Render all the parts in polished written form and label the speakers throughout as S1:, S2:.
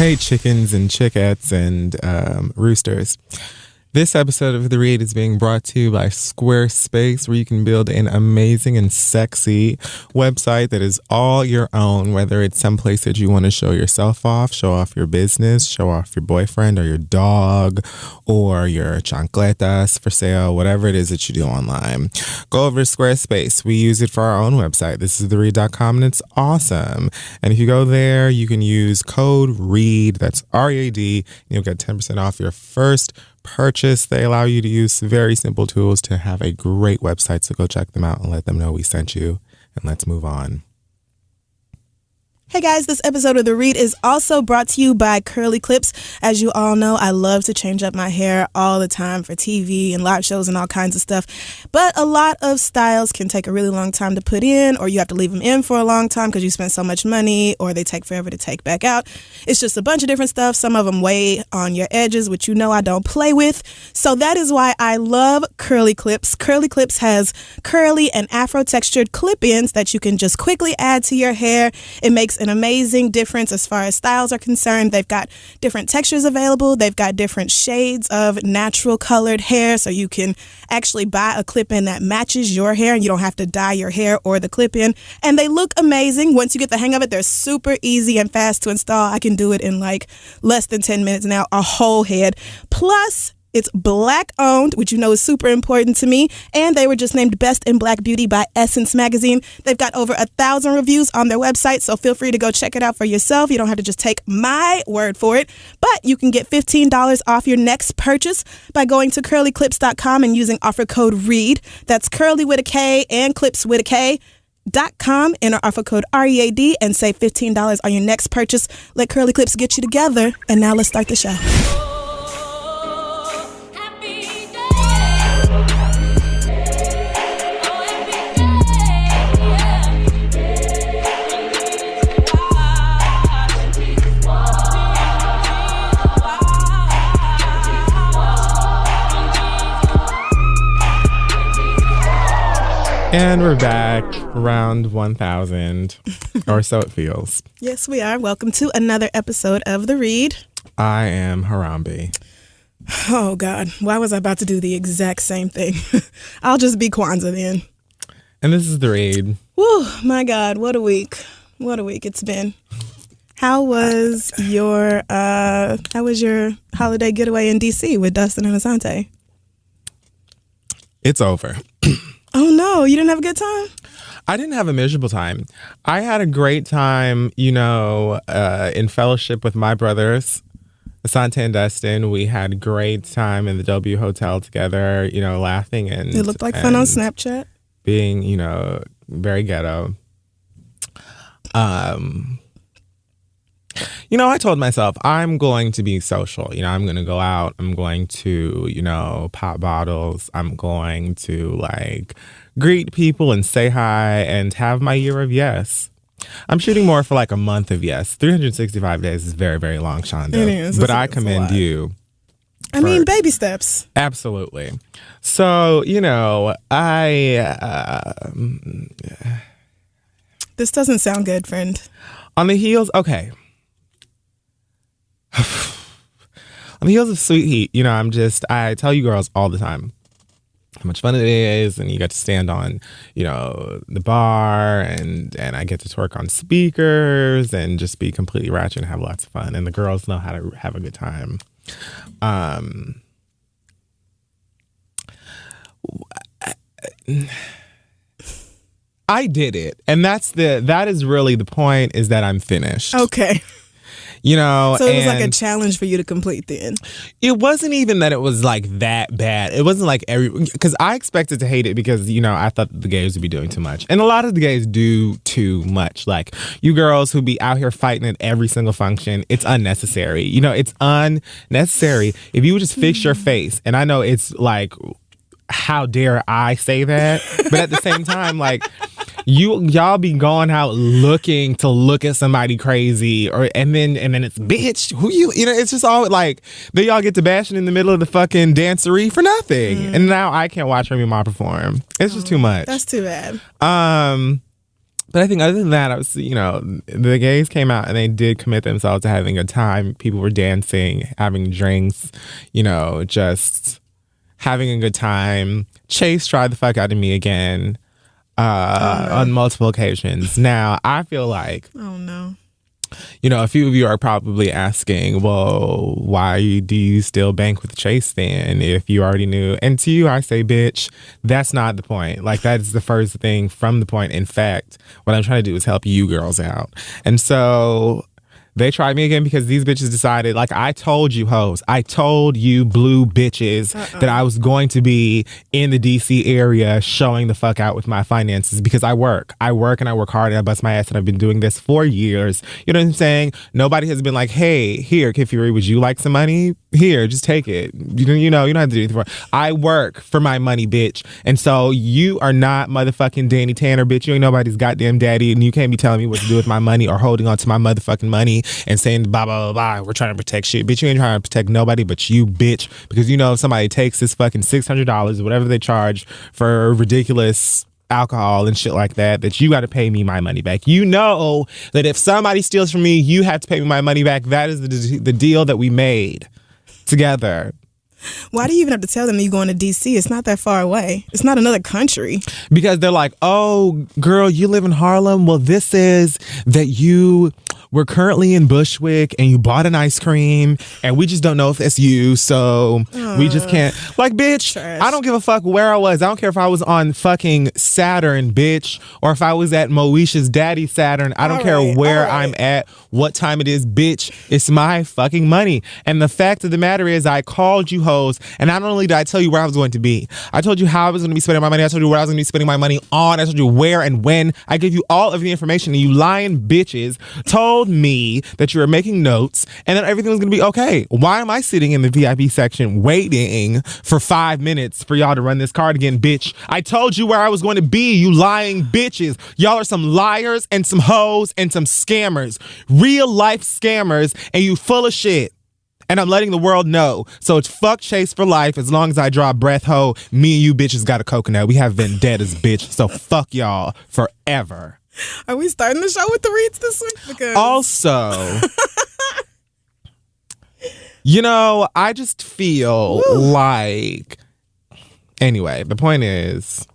S1: Hey, chickens and chickettes and roosters. This episode of The Read is being brought to you by Squarespace, where you can build an amazing and sexy website that is all your own, whether it's someplace that you want to show yourself off, show off your business, show off your boyfriend or your dog or your chancletas for sale, whatever it is that you do online. Go over to Squarespace. We use it for our own website. This is theread.com, and it's awesome. And if you go there, you can use code READ, that's R-E-A-D, and you'll get 10% off your first purchase. They allow you to use very simple tools to have a great website, so go check them out and let them know we sent you, and let's move on.
S2: Hey guys, this episode of The Read is also brought to you by Curly Clips. As you all know, I love to change up my hair all the time for TV and live shows and all kinds of stuff. But a lot of styles can take a really long time to put in, or you have to leave them in for a long time because you spend so much money, or they take forever to take back out. It's just a bunch of different stuff. Some of them weigh on your edges, which you know I don't play with. So that is why I love Curly Clips. Curly Clips has curly and afro-textured clip-ins that you can just quickly add to your hair. It makes an amazing difference as far as styles are concerned. They've got different textures available. They've got different shades of natural colored hair, so you can actually buy a clip-in that matches your hair and you don't have to dye your hair or the clip-in. And they look amazing. Once you get the hang of it, they're super easy and fast to install. I can do it in like less than 10 minutes now, a whole head. Plus, it's Black owned, which you know is super important to me. And they were just named Best in Black Beauty by Essence Magazine. They've got over 1,000 reviews on their website, so feel free to go check it out for yourself. You don't have to just take my word for it, but you can get $15 off your next purchase by going to curlyclips.com and using offer code READ. That's curly with a K and clips with a K. .com, enter offer code READ and save $15 on your next purchase. Let Curly Clips get you together. And now let's start the show.
S1: And we're back, round 1,000, or so it feels.
S2: Yes, we are. Welcome to another episode of The Read.
S1: I am Harambe.
S2: Oh, God. Why was I about to do the exact same thing? I'll just be Kwanzaa then.
S1: And this is The Read.
S2: Whew, my God. What a week. What a week it's been. How was your holiday getaway in D.C. with Dustin and Asante?
S1: It's over.
S2: Oh, no. You didn't have a good time?
S1: I didn't have a miserable time. I had a great time, in fellowship with my brothers, Asante and Dustin. We had a great time in the W Hotel together, laughing. And
S2: it looked like fun on Snapchat.
S1: Being, very ghetto. I told myself I'm going to be social. I'm going to go out. I'm going to, pop bottles. I'm going to greet people and say hi and have my year of yes. I'm shooting more for a month of yes. 365 days is very, very long, Shonda.
S2: It is.
S1: But I commend you.
S2: I mean, baby steps.
S1: Absolutely. So,
S2: This doesn't sound good, friend.
S1: On the heels, okay. On the heels of Sweet Heat, I tell you girls all the time how much fun it is, and you get to stand on, the bar, and I get to twerk on speakers and just be completely ratchet and have lots of fun. And the girls know how to have a good time. I did it, and that is really the point, is that I'm finished.
S2: Okay.
S1: So
S2: it was like a challenge for you to complete then.
S1: It wasn't even that it was that bad. It wasn't because I expected to hate it because, I thought the gays would be doing too much. And a lot of the gays do too much. You girls who be out here fighting at every single function, it's unnecessary. It's unnecessary. If you would just fix your face, and I know it's how dare I say that? But at the same time, y'all be going out looking to look at somebody crazy, and then it's bitch, who it's just all then y'all get to bashing in the middle of the fucking dancery for nothing. And now I can't watch Remy Ma perform. It's just too much.
S2: That's too bad.
S1: But I think other than that, I was, the gays came out and they did commit themselves to having a time. People were dancing, having drinks, just having a good time. Chase tried the fuck out of me again on multiple occasions. Now, I feel like...
S2: Oh, no.
S1: A few of you are probably asking, well, why do you still bank with Chase then if you already knew? And to you, I say, bitch, that's not the point. Like, that is the first thing from the point. In fact, what I'm trying to do is help you girls out. And so... they tried me again because these bitches decided, like, I told you hoes, I told you blue bitches that I was going to be in the DC area showing the fuck out with my finances because I work and I work hard and I bust my ass and I've been doing this for years. You know what I'm saying? Nobody has been like, hey, here, Kid Fury, would you like some money? Here, just take it. You don't have to do anything for it. I work for my money, bitch. And so you are not motherfucking Danny Tanner, bitch. You ain't nobody's goddamn daddy and you can't be telling me what to do with my money or holding on to my motherfucking money and saying blah, blah, blah, blah. We're trying to protect shit. Bitch, you ain't trying to protect nobody but you, bitch. Because if somebody takes this fucking $600 or whatever they charge for ridiculous alcohol and shit like that you got to pay me my money back. You know that if somebody steals from me, you have to pay me my money back. That is the deal that we made together.
S2: Why do you even have to tell them that you're going to DC? It's not that far away. It's not another country.
S1: Because they're like, oh, girl, you live in Harlem? Well, this is that you were currently in Bushwick and you bought an ice cream and we just don't know if that's you. So we just can't. Like, bitch,
S2: trash.
S1: I don't give a fuck where I was. I don't care if I was on fucking Saturn, bitch, or if I was at Moesha's daddy Saturn. I don't care where I'm at, what time it is, bitch. It's my fucking money. And the fact of the matter is I called you hoes and not only did I tell you where I was going to be, I told you how I was going to be spending my money. I told you where I was going to be spending my money on. I told you where and when. I gave you all of the information and you lying bitches told me that you were making notes and that everything was going to be okay. Why am I sitting in the VIP section waiting for 5 minutes for y'all to run this card again, bitch? I told you where I was going to be, you lying bitches. Y'all are some liars and some hoes and some scammers. Real life scammers, and you full of shit. And I'm letting the world know. So it's fuck Chase for life. As long as I draw a breath, ho, me and you bitches got a coconut. We have vendettas, bitch. So fuck y'all forever.
S2: Are we starting the show with the reads this week? Because...
S1: Also, I just feel like... Anyway, the point is...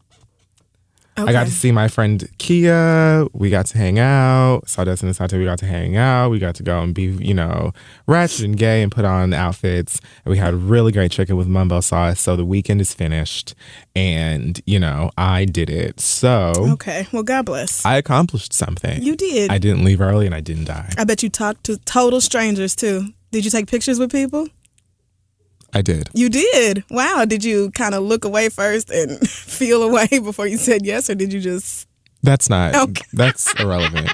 S1: Okay. I got to see my friend Kia. We got to hang out. Sawdust and Asante, we got to hang out. We got to go and be, ratchet and gay and put on outfits. And we had really great chicken with mumbo sauce. So the weekend is finished. And, I did it. So.
S2: Okay. Well, God bless.
S1: I accomplished something.
S2: You did.
S1: I didn't leave early and I didn't die.
S2: I bet you talked to total strangers, too. Did you take pictures with people?
S1: I did.
S2: You did? Wow. Did you kind of look away first and feel away before you said yes, or did you just...
S1: That's not...
S2: Okay.
S1: That's irrelevant.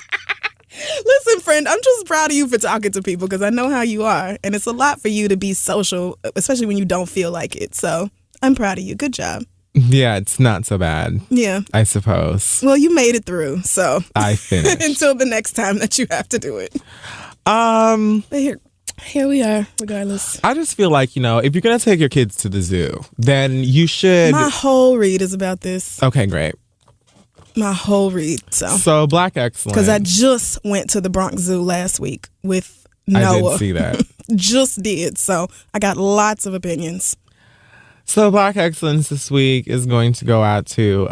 S2: Listen, friend, I'm just proud of you for talking to people because I know how you are, and it's a lot for you to be social, especially when you don't feel like it. So I'm proud of you. Good job.
S1: Yeah, it's not so bad.
S2: Yeah.
S1: I suppose.
S2: Well, you made it through, so...
S1: I finished.
S2: Until the next time that you have to do it. But here we are, regardless.
S1: I just feel like, if you're going to take your kids to the zoo, then you should...
S2: My whole read is about this.
S1: Okay, great.
S2: My whole read,
S1: So, Black Excellence.
S2: Because I just went to the Bronx Zoo last week with Noah.
S1: I did see that.
S2: Just did, so I got lots of opinions.
S1: So, Black Excellence this week is going to go out to...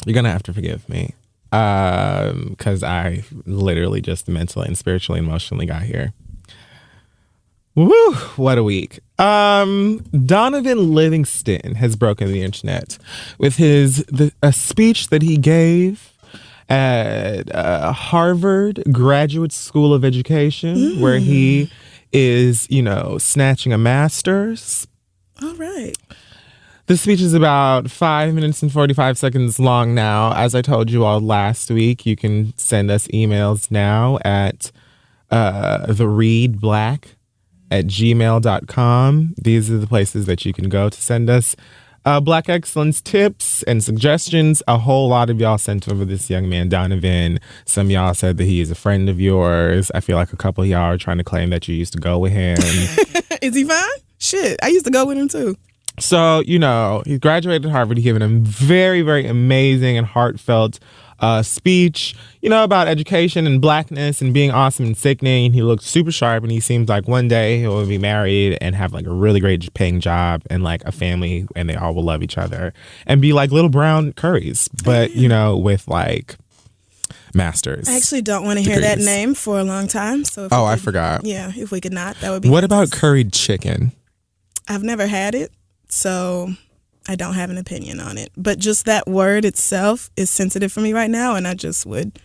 S1: you're going to have to forgive me. Because I literally just mentally and spiritually and emotionally got here. Woo, what a week. Donovan Livingston has broken the internet with a speech that he gave at Harvard Graduate School of Education, where he is, snatching a master's.
S2: All right.
S1: The speech is about 5 minutes and 45 seconds long now. As I told you all last week, you can send us emails now at thereadblack@gmail.com. These are the places that you can go to send us Black Excellence tips and suggestions. A whole lot of y'all sent over this young man, Donovan. Some of y'all said that he is a friend of yours. I feel like a couple of y'all are trying to claim that you used to go with him.
S2: Is he fine? Shit, I used to go with him too.
S1: So, he graduated Harvard. He given a very, very amazing and heartfelt speech, about education and blackness and being awesome and sickening. He looked super sharp, and he seems like one day he will be married and have like a really great paying job and like a family, and they all will love each other and be like little brown curries, but with like masters.
S2: I actually don't want to hear that name for a long time. So
S1: I forgot.
S2: Yeah, if we could not, that would be.
S1: What about curried chicken?
S2: I've never had it, so I don't have an opinion on it. But just that word itself is sensitive for me right now, and I just would,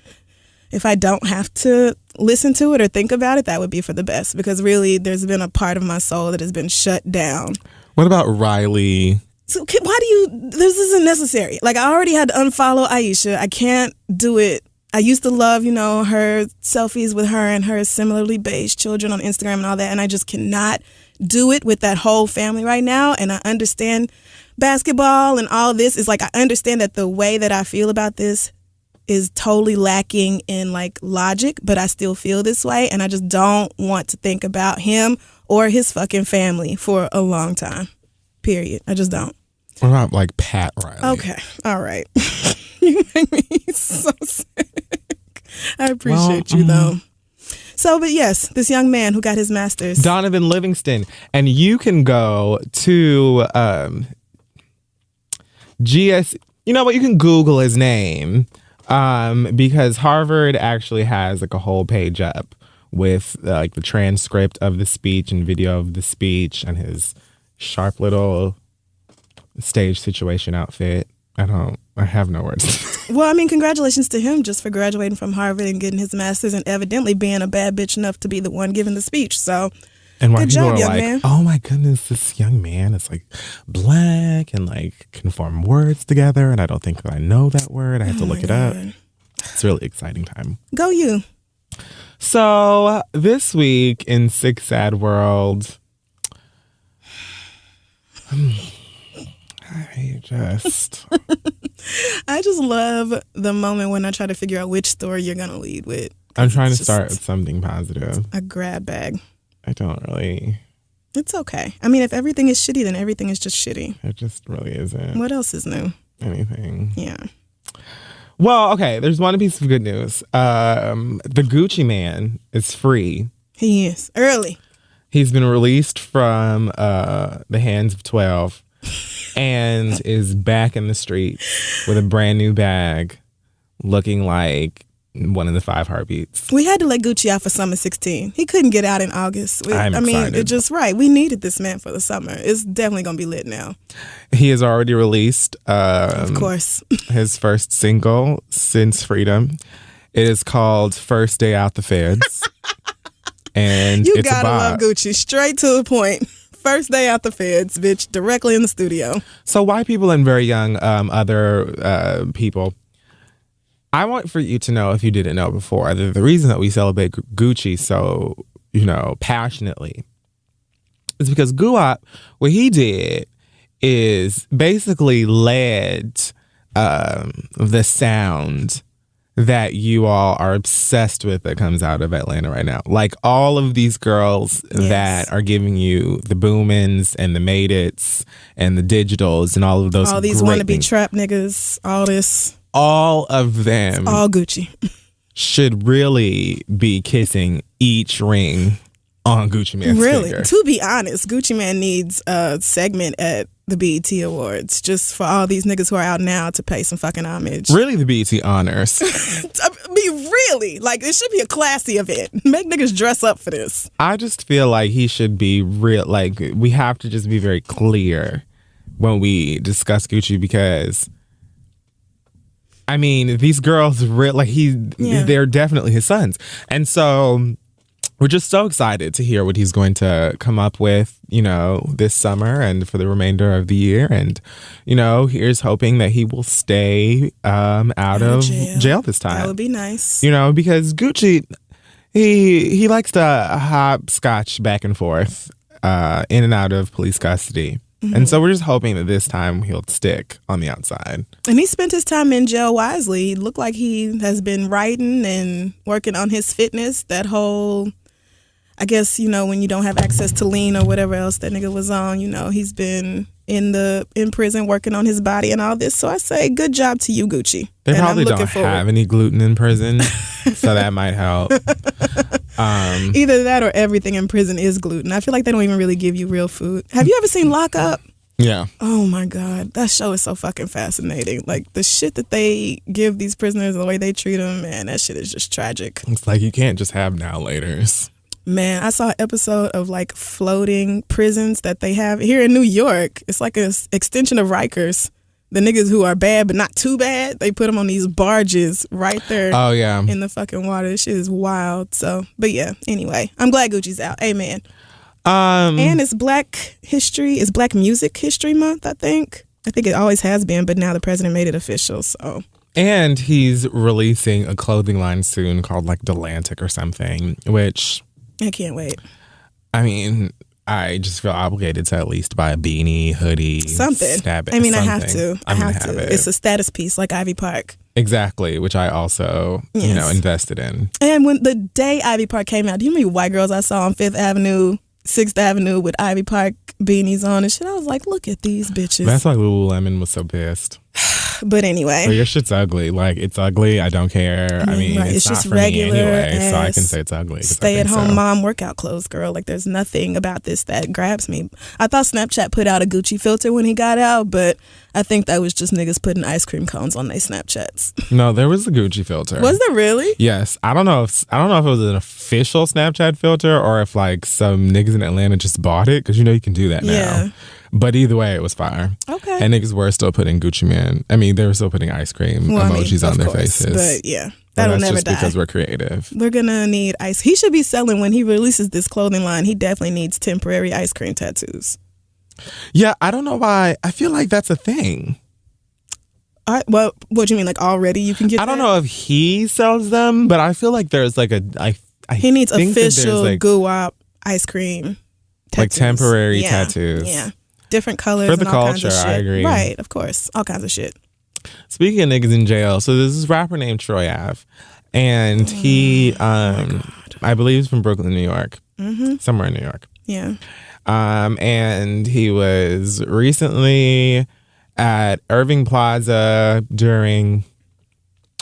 S2: if I don't have to listen to it or think about it, that would be for the best, because really there's been a part of my soul that has been shut down.
S1: What about Riley?
S2: So this isn't necessary. Like, I already had to unfollow Aisha. I can't do it. I used to love, her selfies with her and her similarly beige children on Instagram and all that, and I just cannot do it with that whole family right now. And I understand basketball and all this is like, I understand that the way that I feel about this is totally lacking in like logic, but I still feel this way, and I just don't want to think about him or his fucking family for a long time. Period. I just don't.
S1: What about like Pat Riley?
S2: Okay. All right. You make me so sick. I appreciate you though. So, but yes, this young man who got his master's.
S1: Donovan Livingston. And you can go to GS. You know what? You can Google his name because Harvard actually has like a whole page up with like the transcript of the speech and video of the speech and his sharp little stage situation outfit. I have no words.
S2: Well, I mean, congratulations to him just for graduating from Harvard and getting his master's and evidently being a bad bitch enough to be the one giving the speech. So,
S1: and why
S2: good
S1: people
S2: job,
S1: are
S2: young
S1: like,
S2: man.
S1: oh my goodness, this young man is like black and like can form words together. And I don't think that I know that word. I have to look it up. It's a really exciting time.
S2: Go you.
S1: So this week in Sick Sad World, I
S2: just love the moment when I try to figure out which story you're going to lead with.
S1: I'm trying to start with something positive.
S2: A grab bag.
S1: I don't really.
S2: It's okay. I mean, if everything is shitty, then everything is just shitty.
S1: It just really isn't.
S2: What else is new?
S1: Anything.
S2: Yeah.
S1: Well, okay, there's one piece of good news. The Gucci Man is free.
S2: He is. Early.
S1: He's been released from the hands of 12 and is back in the streets with a brand new bag looking like one of the 5 heartbeats.
S2: We had to let Gucci out for summer 16. He couldn't get out in August.
S1: I'm excited.
S2: It's just right. We needed this man for the summer. It's definitely going to be lit now.
S1: He has already released
S2: of course,
S1: his first single since Freedom. It is called First Day Out the Feds. And
S2: you
S1: it's
S2: gotta love Gucci. Straight to the point. First day out the feds, bitch, directly in the studio.
S1: So white people and very young other people, I want for you to know, if you didn't know before, that the reason that we celebrate Gucci so, passionately is because Guap, what he did is basically led the sound that you all are obsessed with that comes out of Atlanta right now. Like all of these girls that are giving you the Boomins and the Made It's and the Digitals and all of those.
S2: All these wannabe trap niggas, all this.
S1: All of them.
S2: It's all Gucci.
S1: Should really be kissing each ring on Gucci Man's finger.
S2: To be honest, Gucci Man needs a segment at the BET Awards just for all these niggas who are out now to pay some fucking homage.
S1: Really, the BET honors.
S2: I mean, really, like it should be a classy event. Make niggas dress up for this.
S1: I just feel like he should be real. Like we have to just be very clear when we discuss Gucci because, I mean, these girls they're definitely his sons, and so. We're just so excited to hear what he's going to come up with, this summer and for the remainder of the year. And, here's hoping that he will stay out of jail this time.
S2: That would be nice.
S1: Because Gucci, he likes to hopscotch back and forth in and out of police custody. Mm-hmm. And so we're just hoping that this time he'll stick on the outside.
S2: And he spent his time in jail wisely. He looked like he has been writing and working on his fitness. That whole... I guess, when you don't have access to lean or whatever else that nigga was on, he's been in prison working on his body and all this. So I say good job to you, Gucci.
S1: They probably don't have any gluten in prison, so that might help.
S2: Either that or everything in prison is gluten. I feel like they don't even really give you real food. Have you ever seen Lock Up?
S1: Yeah.
S2: Oh my God. That show is so fucking fascinating. Like the shit that they give these prisoners and the way they treat them, man, that shit is just tragic.
S1: It's like you can't just have now-laters.
S2: Man, I saw an episode of like floating prisons that they have here in New York. It's like an extension of Rikers. The niggas who are bad but not too bad, they put them on these barges right there.
S1: Oh, yeah.
S2: In the fucking water. This shit is wild. So, but yeah, anyway, I'm glad Gucci's out. Amen. And it's Black Music History Month, I think. I think it always has been, but now the president made it official, so.
S1: And he's releasing a clothing line soon called like Delantic or something, which...
S2: I can't wait.
S1: I mean, I just feel obligated to at least buy a beanie, hoodie,
S2: something.
S1: Snap it.
S2: I mean,
S1: something.
S2: I have to. I have to. It's a status piece like Ivy Park.
S1: Exactly, which I also, invested in.
S2: And when the day Ivy Park came out, do you remember white girls I saw on 5th Avenue, 6th Avenue with Ivy Park beanies on and shit? I was like, look at these bitches.
S1: That's why Lululemon was so pissed.
S2: But anyway.
S1: So your shit's ugly. Like, it's ugly. I don't care. I mean,
S2: right.
S1: it's not
S2: just
S1: for
S2: regular
S1: me anyway, so I can say it's ugly.
S2: Stay-at-home mom workout clothes, girl. Like, there's nothing about this that grabs me. I thought Snapchat put out a Gucci filter when he got out, but I think that was just niggas putting ice cream cones on their Snapchats.
S1: No, there was a Gucci filter.
S2: Was there really?
S1: Yes. I don't know if it was an official Snapchat filter or if like some niggas in Atlanta just bought it, because you can do that now.
S2: Yeah.
S1: But either way, it was fire.
S2: Okay.
S1: And niggas were still putting Gucci Man. I mean, they were still putting ice cream emojis on their faces.
S2: But yeah, that'll never die.
S1: Because we're creative.
S2: We're gonna need ice. He should be selling, when he releases this clothing line, he definitely needs temporary ice cream tattoos.
S1: Yeah, I don't know why. I feel like that's a thing.
S2: Well, what do you mean? Like already you can get
S1: I don't know if he sells them, but I feel like there's like
S2: he needs official Guwap ice cream tattoos.
S1: Like temporary tattoos.
S2: Yeah. Different colors
S1: for the
S2: and all
S1: culture,
S2: kinds of shit.
S1: I agree.
S2: Right, of course. All kinds of shit.
S1: Speaking of niggas in jail, so there's this rapper named Troy Ave, and he, I believe he's from Brooklyn, New York. Mm-hmm. Somewhere in New York.
S2: Yeah.
S1: And he was recently at Irving Plaza during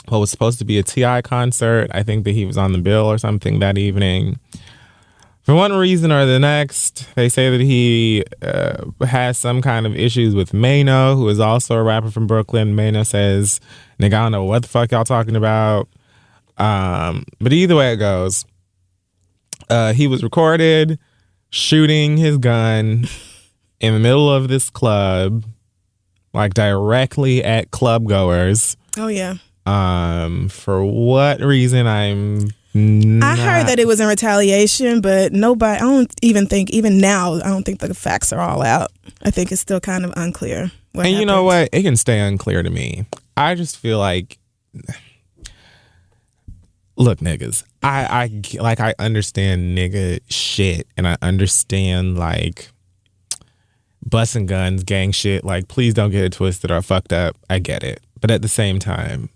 S1: what was supposed to be a T.I. concert. I think that he was on the bill or something that evening. For one reason or the next, they say that he has some kind of issues with Mano, who is also a rapper from Brooklyn. Mano says, nigga, I don't know what the fuck y'all talking about. But either way it goes, he was recorded shooting his gun in the middle of this club, like directly at club goers.
S2: Oh, yeah.
S1: For what reason, I
S2: heard that it was in retaliation, but nobody, I don't even think, even now, I don't think the facts are all out. I think it's still kind of unclear.
S1: And happened. You know what? It can stay unclear to me. I just feel like, look, niggas, I understand nigga shit, and I understand like busting guns, gang shit. Like, please don't get it twisted or fucked up. I get it. But at the same time,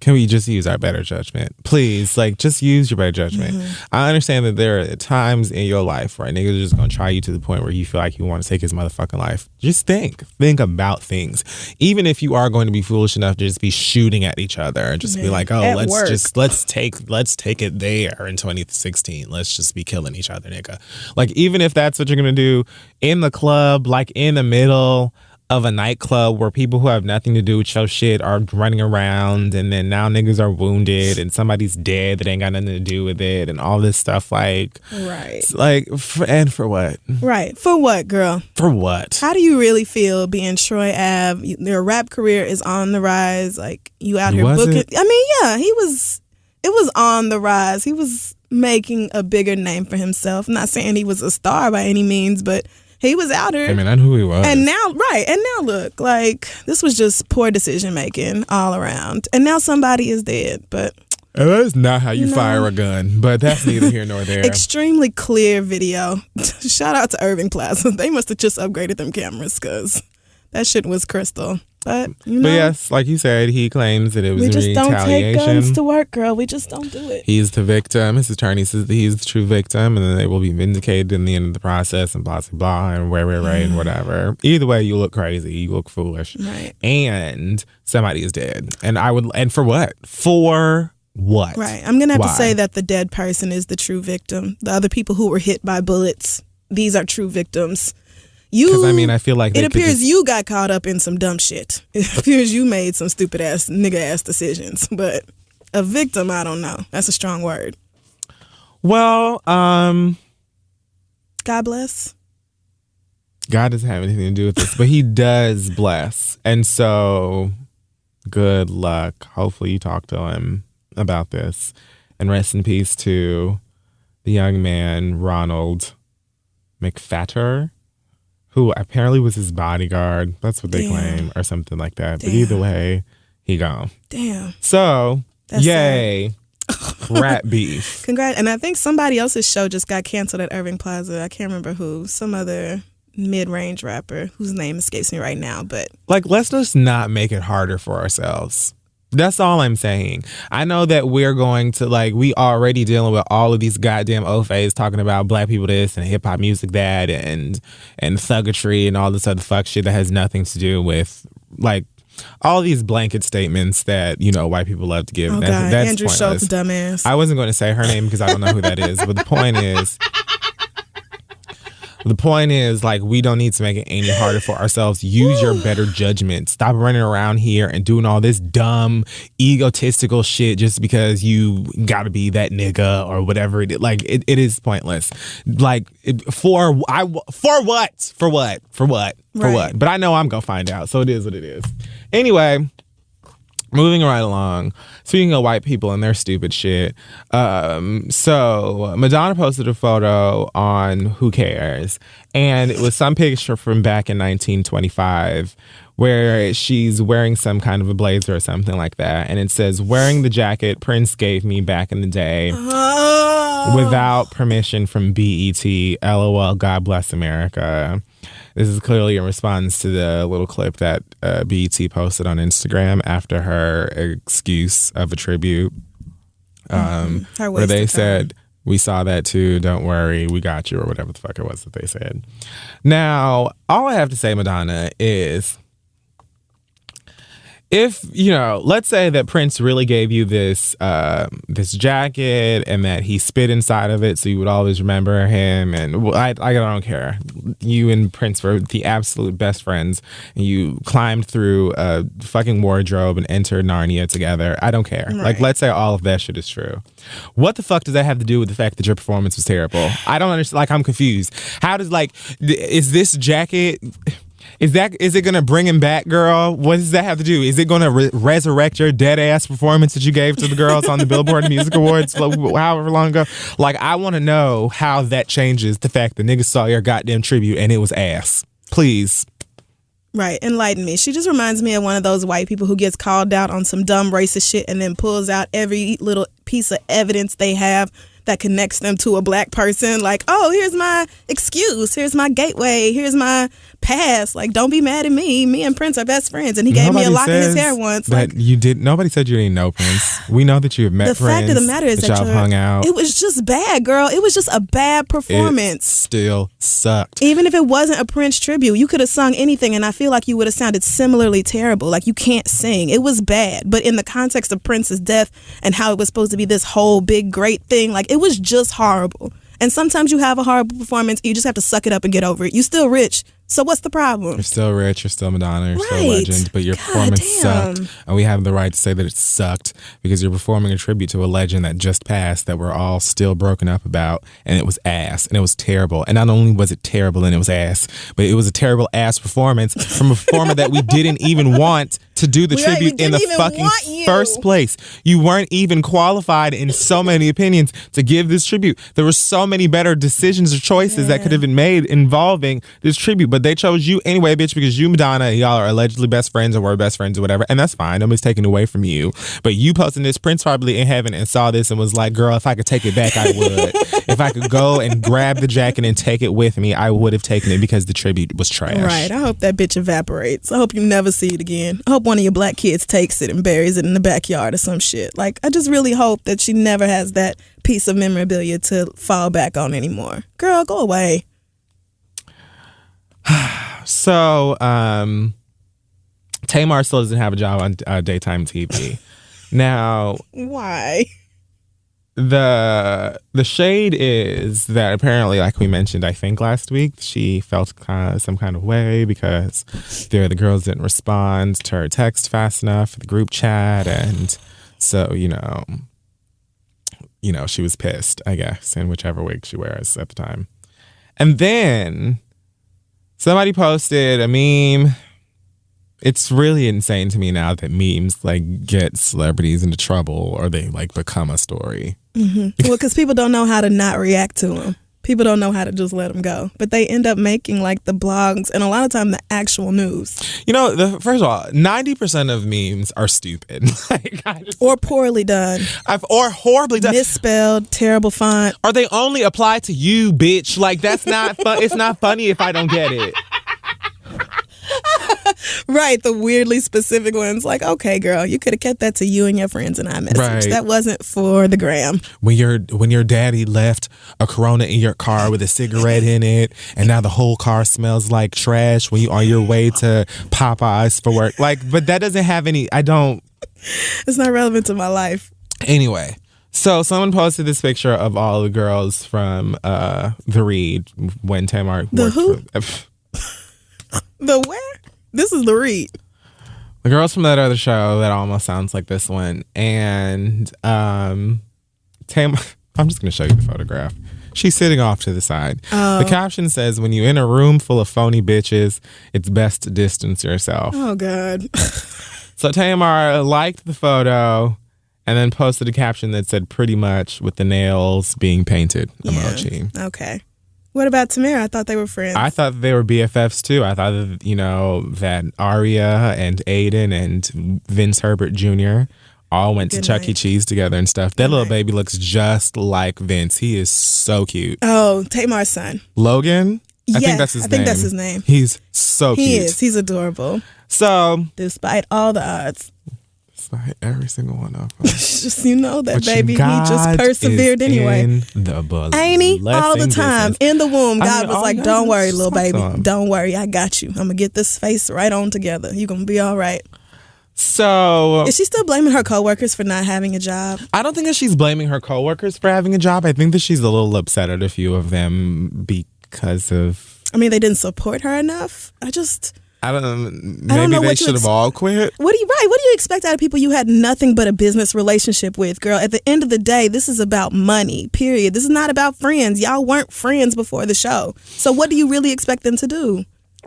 S1: can we just use our better judgment? Please, like, just use your better judgment. Mm-hmm. I understand that there are times in your life where niggas are just gonna try you to the point where you feel like you want to take his motherfucking life. Just think about things. Even if you are going to be foolish enough to just be shooting at each other and just be like, oh, let's take it there in 2016. Let's just be killing each other, nigga. Like, even if that's what you're gonna do in the club, like in the middle of a nightclub where people who have nothing to do with your shit are running around, and then now niggas are wounded and somebody's dead that ain't got nothing to do with it, and all this stuff, like,
S2: right,
S1: like, and for what?
S2: Right, for what, girl?
S1: For what?
S2: How do you really feel being Troy Ave? Your rap career is on the rise. Like, you out here booking. I mean, yeah, it was on the rise. He was making a bigger name for himself. I'm not saying he was a star by any means, but he was out here.
S1: I mean, I knew who he was.
S2: And now, right. And now look, like, this was just poor decision making all around. And now somebody is dead. But
S1: that's not how you fire a gun. But that's neither here nor there.
S2: Extremely clear video. Shout out to Irving Plaza. They must have just upgraded them cameras, because that shit was crystal. But, you know.
S1: But yes, like you said, he claims that it was
S2: we just don't take guns
S1: retaliation.
S2: to work, girl. We just don't do it.
S1: He's the victim. His attorney says that he's the true victim, and then they will be vindicated in the end of the process, and blah, blah, blah, and right, and whatever. Either way, you look crazy. You look foolish.
S2: Right.
S1: And somebody is dead. And for what? For what?
S2: Right. I'm going to have to say that the dead person is the true victim. The other people who were hit by bullets, these are true victims.
S1: Because I feel like
S2: it appears you got caught up in some dumb shit. It appears you made some stupid ass nigga ass decisions. But a victim, I don't know. That's a strong word.
S1: Well,
S2: God bless.
S1: God doesn't have anything to do with this, but he does bless. And so good luck. Hopefully you talk to him about this. And rest in peace to the young man, Ronald McFatter, who apparently was his bodyguard. That's what they claim, or something like that. But either way, he gone.
S2: Damn.
S1: So, yay. Rat beef.
S2: Congrats. And I think somebody else's show just got canceled at Irving Plaza. I can't remember who. Some other mid-range rapper whose name escapes me right now. But
S1: like, let's just not make it harder for ourselves. That's all I'm saying. I know that we're going to, like, we already dealing with all of these goddamn OFAs talking about black people this and hip hop music that and thuggetry and all this other fuck shit that has nothing to do with, like, all these blanket statements that, you know, white people love to give.
S2: Oh,
S1: that's
S2: God. Andrew
S1: pointless.
S2: Schultz, dumbass.
S1: I wasn't going to say her name because I don't know who that is. But the point is, like, we don't need to make it any harder for ourselves. Use your better judgment. Stop running around here and doing all this dumb, egotistical shit just because you got to be that nigga or whatever it is. Like, it is pointless. Like, for what?
S2: Right.
S1: But I know I'm going to find out. So it is what it is. Anyway, moving right along. Speaking of white people and their stupid shit. So Madonna posted a photo on Who Cares? And it was some picture from back in 1925 where she's wearing some kind of a blazer or something like that. And it says, wearing the jacket Prince gave me back in the day without permission from BET. LOL, God bless America. This is clearly a response to the little clip that BET posted on Instagram after her excuse of a tribute, where they said, we saw that too, don't worry, we got you, or whatever the fuck it was that they said. Now, all I have to say, Madonna, is if, you know, let's say that Prince really gave you this this jacket and that he spit inside of it so you would always remember him, and I don't care. You and Prince were the absolute best friends, and you climbed through a fucking wardrobe and entered Narnia together. I don't care.
S2: Right.
S1: Like, let's say all of that shit is true. What the fuck does that have to do with the fact that your performance was terrible? I don't understand. Like, I'm confused. How does, like, is this jacket... Is it gonna bring him back, girl? What does that have to do? Is it gonna resurrect your dead ass performance that you gave to the girls on the Billboard Music Awards however long ago? Like, I want to know how that changes the fact that niggas saw your goddamn tribute and it was ass. Please.
S2: Right, enlighten me. She just reminds me of one of those white people who gets called out on some dumb racist shit and then pulls out every little piece of evidence they have that connects them to a black person. Like, oh, here's my excuse. Here's my gateway. Here's my past. Like, don't be mad at me. Me and Prince are best friends. And he gave me a lock of his hair once.
S1: That you did. Nobody said you didn't know Prince. We know that you have met Prince.
S2: The fact of the matter is that
S1: y'all hung out.
S2: It was just bad, girl. It was just a bad performance.
S1: It still sucked.
S2: Even if it wasn't a Prince tribute, you could have sung anything, and I feel like you would have sounded similarly terrible. Like, you can't sing. It was bad. But in the context of Prince's death and how it was supposed to be this whole big, great thing, like, it was just horrible. And sometimes you have a horrible performance, you just have to suck it up and get over it. You still rich. So what's the problem?
S1: You're still rich, you're still Madonna, you're still a legend, but your performance sucked. And we have the right to say that it sucked because you're performing a tribute to a legend that just passed that we're all still broken up about, and it was ass, and it was terrible. And not only was it terrible and it was ass, but it was a terrible ass performance from a performer that we didn't even want to do the tribute in the fucking first place. You weren't even qualified in so many opinions to give this tribute. There were so many better decisions or choices that could have been made involving this tribute, but they chose you anyway, bitch, because you, Madonna, y'all are allegedly best friends or were best friends or whatever, and that's fine. Nobody's taking it away from you. But you posting this, Prince probably in heaven and saw this and was like, girl, if I could take it back, I would. If I could go and grab the jacket and take it with me, I would have taken it because the tribute was trash.
S2: Right. I hope that bitch evaporates. I hope you never see it again. I hope one of your black kids takes it and buries it in the backyard or some shit. Like, I just really hope that she never has that piece of memorabilia to fall back on anymore. Girl, go away.
S1: So, Tamar still doesn't have a job on daytime TV. Now,
S2: why?
S1: The shade is that apparently, like we mentioned, I think last week, she felt some kind of way because the girls didn't respond to her text fast enough for the group chat, and so you know, she was pissed, I guess, in whichever wig she wears at the time. And then somebody posted a meme. It's really insane to me now that memes like get celebrities into trouble or they like become a story.
S2: Mm-hmm. Well, because people don't know how to not react to them. People don't know how to just let them go. But they end up making like the blogs and a lot of time the actual news.
S1: First of all, 90% of memes are stupid.
S2: Or poorly done.
S1: Or horribly done.
S2: Misspelled, terrible font.
S1: Or they only apply to you, bitch. Like, that's not fun. It's not funny if I don't get it.
S2: Right, the weirdly specific ones. Like, okay, girl, you could have kept that to you and your friends in iMessage. Right. That wasn't for the gram.
S1: When your daddy left a Corona in your car with a cigarette in it, and now the whole car smells like trash when you on your way to Popeyes for work. Like, but that doesn't have any. It's
S2: not relevant to my life.
S1: Anyway. So someone posted this picture of all the girls from The Read when Tamar
S2: worked who? The where? This is The Read.
S1: The girls from that other show that almost sounds like this one. And Tamar, I'm just going to show you the photograph. She's sitting off to the side. Oh. The caption says, when you're in a room full of phony bitches, it's best to distance yourself.
S2: Oh, God.
S1: So Tamar liked the photo and then posted a caption that said pretty much with the nails being painted emoji.
S2: Okay. What about Tamara? I thought they were friends.
S1: I thought they were BFFs too. I thought that, that Aria and Aiden and Vince Herbert Jr. all went to Chuck E. Cheese together and stuff. That little baby looks just like Vince. He is so cute.
S2: Oh, Tamar's son.
S1: Logan?
S2: Yes,
S1: I think that's his name.
S2: I think that's his name.
S1: He's so cute.
S2: He is. He's adorable.
S1: So,
S2: despite all the odds.
S1: Despite every single one of them.
S2: Just, that baby, he just persevered anyway. Ain't he? All the time. In the womb, God was like, don't worry, little baby. Don't worry, I got you. I'm going to get this face right on together. You're going to be all right.
S1: So,
S2: is she still blaming her coworkers for not having a job?
S1: I don't think that she's blaming her coworkers for having a job. I think that she's a little upset at a few of them because of...
S2: I mean, they didn't support her enough. I don't know.
S1: Maybe they should have all quit.
S2: What do you expect out of people you had nothing but a business relationship with, girl? At the end of the day, this is about money, period. This is not about friends. Y'all weren't friends before the show. So what do you really expect them to do?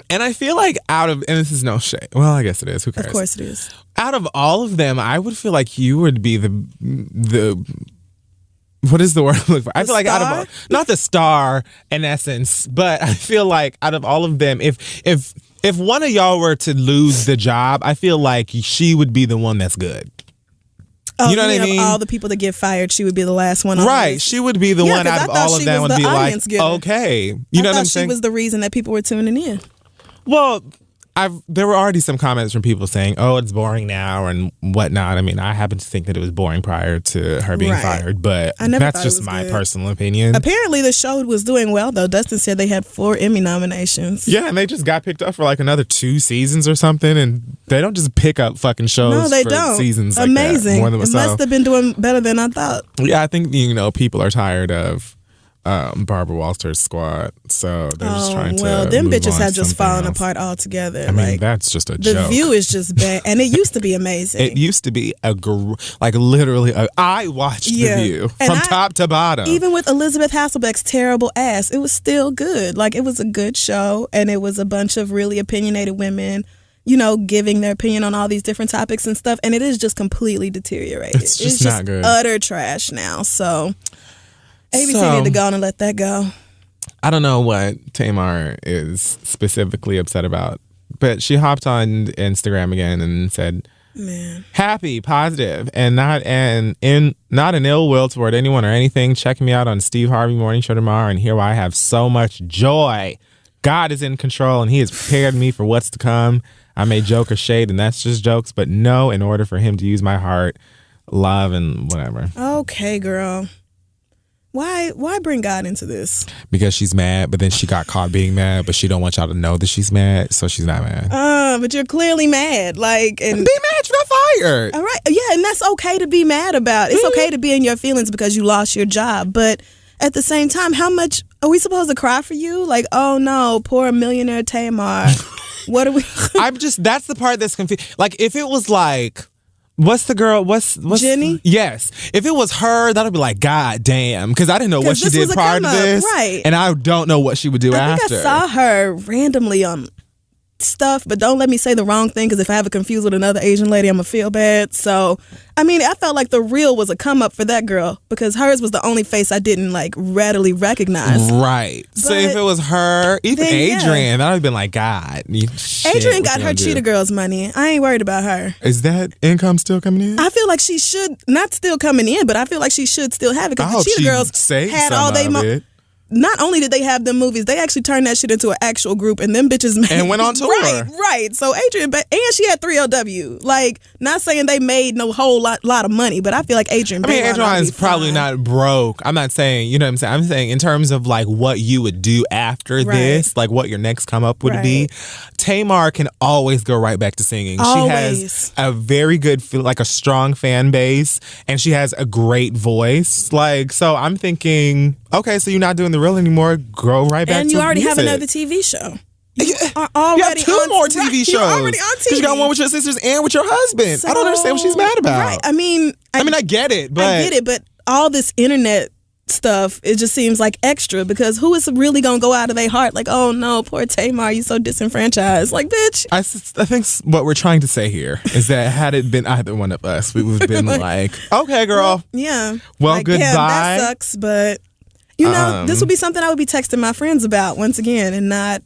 S1: And I feel like and this is no shade. Well, I guess it is. Who cares?
S2: Of course it is.
S1: Out of all of them, I would feel like you would be the what is the word I'm looking for? I feel like out of not the star in essence, but I feel like out of all of them, if one of y'all were to lose the job, I feel like she would be the one that's good.
S2: Oh, you know what I mean? All the people that get fired, she would be the last one on
S1: right. She would be the one out of all of them would be like, okay. You know what I'm saying?
S2: She was the reason that people were tuning in.
S1: Well, there were already some comments from people saying, oh, it's boring now and whatnot. I mean, I happen to think that it was boring prior to her being fired, but that's just my personal opinion.
S2: Apparently the show was doing well, though. Dustin said they had 4 Emmy nominations.
S1: Yeah, and they just got picked up for like another 2 seasons or something, and they don't just pick up fucking shows for seasons like
S2: amazing.
S1: That. More than
S2: it must have been doing better than I thought.
S1: Yeah, I think, people are tired of Barbara Walters' squad, so they're just trying to
S2: them
S1: move
S2: bitches
S1: on
S2: have
S1: to
S2: just fallen
S1: else.
S2: Apart altogether.
S1: I mean, that's just a joke.
S2: The View is just bad, and it used to be amazing.
S1: It used to be literally I watched The View from top to bottom.
S2: Even with Elizabeth Hasselbeck's terrible ass, it was still good. Like, it was a good show, and it was a bunch of really opinionated women giving their opinion on all these different topics and stuff, and it is just completely deteriorated.
S1: It's just not good.
S2: Utter trash now. So ABC need to go on and let that go.
S1: I don't know what Tamar is specifically upset about, but she hopped on Instagram again and said,
S2: "Man,
S1: happy, positive, and not an ill will toward anyone or anything. Check me out on Steve Harvey Morning Show tomorrow and hear why I have so much joy. God is in control and he has prepared me for what's to come. I may joke or shade, and that's just jokes, but no, in order for him to use my heart, love, and whatever."
S2: Okay, girl. Why bring God into this?
S1: Because she's mad, but then she got caught being mad, but she don't want y'all to know that she's mad, so she's not mad.
S2: But you're clearly mad. Be mad,
S1: you got fired.
S2: All right. Yeah, and that's okay to be mad about. It's okay to be in your feelings because you lost your job. But at the same time, how much are we supposed to cry for you? Like, oh no, poor millionaire Tamar. What are we?
S1: That's the part that's confusing. Like, if it was like, what's the girl? What's
S2: Jenny?
S1: Yes. If it was her, that'd be like, God damn. Because I didn't know what she did prior to this.
S2: Right.
S1: And I don't know what she would do after.
S2: I think I saw her randomly on stuff, but don't let me say the wrong thing, because if I have it confused with another Asian lady, I'm gonna feel bad. So I mean, I felt like the real was a come up for that girl, because hers was the only face I didn't readily recognize.
S1: Right. But so if it was her, even Adrian, that would have been like, God.
S2: Adrian got her Cheetah Girls money. I ain't worried about her.
S1: Is that income still coming in?
S2: I feel like she should, not still coming in, but I feel like she should still have it, because the Cheetah Girls had all they money. Not only did they have them movies, they actually turned that shit into an actual group, and them bitches made,
S1: and went on tour.
S2: Right. So Adrian, and she had 3LW. Like, not saying they made no whole lot of money, but I feel like Adrian.
S1: Adrian's probably not broke. I'm not saying, you know what I'm saying. I'm saying in terms of like what you would do after this, like what your next come up would be. Tamar can always go right back to singing.
S2: Always.
S1: She has a very good, like a strong fan base, and she has a great voice. Like, so I'm thinking, okay, so you're not doing the real anymore. Go right back to
S2: And you already
S1: music.
S2: have another TV show. You
S1: have two more TV shows.
S2: You're already on TV.
S1: Because you got one with your sisters and with your husband. So, I don't understand what she's mad about.
S2: Right. I mean,
S1: I get it, but
S2: I get it, but all this internet stuff, it just seems like extra, because who is really gonna go out of their heart like, oh no, poor Tamar, you so disenfranchised? Like, bitch.
S1: I think what we're trying to say here is that had it been either one of us, we would have been like, okay, girl. Well,
S2: like,
S1: goodbye.
S2: Yeah, that sucks, but this would be something I would be texting my friends about once again, and not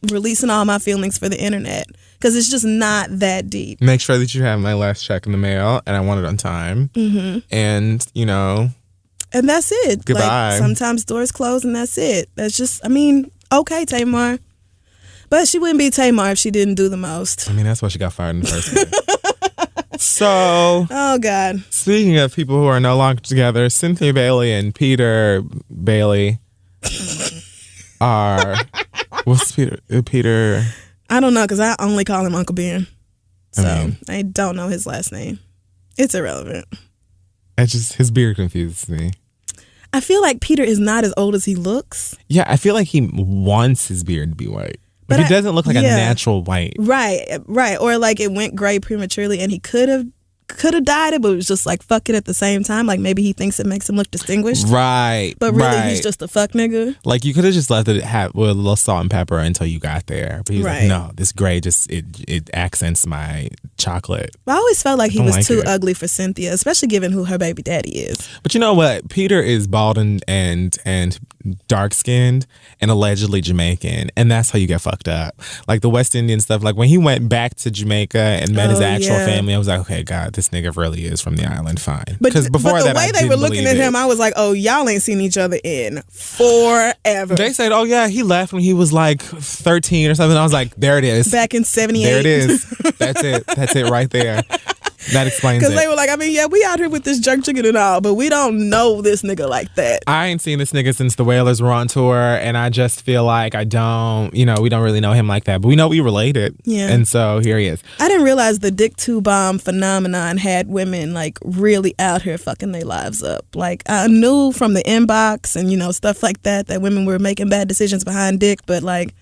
S2: releasing all my feelings for the internet, because it's just not that deep.
S1: Make sure that you have my last check in the mail, and I want it on time. Mm-hmm. And
S2: and that's it.
S1: Goodbye.
S2: Like, sometimes doors close, and that's it. That's just, okay, Tamar. But she wouldn't be Tamar if she didn't do the most.
S1: That's why she got fired in the first place. So,
S2: oh God.
S1: Speaking of people who are no longer together, Cynthia Bailey and Peter Bailey are. What's Peter?
S2: I don't know, because I only call him Uncle Ben. So I don't know his last name. It's irrelevant.
S1: His beard confuses me.
S2: I feel like Peter is not as old as he looks.
S1: Yeah, I feel like he wants his beard to be white. But he doesn't look like a natural white.
S2: Right. Or like it went gray prematurely, and he could have dyed it, but it was just like, fuck it at the same time. Like, maybe he thinks it makes him look distinguished.
S1: Right.
S2: But really, he's just a fuck nigga.
S1: Like, you could have just left it with a little salt and pepper until you got there. But he's like, no, this gray just, it accents my chocolate.
S2: But I always felt like he was too ugly for Cynthia, especially given who her baby daddy is.
S1: But you know what? Peter is bald and dark-skinned and allegedly Jamaican. And that's how you get fucked up. Like, the West Indian stuff. Like, when he went back to Jamaica and met his actual family, I was like, okay, God, this nigga really is from the island. Fine.
S2: But the way they were looking at him, I was like, oh, y'all ain't seen each other in forever.
S1: They said, oh yeah, he left when he was like 13 or something. I was like, there it is.
S2: Back in 78.
S1: There it is. That's it right there. That explains it.
S2: Because they were like, we out here with this jerk chicken and all, but we don't know this nigga like that.
S1: I ain't seen this nigga since the Wailers were on tour, and I just feel like we don't really know him like that, but we know we related.
S2: Yeah.
S1: And so here he is.
S2: I didn't realize the Dick 2 bomb phenomenon had women like really out here fucking their lives up. Like, I knew from the inbox and, stuff like that women were making bad decisions behind dick, but like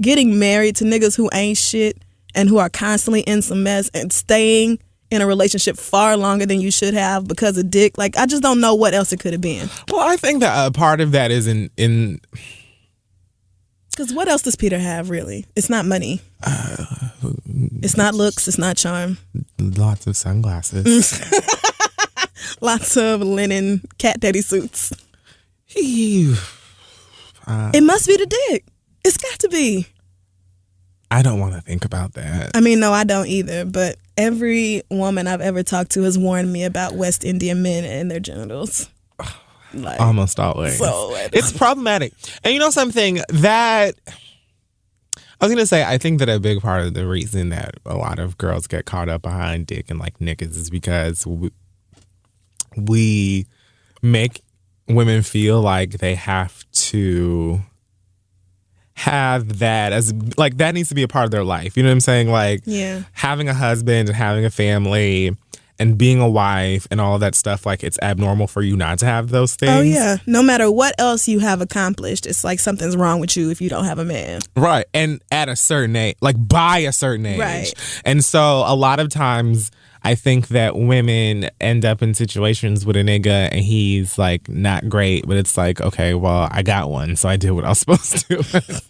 S2: getting married to niggas who ain't shit and who are constantly in some mess and staying in a relationship far longer than you should have because of dick. Like, I just don't know what else it could have been.
S1: Well, I think that a part of that is in
S2: because what else does Peter have, really? It's not money. It's not looks. It's not charm.
S1: Lots of sunglasses.
S2: Lots of linen cat daddy suits.
S1: It
S2: It must be the dick. It's got to be.
S1: I don't want to think about that.
S2: I mean, no, I don't either. But every woman I've ever talked to has warned me about West Indian men and their genitals. Like,
S1: almost always.
S2: So
S1: it's problematic. And you know something that I was going to say, I think that a big part of the reason that a lot of girls get caught up behind dick and like niggas is because we make women feel like they have to have that as like that needs to be a part of their life. You know what I'm saying? Like having a husband and having a family and being a wife and all of that stuff, like it's abnormal for you not to have those things.
S2: Oh yeah. No matter what else you have accomplished, it's like something's wrong with you if you don't have a man.
S1: Right. And at a certain age, like by a certain age.
S2: Right.
S1: And so a lot of times I think that women end up in situations with a nigga and he's like not great, but it's like, okay, well, I got one, so I did what I was supposed to.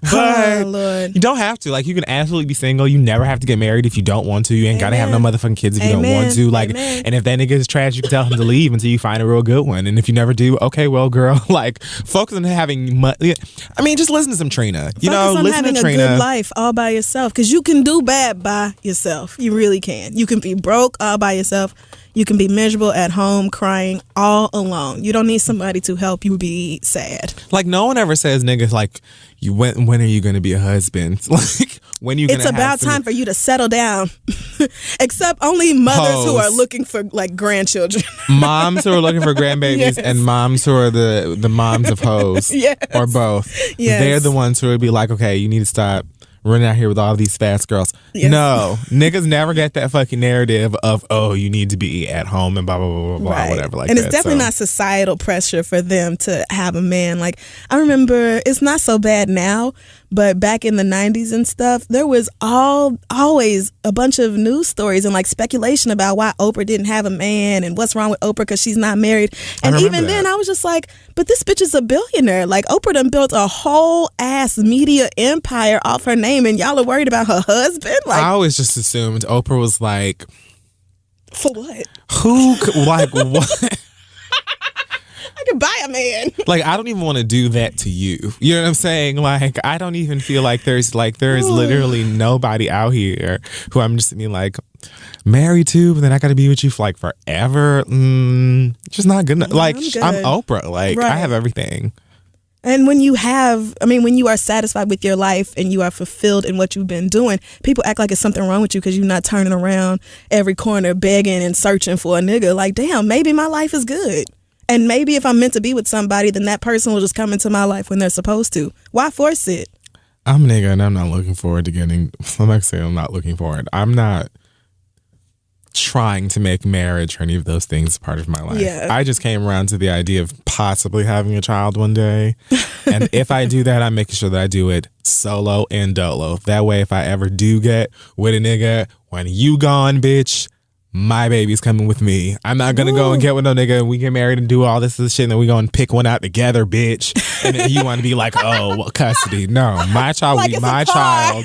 S1: But
S2: Lord.
S1: you don't have to. Like, you can absolutely be single. You never have to get married if you don't want to. You ain't got to have no motherfucking kids if you don't want to. Like, and if that nigga is trash, you can tell him to leave until you find a real good one. And if you never do, okay, well, girl, like, focus on having I mean, just listen to some Trina. You know, listen to Trina.
S2: Focus on having a good life all by yourself. Because you can do bad by yourself. You really can. You can be broke all by yourself. You can be miserable at home, crying all alone. You don't need somebody to help you be sad.
S1: Like, no one ever says, niggas, like, when are you going to be a husband? Like, when are you going to
S2: It's about time for you to settle down. Except only mothers who are looking for, like, grandchildren.
S1: Moms who are looking for grandbabies and moms who are the moms of hoes.
S2: Yes.
S1: Or both.
S2: Yes.
S1: They're the ones who would be like, okay, you need to stop running out here with all these fast girls.
S2: Yes.
S1: No, niggas never get that fucking narrative of, oh, you need to be at home and blah, blah, blah, blah, blah, whatever like
S2: and
S1: that.
S2: it's definitely not societal pressure for them to have a man. Like, I remember, it's not so bad now, but back in the 90s and stuff, there was always a bunch of news stories and like speculation about why Oprah didn't have a man and what's wrong with Oprah because she's not married. And even then I was just like, but this bitch is a billionaire. Like, Oprah done built a whole ass media empire off her name and y'all are worried about her husband? Like,
S1: I always just assumed Oprah was like,
S2: for what?
S1: Like, what?
S2: I could buy a man.
S1: Like, I don't even want to do that to you. You know what I'm saying? Like, I don't even feel like there is literally nobody out here who I'm just being like married to, but then I got to be with you for like forever. Just not good enough. Like, I'm Oprah. Like, I have everything.
S2: And when you are satisfied with your life and you are fulfilled in what you've been doing, people act like it's something wrong with you because you're not turning around every corner begging and searching for a nigga. Like, damn, maybe my life is good. And maybe if I'm meant to be with somebody, then that person will just come into my life when they're supposed to. Why force it?
S1: I'm a nigga and I'm not looking forward to getting, I'm not saying I'm not looking forward. I'm not trying to make marriage or any of those things part of my life.
S2: Yeah.
S1: I just came around to the idea of possibly having a child one day. And if I do that, I'm making sure that I do it solo and dolo. That way, if I ever do get with a nigga, when you gone, bitch, my baby's coming with me. I'm not gonna go and get with no nigga and we get married and do all this shit and then we go and pick one out together, bitch. And then you want to be like, oh, well, custody. No, my child will be my child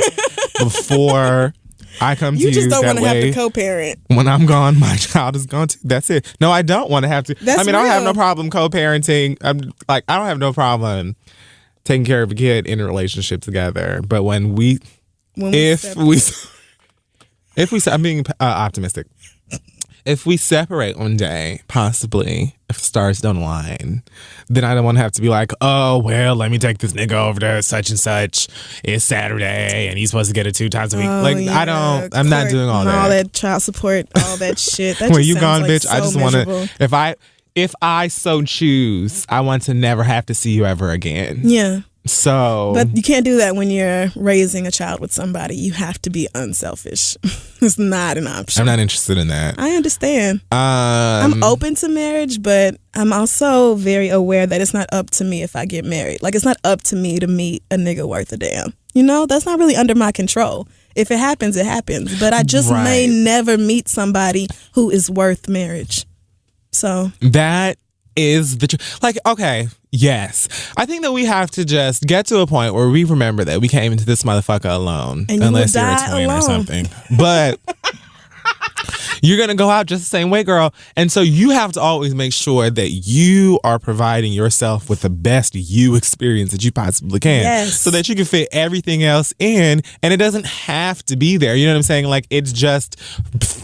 S1: before I come to you.
S2: You just don't want to have to
S1: way,
S2: co-parent.
S1: when I'm gone, my child is gone too. That's it. No, I don't want to have to.
S2: That's
S1: I don't have no problem co-parenting. I don't have no problem taking care of a kid in a relationship together. But I'm being optimistic. If we separate one day, possibly, if the stars don't align, then I don't want to have to be like, oh, well, let me take this nigga over to such and such. It's Saturday, and he's supposed to get it 2 times a week. I'm not doing all that.
S2: All that child support, all that shit. That
S1: when
S2: just
S1: you gone,
S2: like
S1: bitch,
S2: so
S1: I just want to, if I so choose, I want to never have to see you ever again.
S2: Yeah.
S1: So,
S2: but you can't do that when you're raising a child with somebody. You have to be unselfish. It's not an option.
S1: I'm not interested in that.
S2: I understand. I'm open to marriage, but I'm also very aware that it's not up to me if I get married. Like, it's not up to me to meet a nigga worth a damn. You know, that's not really under my control. If it happens, it happens. But I just may never meet somebody who is worth marriage. So
S1: that is the truth. Like, okay, Yes. I think that we have to just get to a point where we remember that we came into this motherfucker alone.
S2: And you
S1: unless
S2: will
S1: you're a
S2: die
S1: twin
S2: alone.
S1: or something. But you're going to go out just the same way, girl. And so you have to always make sure that you are providing yourself with the best you experience that you possibly can.
S2: Yes.
S1: So that you can fit everything else in. And it doesn't have to be there. You know what I'm saying? Like, it's just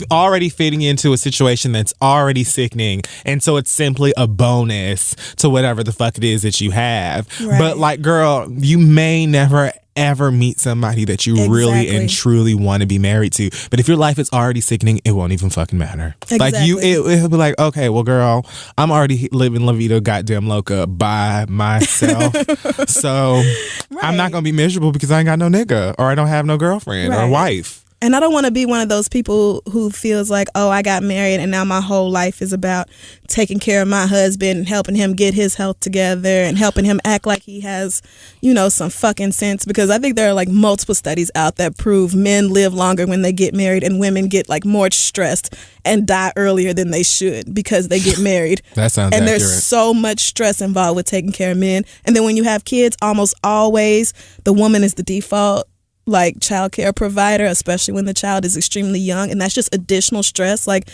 S1: already fitting into a situation that's already sickening. And so it's simply a bonus to whatever the fuck it is that you have.
S2: Right.
S1: But like, girl, you may never ever meet somebody that you really and truly want to be married to. But if your life is already sickening, it won't even fucking matter.
S2: Exactly.
S1: Like, it'll be like, okay, well, girl, I'm already living La Vida goddamn loca by myself. So I'm not going to be miserable because I ain't got no nigga, or I don't have no girlfriend or wife.
S2: And I don't want to be one of those people who feels like, oh, I got married and now my whole life is about taking care of my husband and helping him get his health together and helping him act like he has, you know, some fucking sense. Because I think there are like multiple studies out that prove men live longer when they get married and women get like more stressed and die earlier than they should because they get married.
S1: That sounds
S2: and
S1: accurate.
S2: There's so much stress involved with taking care of men. And then when you have kids, almost always the woman is the default like child care provider, especially when the child is extremely young, and that's just additional stress. Like,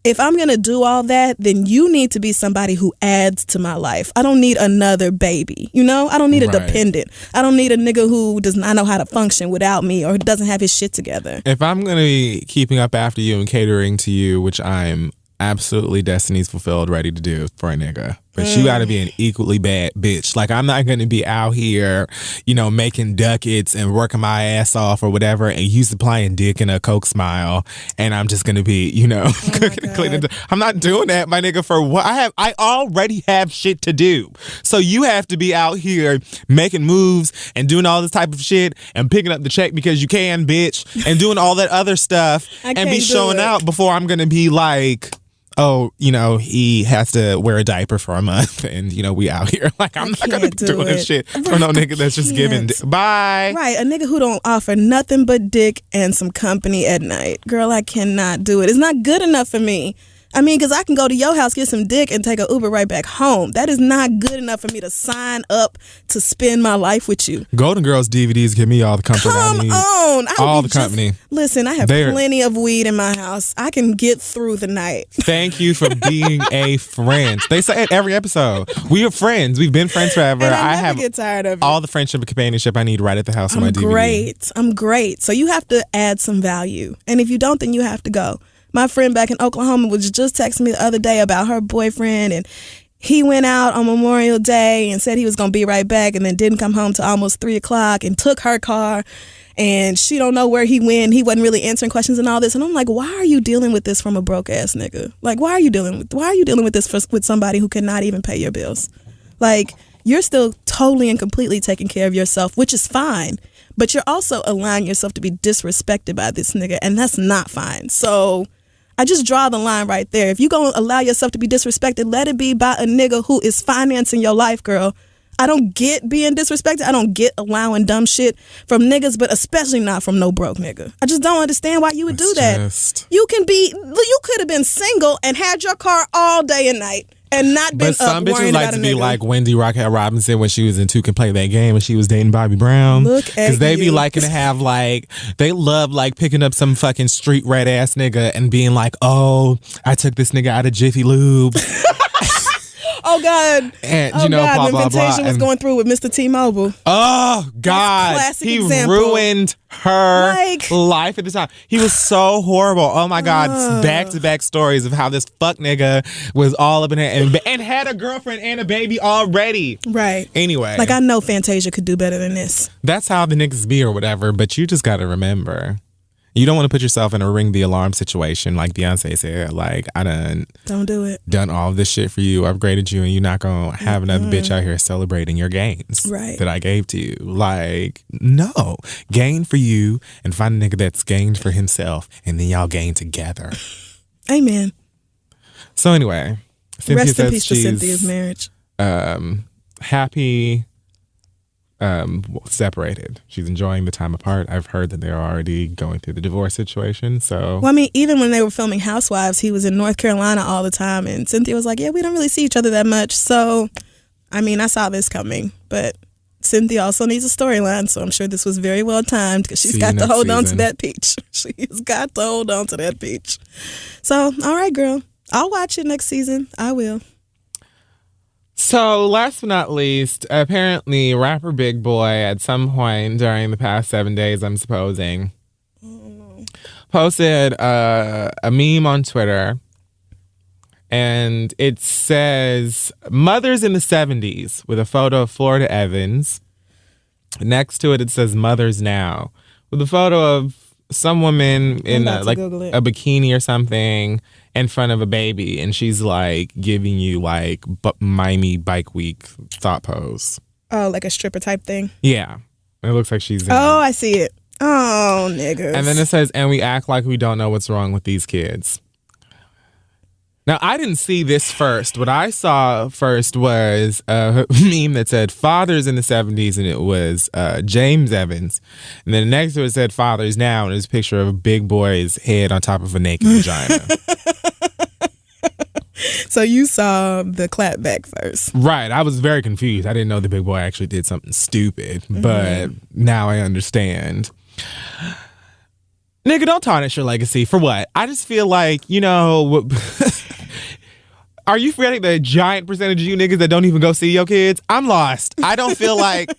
S2: if I'm gonna do all that, then you need to be somebody who adds to my life. I don't need another baby, you know? I don't need a dependent. I don't need a nigga who does not know how to function without me or doesn't have his shit together.
S1: If I'm gonna be keeping up after you and catering to you, which I'm absolutely Destiny's Fulfilled ready to do for a nigga, but you gotta be an equally bad bitch. Like, I'm not gonna be out here, you know, making ducats and working my ass off or whatever, and you supplying dick in a Coke Smile, and I'm just gonna be, you know, cooking and cleaning. I'm not doing that, my nigga. For what? I already have shit to do. So you have to be out here making moves and doing all this type of shit and picking up the check because you can, bitch, and doing all that other stuff and be showing out before I'm gonna be like, oh, you know, he has to wear a diaper for a month and, you know, we out here. Like, I'm not going to be doing this shit for no nigga that's just giving bye.
S2: Right, a nigga who don't offer nothing but dick and some company at night. Girl, I cannot do it. It's not good enough for me. I mean, because I can go to your house, get some dick, and take an Uber right back home. That is not good enough for me to sign up to spend my life with you.
S1: Golden Girls DVDs give me all the comfort I need.
S2: Come on.
S1: All the company.
S2: Listen, I have plenty of weed in my house. I can get through the night.
S1: Thank you for being a friend. They say it every episode. We are friends. We've been friends forever.
S2: And I never
S1: have
S2: get tired of it.
S1: All the friendship and companionship I need right at the house on my DVD.
S2: I'm great. So you have to add some value. And if you don't, then you have to go. My friend back in Oklahoma was just texting me the other day about her boyfriend, and he went out on Memorial Day and said he was going to be right back, and then didn't come home till almost 3:00 and took her car, and she don't know where he went. He wasn't really answering questions and all this. And I'm like, why are you dealing with this from a broke ass nigga? Like, why are you dealing with this with somebody who cannot even pay your bills? Like, you're still totally and completely taking care of yourself, which is fine. But you're also allowing yourself to be disrespected by this nigga, and that's not fine. So I just draw the line right there. If you gonna allow yourself to be disrespected, let it be by a nigga who is financing your life, girl. I don't get being disrespected. I don't get allowing dumb shit from niggas, but especially not from no broke nigga. I just don't understand why you would do that. You could have been single and had your car all day and night and not been
S1: up worrying about a nigga. But some bitches like to be like Wendy Rockette Robinson when she was in Two Can Play That Game when she was dating Bobby Brown. Because they be liking to have like, they love like picking up some fucking street rat ass nigga and being like, oh, I took this nigga out of Jiffy Lube.
S2: Oh God!
S1: And
S2: blah,
S1: blah,
S2: when
S1: blah,
S2: was going through with Mr. T-Mobile.
S1: Oh God! He ruined her life at the time. He was so horrible. Oh my God! Back-to-back stories of how this fuck nigga was all up in it and had a girlfriend and a baby already.
S2: Right.
S1: Anyway,
S2: like, I know Fantasia could do better than this.
S1: That's how the niggas be or whatever. But you just got to remember, you don't want to put yourself in a ring the alarm situation like Beyonce said. Like,
S2: don't do it.
S1: Done all this shit for you, upgraded you, and you're not gonna have another bitch out here celebrating your gains that I gave to you. Like, no, gain for you and find a nigga that's gained for himself, and then y'all gain together.
S2: Amen.
S1: So anyway, Cynthia
S2: rest in peace to
S1: she's
S2: Cynthia's marriage.
S1: Happy. Separated. She's enjoying the time apart. I've heard that they're already going through the divorce situation. So,
S2: well, I mean, even when they were filming Housewives, he was in North Carolina all the time, and Cynthia was like, "Yeah, we don't really see each other that much." So, I mean, I saw this coming, but Cynthia also needs a storyline, so I'm sure this was very well timed because she's got to hold on to that peach. She's got to hold on to that peach. So, all right, girl. I'll watch it next season. I will.
S1: So, last but not least, apparently rapper Big Boy at some point during the past 7 days, I'm supposing, posted a meme on Twitter. And it says, Mothers in the 70s, with a photo of Florida Evans. Next to it, it says Mothers Now, with a photo of some woman in a bikini or something in front of a baby. And she's like giving you like Miami Bike Week thought pose.
S2: Oh, like a stripper type thing?
S1: Yeah. It looks like she's in
S2: I see it. Oh, niggas.
S1: And then it says, and we act like we don't know what's wrong with these kids. Now, I didn't see this first. What I saw first was a meme that said fathers in the 70s, and it was James Evans. And then next to it said fathers now, and it was a picture of a big boy's head on top of a naked vagina.
S2: So you saw the clapback first.
S1: Right. I was very confused. I didn't know the big boy actually did something stupid, but now I understand. Nigga, don't tarnish your legacy. For what? I just feel like, are you forgetting the giant percentage of you niggas that don't even go see your kids? I'm lost. I don't feel like,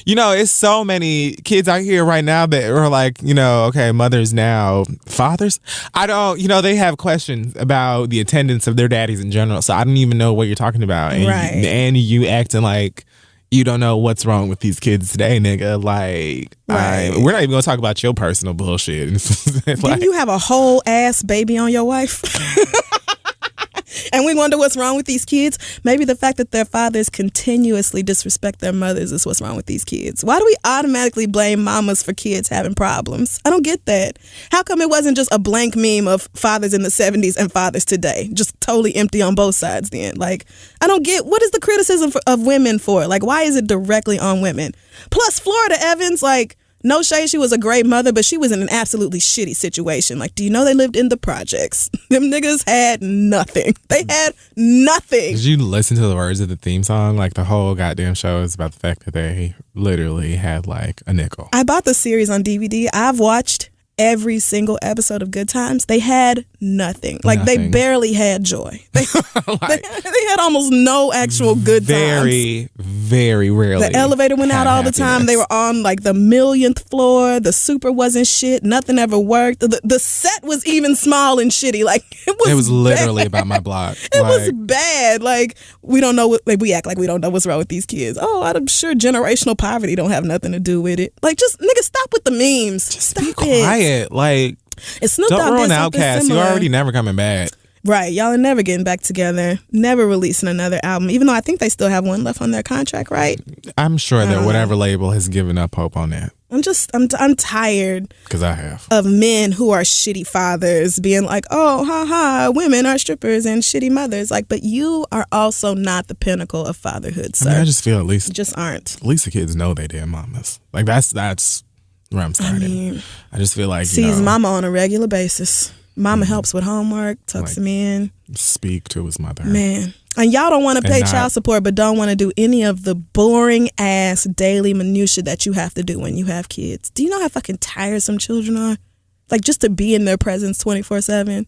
S1: it's so many kids out here right now that are like, okay, mothers now, fathers. I don't, they have questions about the attendance of their daddies in general. So I don't even know what you're talking about. And,
S2: right.
S1: And you acting like you don't know what's wrong with these kids today, nigga. Like,
S2: right.
S1: We're not even going to talk about your personal bullshit.
S2: Didn't you have a whole ass baby on your wife? And we wonder what's wrong with these kids. Maybe the fact that their fathers continuously disrespect their mothers is what's wrong with these kids. Why do we automatically blame mamas for kids having problems? I don't get that. How come it wasn't just a blank meme of fathers in the 70s and fathers today? Just totally empty on both sides then. Like, I don't get, what is the criticism of women for? Like, why is it directly on women? Plus, Florida Evans, like, no shade, she was a great mother, but she was in an absolutely shitty situation. Like, do you know they lived in the projects? Them niggas had nothing. They had nothing.
S1: Did you listen to the words of the theme song? Like, the whole goddamn show is about the fact that they literally had, like, a nickel.
S2: I bought the series on DVD. I've watched every single episode of Good Times. They had nothing. Like, they barely had joy. They had almost no actual good times.
S1: Very rarely.
S2: The elevator went out all the time. They were on like the 1,000th floor. The super wasn't shit. Nothing ever worked. The set was even small and shitty. Like, it was
S1: literally about my block.
S2: It was bad. Like, we don't know we act like we don't know what's wrong with these kids. Oh, I'm sure generational poverty don't have nothing to do with it. Like, just nigga, stop with the memes.
S1: Just stop be quiet. Like,
S2: it's Snoop Dogg
S1: don't ruin Outkast. You're already never coming back.
S2: Right. Y'all are never getting back together. Never releasing another album. Even though I think they still have one left on their contract, right?
S1: I'm sure that whatever label has given up hope on that.
S2: I'm tired.
S1: Because I have.
S2: Of men who are shitty fathers being like, oh, ha, women are strippers and shitty mothers. Like, but you are also not the pinnacle of fatherhood, sir.
S1: I mean, I just feel at least.
S2: You just aren't.
S1: At least the kids know they damn mamas. Like, that's where I'm starting. I just feel like,
S2: sees mama on a regular basis. Mama helps with homework, tucks him in.
S1: Speak to his mother.
S2: Man. And y'all don't want to pay child support, but don't want to do any of the boring ass daily minutia that you have to do when you have kids. Do you know how fucking tiresome children are? Like, just to be in their presence 24/7.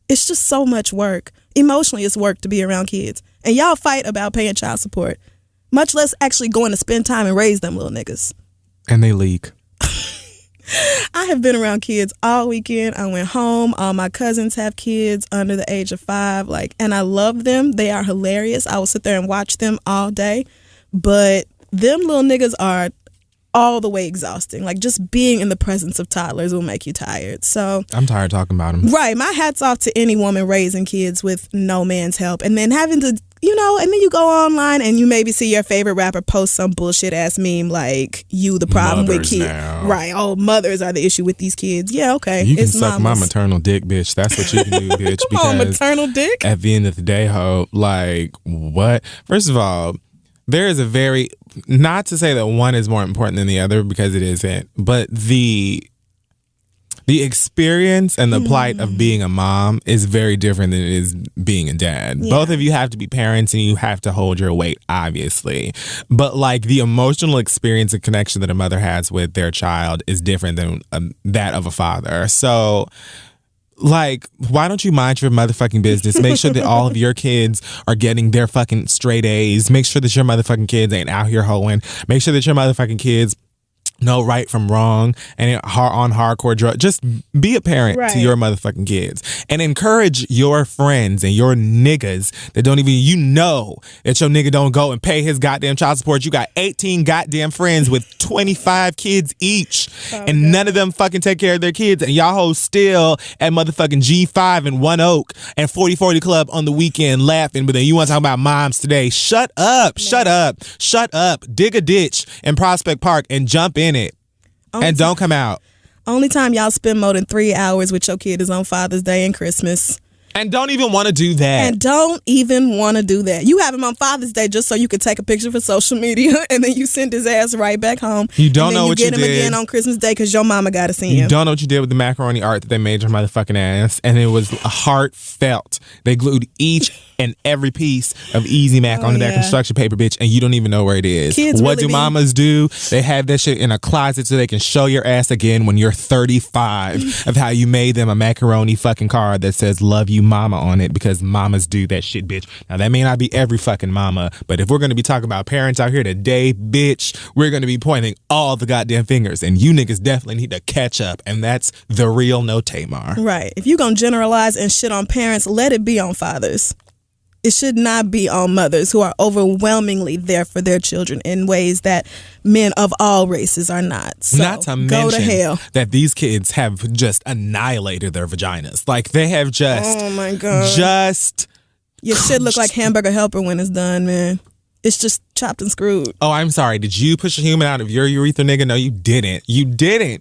S2: It's just so much work. Emotionally, it's work to be around kids. And y'all fight about paying child support. Much less actually going to spend time and raise them little niggas.
S1: And they leak.
S2: I have been around kids all weekend. I went home. All my cousins have kids under the age of 5. Like, and I love them. They are hilarious. I will sit there and watch them all day. But them little niggas are all the way exhausting. Like, just being in the presence of toddlers will make you tired. So
S1: I'm tired talking about them.
S2: Right. My hat's off to any woman raising kids with no man's help. And then having to, and then you go online and you maybe see your favorite rapper post some bullshit ass meme like, you the problem
S1: mothers
S2: with kids.
S1: Now.
S2: Right. Oh, mothers are the issue with these kids. Yeah, okay.
S1: You can suck my maternal dick, bitch. That's what you can do, bitch.
S2: Come on, maternal dick?
S1: At the end of the day, ho, like, what? First of all, there is a not to say that one is more important than the other, because it isn't, but the The experience and the plight of being a mom is very different than it is being a dad.
S2: Yeah.
S1: Both of you have to be parents and you have to hold your weight, obviously. But like the emotional experience and connection that a mother has with their child is different than that of a father. So like, why don't you mind your motherfucking business? Make sure that all of your kids are getting their fucking straight A's. Make sure that your motherfucking kids ain't out here hoeing. Make sure that your motherfucking kids know right from wrong and on hardcore drugs. Just be a parent to your motherfucking kids and encourage your friends and your niggas that don't even, you know, that your nigga don't go and pay his goddamn child support. You got 18 goddamn friends with 25 kids each and none of them fucking take care of their kids, and y'all hoes still at motherfucking G5 and One Oak and 40/40 Club on the weekend laughing, but then you want to talk about moms today. Shut up. Shut up. Shut up. Dig a ditch in Prospect Park and jump in it. And don't come out.
S2: Only time y'all spend more than 3 hours with your kid is on Father's Day and Christmas.
S1: And don't even want to do that.
S2: And don't even want to do that. You have him on Father's Day just so you could take a picture for social media, and then you send his ass right back home.
S1: You don't know what you did.
S2: You get him again on Christmas Day because your mama got to see him.
S1: You don't know what you did with the macaroni art that they made your motherfucking ass, and it was heartfelt. They glued each and every piece of Easy Mac onto that construction paper, bitch, and you don't even know where it is.
S2: Kids
S1: what
S2: really
S1: do mamas do? They have that shit in a closet so they can show your ass again when you're 35 of how you made them a macaroni fucking card that says "Love you, mama" on it, because mamas do that shit, bitch. Now that may not be every fucking mama, but if we're gonna be talking about parents out here today, bitch, we're gonna be pointing all the goddamn fingers, and you niggas definitely need to catch up, and that's the real no Tamar.
S2: Right. If you gonna generalize and shit on parents, let it be on fathers. It should not be on mothers who are overwhelmingly there for their children in ways that men of all races are not. So
S1: not to
S2: go to hell.
S1: mention that these kids have just annihilated their vaginas. Like they have just,
S2: oh my God,
S1: just
S2: your shit look like Hamburger Helper when it's done, man. It's just chopped and screwed.
S1: Oh, I'm sorry. Did you push a human out of your urethra, nigga? No, you didn't. You didn't.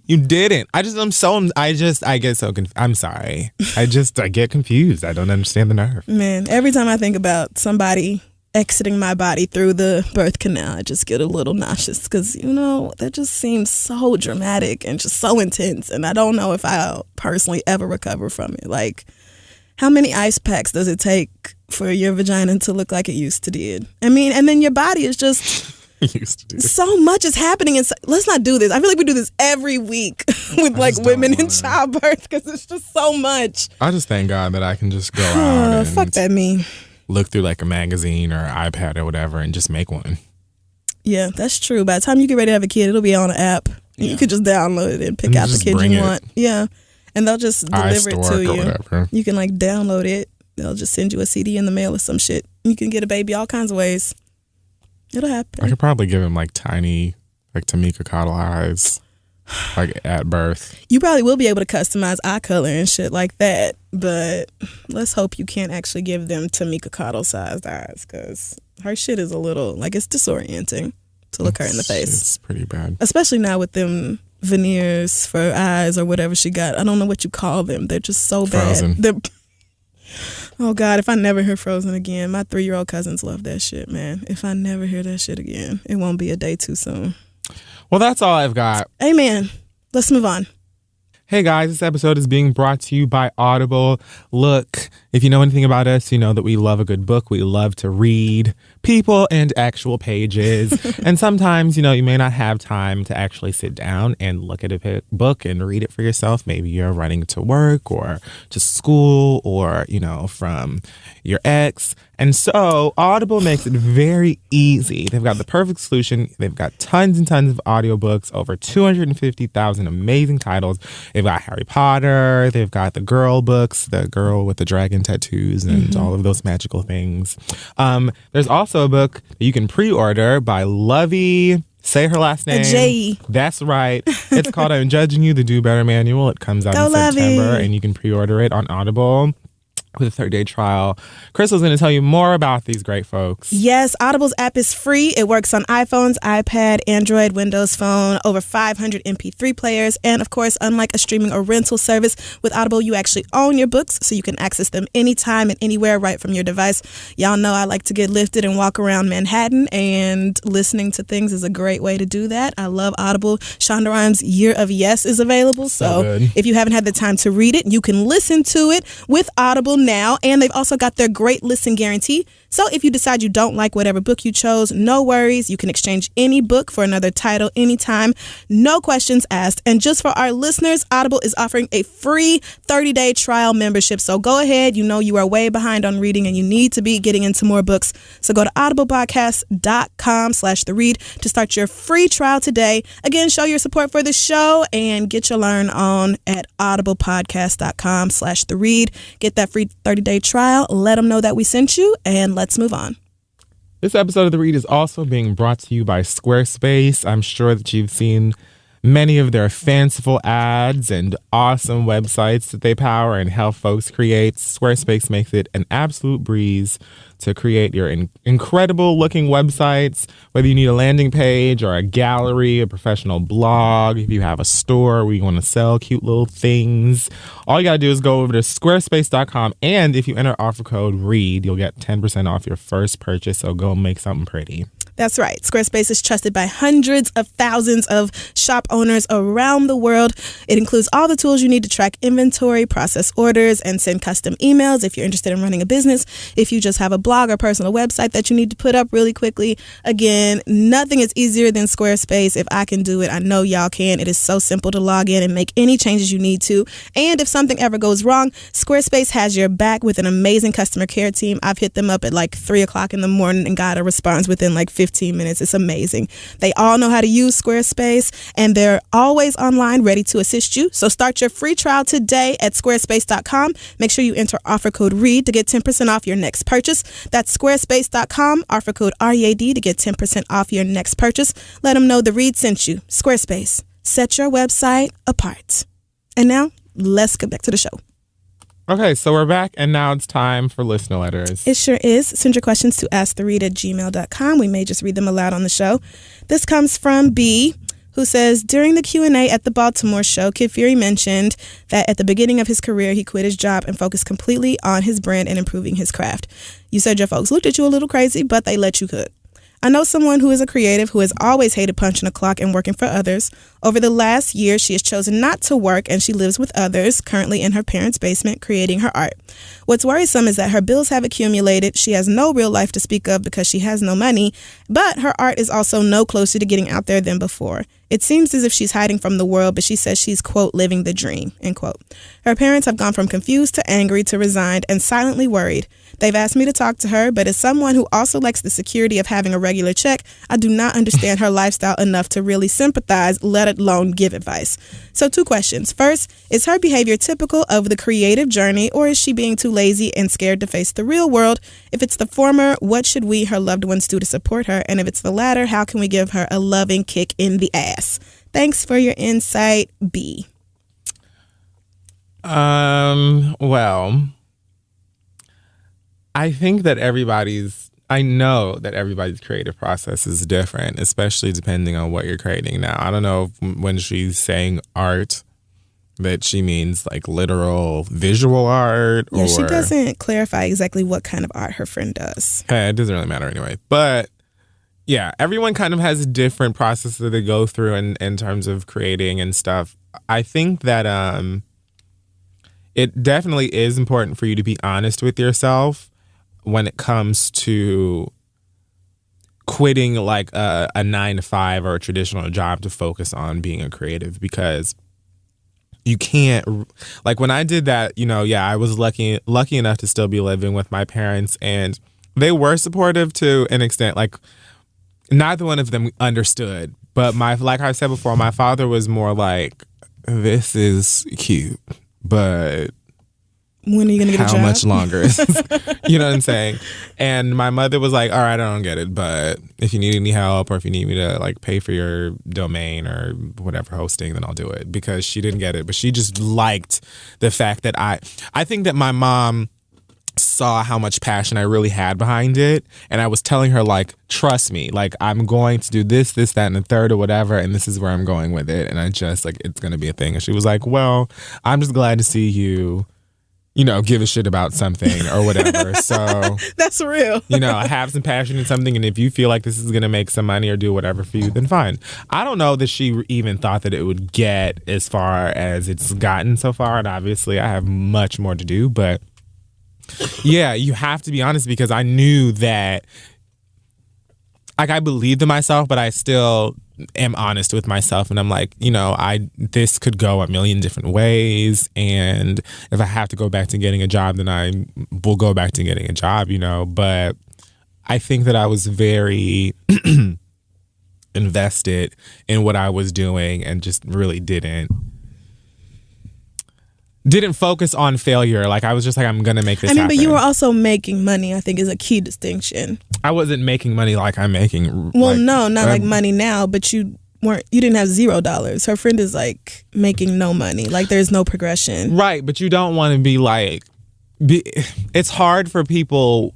S1: I get so confused. I'm sorry. I get confused. I don't understand the nerve.
S2: Man, every time I think about somebody exiting my body through the birth canal, I just get a little nauseous because, you know, that just seems so dramatic and just so intense. And I don't know if I'll personally ever recover from it. Like, how many ice packs does it take for your vagina to look like it used to did? I mean, and then your body is just so much is happening. And let's not do this. I feel like we do this every week with like women in childbirth because it's just so much.
S1: I just thank God that I can just go out and
S2: fuck that me.
S1: Look through like a magazine or iPad or whatever and just make one.
S2: Yeah, that's true. By the time you get ready to have a kid, it'll be on an app. Yeah. You could just download it and pick out the kid you want. Yeah. And they'll just deliver it to you.
S1: Whatever.
S2: You can like download it. They'll just send you a CD in the mail or some shit. You can get a baby all kinds of ways. It'll happen.
S1: I could probably give him like tiny, like Tamika Cottle eyes, like at birth.
S2: You probably will be able to customize eye color and shit like that. But let's hope you can't actually give them Tamika Cottle sized eyes, because her shit is a little, like, it's disorienting to look her in the face.
S1: It's pretty bad.
S2: Especially now with them veneers for eyes or whatever she got. I don't know what you call them. They're just so
S1: Frozen.
S2: bad. Oh God, if I never hear Frozen again. My 3-year-old cousins love that shit, man. If I never hear that shit again, it won't be a day too soon.
S1: Well, that's all I've got.
S2: Amen. Let's move on.
S1: Hey guys, this episode is being brought to you by Audible. Look, if you know anything about us, you know that we love a good book. We love to read people and actual pages. And sometimes, you know, you may not have time to actually sit down and look at a book and read it for yourself. Maybe you're running to work or to school or, you know, from your ex. And so Audible makes it very easy. They've got the perfect solution. They've got tons and tons of audiobooks, over 250,000 amazing titles. They've got Harry Potter. They've got the girl books, the girl with the dragon tattoos and all of those magical things. There's also a book that you can pre-order by Lovey. Say her last name.
S2: J.
S1: That's right. It's called I'm Judging You, the Do Better Manual. It comes out in September, and you can pre-order it on Audible. with a 30-day trial. Crystal's going to tell you more about these great folks.
S2: Yes, Audible's app is free. It works on iPhones, iPad, Android, Windows Phone, over 500 MP3 players. And of course, unlike a streaming or rental service, with Audible, you actually own your books, so you can access them anytime and anywhere right from your device. Y'all know I like to get lifted and walk around Manhattan, and listening to things is a great way to do that. I love Audible. Shonda Rhimes' Year of Yes is available. So if you haven't had the time to read it, you can listen to it with Audible now, and they've also got their great listen guarantee. So if you decide you don't like whatever book you chose, no worries. You can exchange any book for another title anytime. No questions asked. And just for our listeners, Audible is offering a free 30-day trial membership. So go ahead. You know you are way behind on reading and you need to be getting into more books. So go to audiblepodcast.com/theread to start your free trial today. Again, show your support for the show and get your learn on at audiblepodcast.com/theread. Get that free 30-day trial. Let them know that we sent you, and let's move on.
S1: This episode of The Read is also being brought to you by Squarespace. I'm sure that you've seen many of their fanciful ads and awesome websites that they power and help folks create. Squarespace makes it an absolute breeze to create your incredible looking websites, whether you need a landing page or a gallery, a professional blog, if you have a store where you want to sell cute little things. All you got to do is go over to squarespace.com, and if you enter offer code READ, you'll get 10% off your first purchase, so go make something pretty.
S2: That's right. Squarespace is trusted by hundreds of thousands of shop owners around the world. It includes all the tools you need to track inventory, process orders, and send custom emails if you're interested in running a business. If you just have a blog or personal website that you need to put up really quickly, again, nothing is easier than Squarespace. If I can do it, I know y'all can. It is so simple to log in and make any changes you need to. And if something ever goes wrong, Squarespace has your back with an amazing customer care team. I've hit them up at like 3 o'clock in the morning and got a response within like 15 minutes. It's amazing. They all know how to use Squarespace, and they're always online ready to assist you. So start your free trial today at squarespace.com. Make sure you enter offer code READ to get 10% off your next purchase. That's squarespace.com, offer code READ to get 10% off your next purchase. Let them know the Read sent you. Squarespace. Set your website apart. And now, let's get back to the show.
S1: Okay, so we're back, and now it's time for listener letters.
S2: It sure is. Send your questions to asktheread@gmail.com. We may just read them aloud on the show. This comes from B, who says, during the Q&A at the Baltimore show, Kid Fury mentioned that at the beginning of his career, he quit his job and focused completely on his brand and improving his craft. You said your folks looked at you a little crazy, but they let you cook. I know someone who is a creative who has always hated punching a clock and working for others. Over the last year, she has chosen not to work, and she lives with others, currently in her parents' basement, creating her art. What's worrisome is that her bills have accumulated. She has no real life to speak of because she has no money, but her art is also no closer to getting out there than before. It seems as if she's hiding from the world, but she says she's, quote, living the dream, end quote. Her parents have gone from confused to angry to resigned and silently worried. They've asked me to talk to her, but as someone who also likes the security of having a regular check, I do not understand her lifestyle enough to really sympathize, let alone give advice. So 2 questions. First, is her behavior typical of the creative journey, or is she being too lazy and scared to face the real world? If it's the former, what should we, her loved ones, do to support her? And if it's the latter, how can we give her a loving kick in the ass? Thanks for your insight, B.
S1: Well, I think that I know that everybody's creative process is different, especially depending on what you're creating now. I don't know if when she's saying art that she means like literal visual art, or...
S2: Yeah, she doesn't clarify exactly what kind of art her friend does.
S1: It doesn't really matter anyway. But yeah, everyone kind of has a different process that they go through in terms of creating and stuff. I think that it definitely is important for you to be honest with yourself when it comes to quitting like a 9-to-5 or a traditional job to focus on being a creative, because you can't, like when I did that, I was lucky enough to still be living with my parents, and they were supportive to an extent. Like neither one of them understood, but like I said before, my father was more like, this is cute, but
S2: when are you going to get a job?
S1: How much longer? You know what I'm saying? And my mother was like, all right, I don't get it, but if you need any help, or if you need me to like pay for your domain or whatever hosting, then I'll do it, because she didn't get it. But she just liked the fact that I think that my mom saw how much passion I really had behind it. And I was telling her, like, trust me, like, I'm going to do this, that, and the third or whatever. And this is where I'm going with it. And I just, like, it's going to be a thing. And she was like, well, I'm just glad to see you, you know, give a shit about something or whatever. So
S2: that's real.
S1: You know, have some passion in something. And if you feel like this is going to make some money or do whatever for you, then fine. I don't know that she even thought that it would get as far as it's gotten so far. And obviously I have much more to do. But yeah, you have to be honest, because I knew that, like, I believed in myself, but I still am honest with myself. And I'm like, you know, this could go a million different ways. And if I have to go back to getting a job, then I will go back to getting a job, you know. But I think that I was very invested in what I was doing and just really didn't focus on failure. Like, I was just like, I'm going to make this happen.
S2: But you were also making money, I think, is a key distinction.
S1: I wasn't making money like I'm making.
S2: Well, like, no, not like money now, but you didn't have $0. Her friend is like making no money. Like, there's no progression.
S1: Right, but you don't want to be like, it's hard for people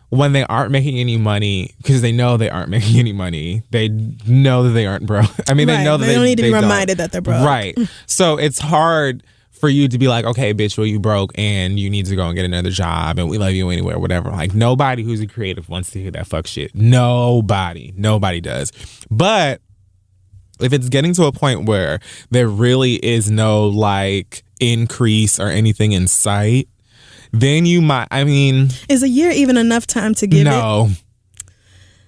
S1: when they aren't making any money, because they know they aren't making any money. They know that they aren't broke. I mean, they know that
S2: they don't need to be reminded that they're broke.
S1: Right. So it's hard for you to be like, okay, bitch, well, you broke and you need to go and get another job and we love you anywhere, whatever. Like, nobody who's a creative wants to hear that fuck shit. Nobody does. But if it's getting to a point where there really is no, like, increase or anything in sight, then you might, I mean...
S2: Is a year even enough time to give
S1: it?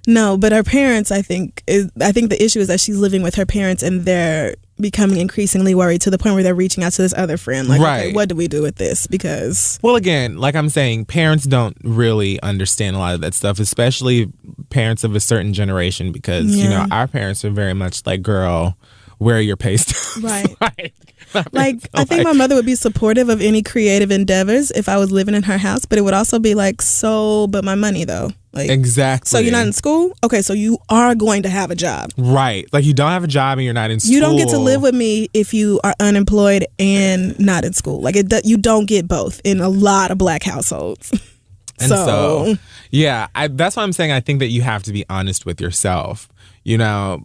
S2: No, but her parents, I think the issue is that she's living with her parents and they're becoming increasingly worried to the point where they're reaching out to this other friend. Like,
S1: right.
S2: Okay, what do we do with this? Because...
S1: Well, again, like I'm saying, parents don't really understand a lot of that stuff, especially parents of a certain generation, because, you know, our parents are very much like, girl, where are your pay stubs?
S2: Right. Like, I think my mother would be supportive of any creative endeavors if I was living in her house, but it would also be like, but my money though. Like,
S1: exactly.
S2: So you're not in school? Okay, so you are going to have a job.
S1: Right. Like, you don't have a job and you're not in school.
S2: You don't get to live with me if you are unemployed and not in school. Like, you don't get both in a lot of Black households.
S1: And so yeah, that's why I'm saying I think that you have to be honest with yourself, you know,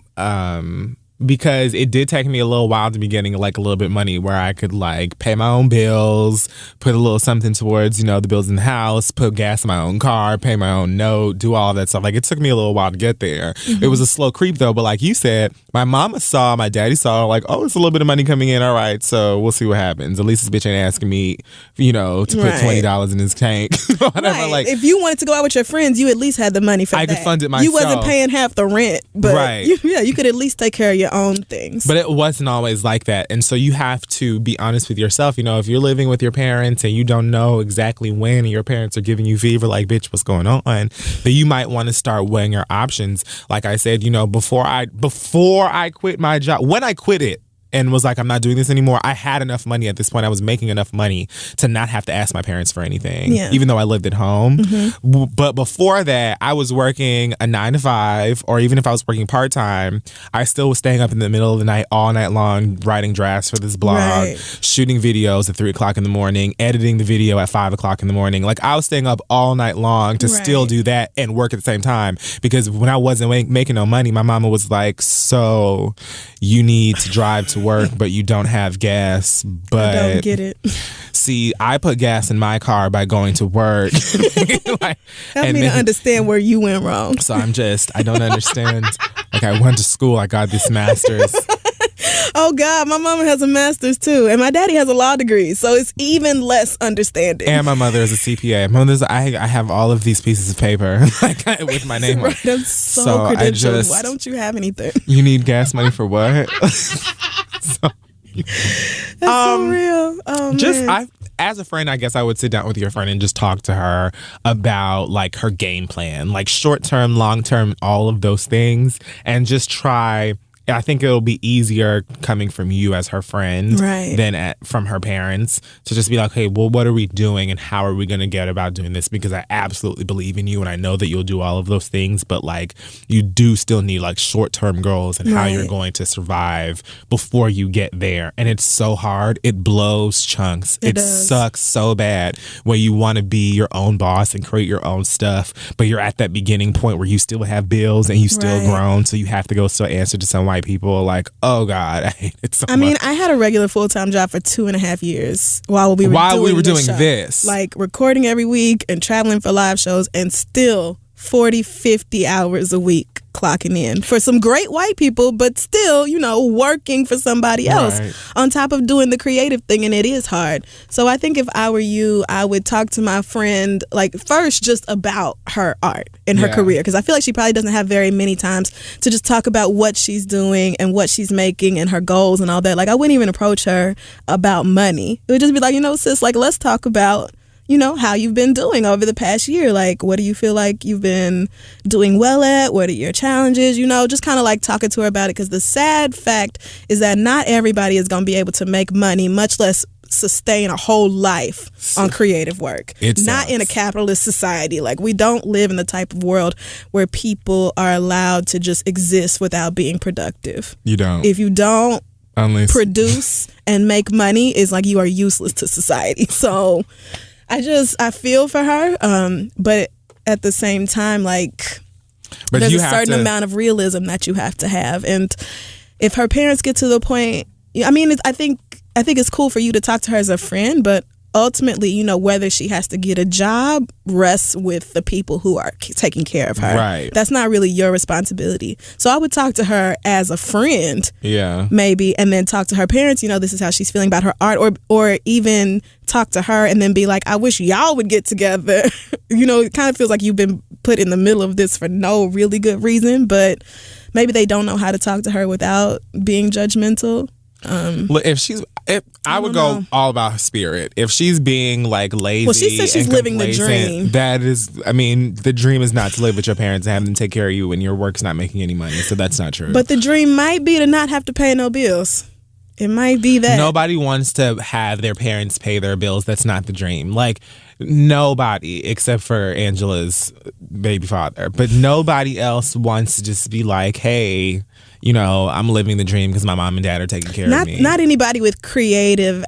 S1: because it did take me a little while to be getting like a little bit of money where I could like pay my own bills, put a little something towards, you know, the bills in the house, put gas in my own car, pay my own note, do all that stuff. Like, it took me a little while to get there. Mm-hmm. It was a slow creep though. But like you said, my daddy saw like, oh, it's a little bit of money coming in. All right. So we'll see what happens. At least this bitch ain't asking me, you know, to put $20 in his tank. Whatever.
S2: Right.
S1: Like,
S2: if you wanted to go out with your friends, you at least had the money for that.
S1: I could fund it myself.
S2: You wasn't paying half the rent, but you could at least take care of your own things.
S1: But it wasn't always like that. And so you have to be honest with yourself. You know, if you're living with your parents and you don't know exactly when your parents are giving you fever, like, bitch, what's going on? Then you might want to start weighing your options. Like I said, you know, before I quit my job, when I quit it, and was like, I'm not doing this anymore, I had enough money at this point. I was making enough money to not have to ask my parents for anything, even though I lived at home. Mm-hmm. But before that, I was working a 9 to 5, or even if I was working part-time, I still was staying up in the middle of the night, all night long, writing drafts for this blog, shooting videos at 3 o'clock in the morning, editing the video at 5 o'clock in the morning. Like, I was staying up all night long to still do that and work at the same time. Because when I wasn't making no money, my mama was like, so you need to drive to work, but you don't have gas. But
S2: I don't get it.
S1: See, I put gas in my car by going to work.
S2: Like, help me to understand where you went wrong.
S1: So I don't understand. Like, I went to school, I got this master's.
S2: Oh God, my mama has a master's too, and my daddy has a law degree, so it's even less understanding.
S1: And my mother is a CPA. I have all of these pieces of paper like with my name on.
S2: I'm so credentialed. Why don't you have anything?
S1: You need gas money for what?
S2: That's so real. Oh, man.
S1: As a friend, I guess I would sit down with your friend and just talk to her about like her game plan, like short term, long term, all of those things, and just try I think it'll be easier coming from you as her friend than from her parents to just be like, hey, well, what are we doing and how are we going to get about doing this? Because I absolutely believe in you and I know that you'll do all of those things, but like you do still need like short-term goals and how you're going to survive before you get there. And it's so hard. It blows chunks. It sucks so bad when you want to be your own boss and create your own stuff, but you're at that beginning point where you still have bills and you still grown, so you have to go still answer to some white people. Like, oh God, I hate it so much.
S2: I mean, I had a regular full-time job for 2.5 years while we were doing this. Like recording every week and traveling for live shows and still 40, 50 hours a week clocking in for some great white people, but still, you know, working for somebody else on top of doing the creative thing, and it is hard. So I think if I were you, I would talk to my friend, like, first just about her art and her career, because I feel like she probably doesn't have very many times to just talk about what she's doing and what she's making and her goals and all that. Like, I wouldn't even approach her about money. It would just be like, you know, sis, like, let's talk about, you know, how you've been doing over the past year. Like, what do you feel like you've been doing well at? What are your challenges? You know, just kind of like talking to her about it. Because the sad fact is that not everybody is going to be able to make money, much less sustain a whole life on creative work. Not in a capitalist society. Like, we don't live in the type of world where people are allowed to just exist without being productive.
S1: You don't.
S2: If you don't produce and make money, it's like you are useless to society. So I feel for her, but at the same time, like, there's a certain amount of realism that you have to have. And if her parents get to the point, I mean, I think it's cool for you to talk to her as a friend, but ultimately, you know, whether she has to get a job rests with the people who are taking care of her.
S1: Right.
S2: That's not really your responsibility. So I would talk to her as a friend, maybe, and then talk to her parents. You know, this is how she's feeling about her art, or even talk to her and then be like, I wish y'all would get together. You know, it kind of feels like you've been put in the middle of this for no really good reason, but maybe they don't know how to talk to her without being judgmental.
S1: Look, I would go all about her spirit. If she's being like lazy,
S2: well, she says she's living the dream.
S1: That is, I mean, the dream is not to live with your parents and have them take care of you when your work's not making any money. So that's not true.
S2: But the dream might be to not have to pay no bills. It might be that.
S1: Nobody wants to have their parents pay their bills. That's not the dream. Like, nobody except for Angela's baby father. But nobody else wants to just be like, hey, you know, I'm living the dream because my mom and dad are taking care of me.
S2: Not anybody with creative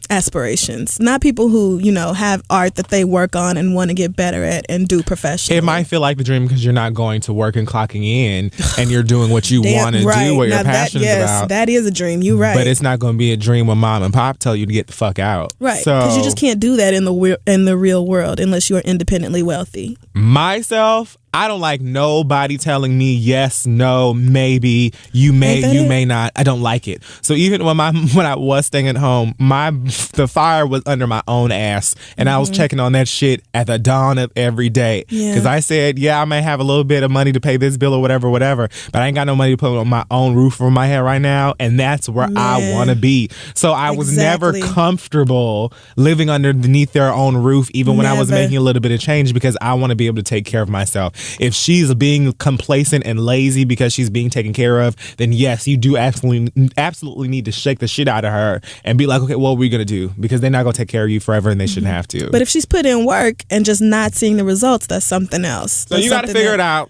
S2: aspirations. Not people who, you know, have art that they work on and want to get better at and do professionally.
S1: It might feel like the dream because you're not going to work and clocking in and you're doing what you want to do, what you're passionate about.
S2: That is a dream. You're right.
S1: But it's not going to be a dream when mom and pop tell you to get the fuck out.
S2: Right. Because you just can't do that in the real world unless you are independently wealthy.
S1: Myself, I don't like nobody telling me yes, no, maybe, you may not. I don't like it. So even when I was staying at home, the fire was under my own ass, and I was checking on that shit at the dawn of every day. Because I said, I may have a little bit of money to pay this bill or whatever, but I ain't got no money to put on my own roof over my head right now, and that's where I want to be. So I was never comfortable living underneath their own roof, even when I was making a little bit of change, because I want to be able to take care of myself. If she's being complacent and lazy because she's being taken care of, then yes, you do absolutely need to shake the shit out of her and be like, okay, what are we going to do? Because they're not going to take care of you forever and they shouldn't have to.
S2: But if she's put in work and just not seeing the results, that's something else.
S1: So you got to figure it out.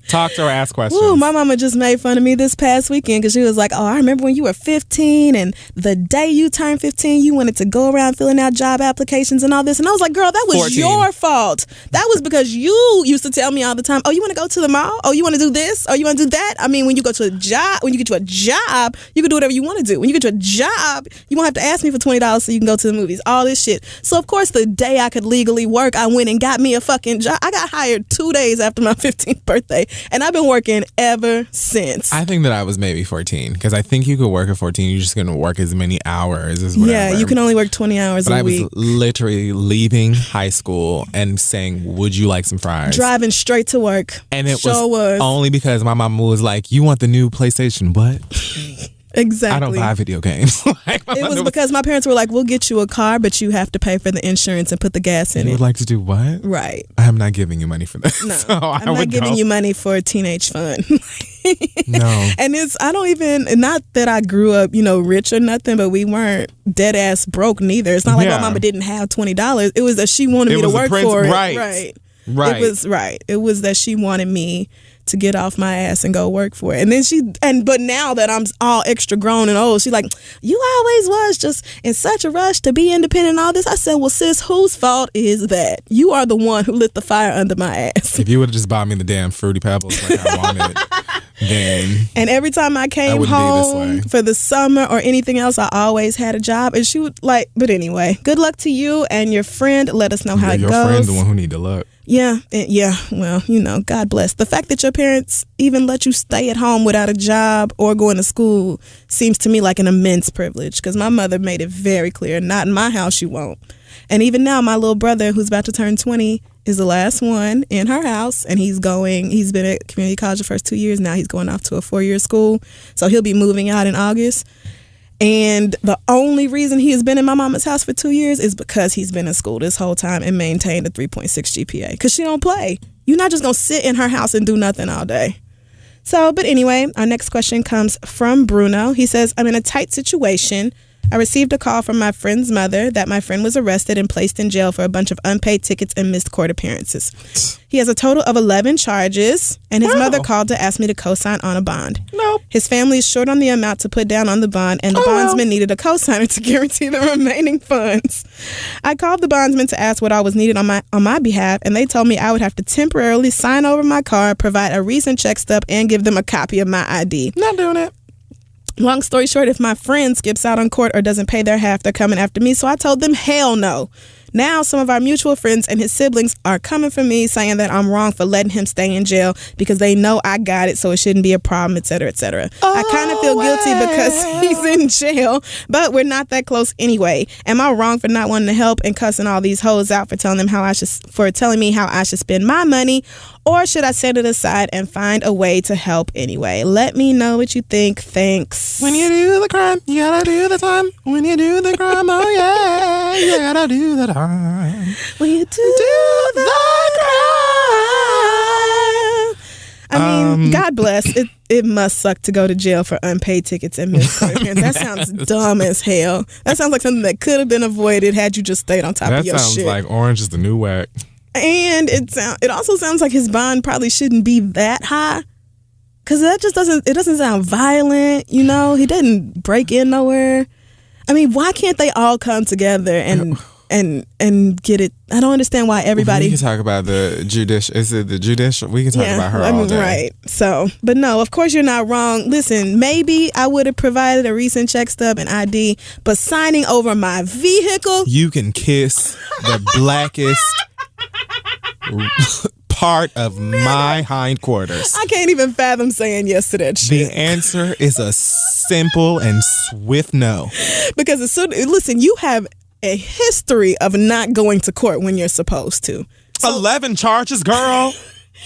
S1: Talk to her, ask questions.
S2: Ooh, my mama just made fun of me this past weekend because she was like, oh, I remember when you were 15 and the day you turned 15 you wanted to go around filling out job applications and all this, and I was like, girl, that was
S1: 14.
S2: Your fault. That was because you used to tell me all the time, oh, you want to go to the mall, oh, you want to do this, oh, you want to do that. I mean, when you get to a job, you can do whatever you want to do. When you get to a job, you won't have to ask me for $20 so you can go to the movies, all this shit. So of course the day I could legally work, I went and got me a fucking job. I got hired 2 days after my 15th birthday, and I've been working ever since.
S1: I think that I was maybe 14 because I think you could work at 14. You're just going to work as many hours as whatever.
S2: Yeah, you can only work 20 hours a week.
S1: But I was literally leaving high school and saying, would you like some fries?
S2: Driving straight to work.
S1: And it was only because my mama was like, you want the new PlayStation? What?
S2: Exactly.
S1: I don't buy video games. Like,
S2: it was because my parents were like, we'll get you a car, but you have to pay for the insurance and put the gas in
S1: You
S2: it.
S1: would like to do what?
S2: Right.
S1: I'm not giving you money for this.
S2: No,
S1: So
S2: I'm not giving you money for teenage fun.
S1: No.
S2: And not that I grew up, rich or nothing, but we weren't dead ass broke neither. It's not like my mama didn't have $20. It was that she wanted me to work for it.
S1: Right.
S2: It was right. It was that she wanted me to get off my ass and go work for it. And then but now that I'm all extra grown and old, she's like, you always was just in such a rush to be independent and all this. I said, well, sis, whose fault is that? You are the one who lit the fire under my ass.
S1: If you would have just bought me the damn Fruity Pebbles like I wanted, then...
S2: And every time I came home for the summer or anything else, I always had a job. And she would but anyway, good luck to you and your friend. Let us know how it goes.
S1: Your friend's the one who need to look.
S2: Yeah. Well, God bless. The fact that your parents even let you stay at home without a job or going to school seems to me like an immense privilege, because my mother made it very clear, not in my house you won't. And even now, my little brother, who's about to turn 20, is the last one in her house, and he's been at community college the first 2 years. Now he's going off to a 4-year school, so he'll be moving out in August. And the only reason he has been in my mama's house for 2 years is because he's been in school this whole time and maintained a 3.6 GPA. Because she don't play. You're not just going to sit in her house and do nothing all day. So, but anyway, our next question comes from Bruno. He says, I'm in a tight situation. I received a call from my friend's mother that my friend was arrested and placed in jail for a bunch of unpaid tickets and missed court appearances. He has a total of 11 charges, and his mother called to ask me to co-sign on a bond.
S1: Nope.
S2: His family is short on the amount to put down on the bond, and the bondsman needed a co-signer to guarantee the remaining funds. I called the bondsman to ask what all was needed on my behalf, and they told me I would have to temporarily sign over my car, provide a recent check stub, and give them a copy of my ID.
S1: Not doing it.
S2: Long story short, if my friend skips out on court or doesn't pay their half, they're coming after me. So I told them, hell no. Now, some of our mutual friends and his siblings are coming for me, saying that I'm wrong for letting him stay in jail because they know I got it, so it shouldn't be a problem, et cetera, et cetera. I kind of feel guilty because he's in jail, but we're not that close anyway. Am I wrong for not wanting to help and cussing all these hoes out for telling me how I should spend my money, or should I set it aside and find a way to help anyway? Let me know what you think. Thanks.
S1: When you do the crime, you gotta do the time. When you do the crime, oh yeah, you gotta do the time.
S2: When you do the crime. I mean, God bless. It must suck to go to jail for unpaid tickets and missed court appearances. That sounds dumb as hell. That sounds like something that could have been avoided had you just stayed on top of your shit.
S1: That sounds like Orange is the New Whack.
S2: And it also sounds like his bond probably shouldn't be that high, because that just doesn't sound violent. He didn't break in nowhere. I mean, why can't they all come together and get it? I don't understand why everybody.
S1: We can talk about the judicial. Is it the judicial? We can talk about her all day.
S2: Right. So, but no, of course you're not wrong. Listen, maybe I would have provided a recent check stub and ID, but signing over my vehicle.
S1: You can kiss the blackest part of my hindquarters.
S2: I can't even fathom saying yes to that shit.
S1: The answer is a simple and swift no.
S2: Because listen, you have a history of not going to court when you're supposed to.
S1: 11 charges, girl.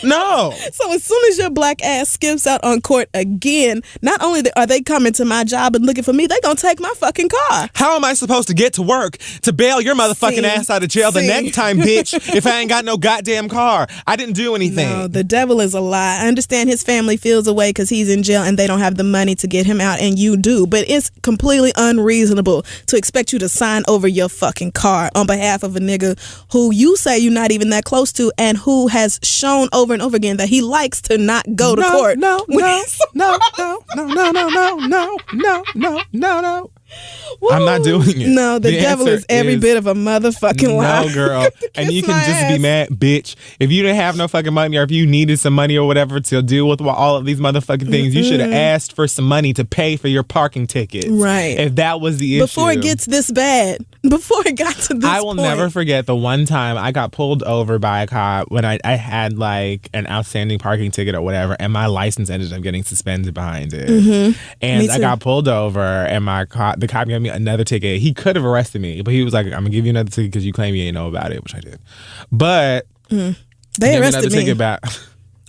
S1: No.
S2: So as soon as your black ass skips out on court again, not only are they coming to my job and looking for me, they gonna take my fucking car.
S1: How am I supposed to get to work to bail your motherfucking ass out of jail the next time, bitch, if I ain't got no goddamn car? I didn't do anything.
S2: No, the devil is a lie. I understand his family feels away because he's in jail and they don't have the money to get him out, and you do. But it's completely unreasonable to expect you to sign over your fucking car on behalf of a nigga who you say you're not even that close to, and who has shown over and over again that he likes to not go to court.
S1: No. I'm not doing it.
S2: No, the devil is every bit of a motherfucking lie.
S1: No, girl. And you can just be mad, bitch. If you didn't have no fucking money, or if you needed some money or whatever to deal with all of these motherfucking things, you should have asked for some money to pay for your parking tickets.
S2: Right.
S1: If that was the issue.
S2: Before it gets this bad. Before it got to this
S1: I will never forget the one time I got pulled over by a cop when I had like an outstanding parking ticket or whatever, and my license ended up getting suspended behind it. Mm-hmm. And I got pulled over, and the cop gave me another ticket. He could have arrested me, but he was like, I'm gonna give you another ticket because you claim you ain't know about it, which I did. But
S2: they arrested me
S1: back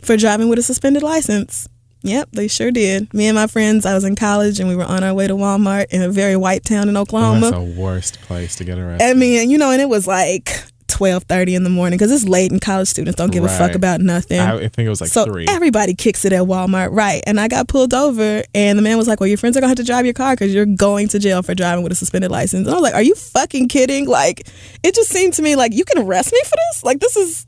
S2: for driving with a suspended license. Yep, they sure did. Me and my friends, I was in college and we were on our way to Walmart in a very white town in Oklahoma.
S1: That's the worst place to get arrested.
S2: I mean, and it was like 12:30 in the morning because it's late and college students don't give a fuck about nothing.
S1: I think it was like 3.
S2: So everybody kicks it at Walmart, right? And I got pulled over and the man was like, well, your friends are going to have to drive your car because you're going to jail for driving with a suspended license. And I was like, are you fucking kidding? Like, it just seemed to me like you can arrest me for this? Like, this is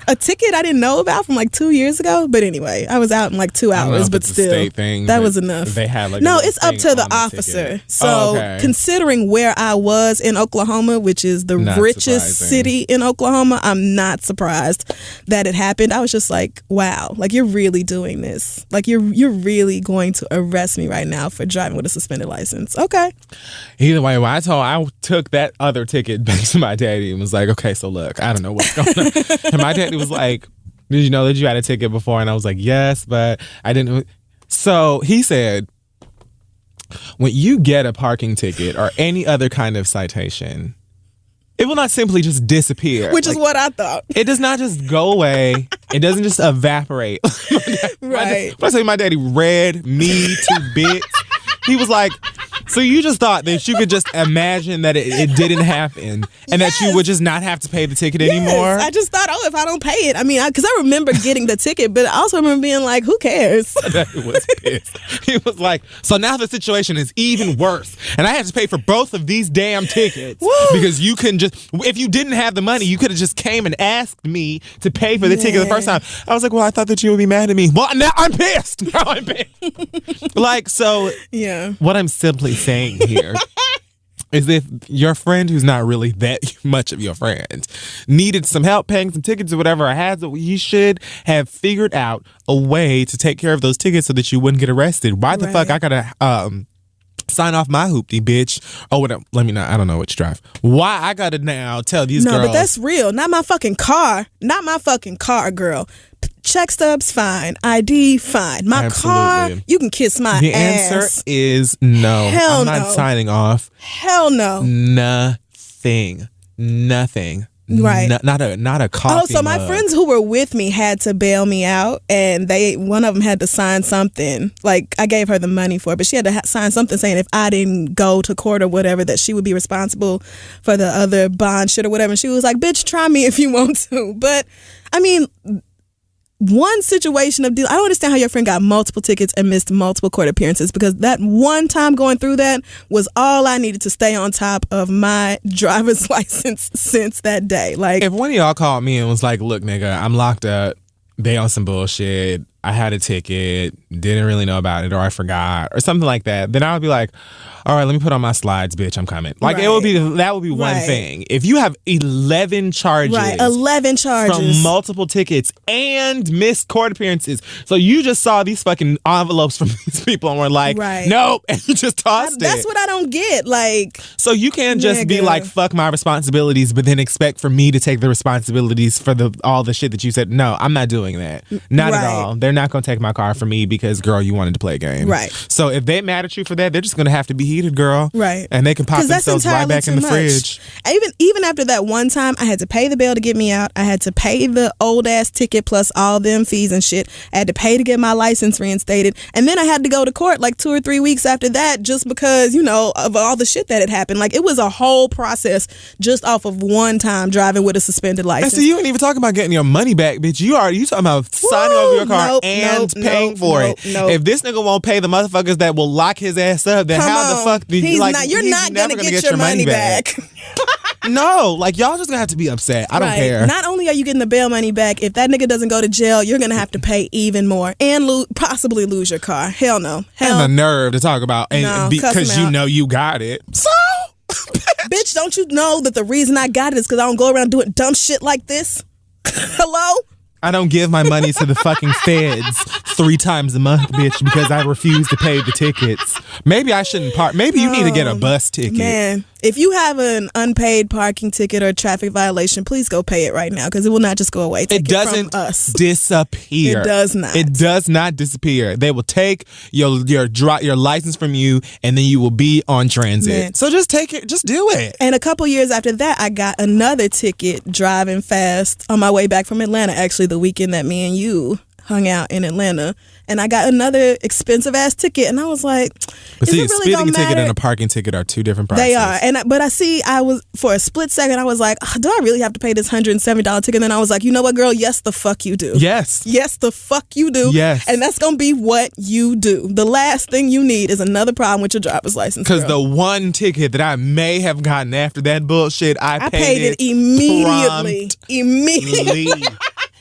S2: a ticket I didn't know about from like 2 years ago. But anyway, I was out in like 2 hours, but still,
S1: state thing,
S2: that was enough.
S1: They had like
S2: no, it's up to the officer. So considering where I was in Oklahoma, which is the richest city in Oklahoma, I'm not surprised that it happened. I was just like, wow, like you're really doing this. Like you're really going to arrest me right now for driving with a suspended license. Okay.
S1: Either way, I took that other ticket back to my daddy and was like, okay, so look, I don't know what's going on. And my daddy was like, did you know that you had a ticket before? And I was like, yes, but I didn't. So he said, when you get a parking ticket or any other kind of citation, it will not simply just disappear.
S2: Which is what I thought.
S1: It does not just go away. It doesn't just evaporate.
S2: Right.
S1: When I say my daddy read me to bits, he was like, so you just thought that you could just imagine that it didn't happen and that you would just not have to pay the ticket anymore?
S2: I just thought, if I don't pay it. I mean, because I remember getting the ticket, but I also remember being like, who cares?
S1: He was pissed. He was like, so now the situation is even worse. And I have to pay for both of these damn tickets. Woo! Because you can just, if you didn't have the money, you could have just came and asked me to pay for the ticket the first time. I was like, well, I thought that you would be mad at me. Well, now I'm pissed. Now I'm pissed. Like, so what I'm simply saying here is if your friend who's not really that much of your friend needed some help paying some tickets or whatever, you should have figured out a way to take care of those tickets so that you wouldn't get arrested. Why the fuck I gotta sign off my hoopty, bitch? Oh, let me know. I don't know which drive. Why I gotta now tell these girls?
S2: No, but that's real. Not my fucking car. Not my fucking car, girl. Check stubs, fine. ID, fine. My car, you can kiss my ass.
S1: The answer is no. I'm not signing off.
S2: Hell no.
S1: Nothing.
S2: Right.
S1: Not a coffee
S2: Oh, so my friends who were with me had to bail me out, and one of them had to sign something. Like, I gave her the money for it, but she had to sign something saying if I didn't go to court or whatever, that she would be responsible for the other bond shit or whatever. And she was like, bitch, try me if you want to. But, I mean, one situation of deal. I don't understand how your friend got multiple tickets and missed multiple court appearances, because that one time going through that was all I needed to stay on top of my driver's license since that day. Like,
S1: if one of y'all called me and was like, look, nigga, I'm locked up, they on some bullshit, I had a ticket, didn't really know about it, or I forgot, or something like that, then I would be like, all right, let me put on my slides, bitch, I'm coming. Like, that would be one thing. If you have 11 charges.
S2: Right, 11 charges.
S1: From multiple tickets and missed court appearances. So you just saw these fucking envelopes from these people and were like, nope, and you just tossed it.
S2: That's what I don't get. Like,
S1: so you can't just be like, fuck my responsibilities, but then expect for me to take the responsibilities for all the shit that you said. No, I'm not doing that. Not at all. They're not going to take my car from me because, girl, you wanted to play a game.
S2: Right.
S1: So if they mad at you for that, they're just going to have to be heated, girl.
S2: Right.
S1: And they can pop themselves right back in the fridge.
S2: Even after that one time, I had to pay the bail to get me out. I had to pay the old ass ticket plus all them fees and shit. I had to pay to get my license reinstated. And then I had to go to court like 2 or 3 weeks after that just because, of all the shit that had happened. Like, it was a whole process just off of one time driving with a suspended license.
S1: And so you ain't even talking about getting your money back, bitch. You talking about signing over your car and paying for it. If this nigga won't pay the motherfuckers that will lock his ass up, then how the fuck
S2: you're not gonna get your money back.
S1: No, like, y'all just gonna have to be upset. I don't care.
S2: Not only are you getting the bail money back, if that nigga doesn't go to jail, you're gonna have to pay even more and possibly lose your car. Hell no.
S1: And the nerve to talk about, because you got it. So,
S2: bitch, don't you know that the reason I got it is because I don't go around doing dumb shit like this? Hello?
S1: I don't give my money to the fucking feds 3 times a month, bitch, because I refuse to pay the tickets. Maybe I shouldn't park. Maybe you need to get a bus ticket.
S2: Man, if you have an unpaid parking ticket or a traffic violation, please go pay it right now, because it will not just go away.
S1: It doesn't disappear.
S2: It does not.
S1: It does not disappear. They will take your license from you, and then you will be on transit. Man. So just take it. Just do it.
S2: And a couple years after that, I got another ticket driving fast on my way back from Atlanta, actually the weekend that me and you hung out in Atlanta, and I got another expensive ass ticket, and I was like,
S1: but
S2: is
S1: see,
S2: it
S1: a
S2: really
S1: speeding
S2: gonna
S1: ticket
S2: matter?
S1: and a parking ticket are two different prices.
S2: They are, but I was for a split second I was like, do I really have to pay this $170 ticket? And then I was like, you know what, girl? Yes, the fuck you do.
S1: Yes.
S2: Yes, the fuck you do.
S1: Yes.
S2: And that's gonna be what you do. The last thing you need is another problem with your driver's license.
S1: Because the one ticket that I may have gotten after that bullshit, I
S2: paid it immediately. Immediately.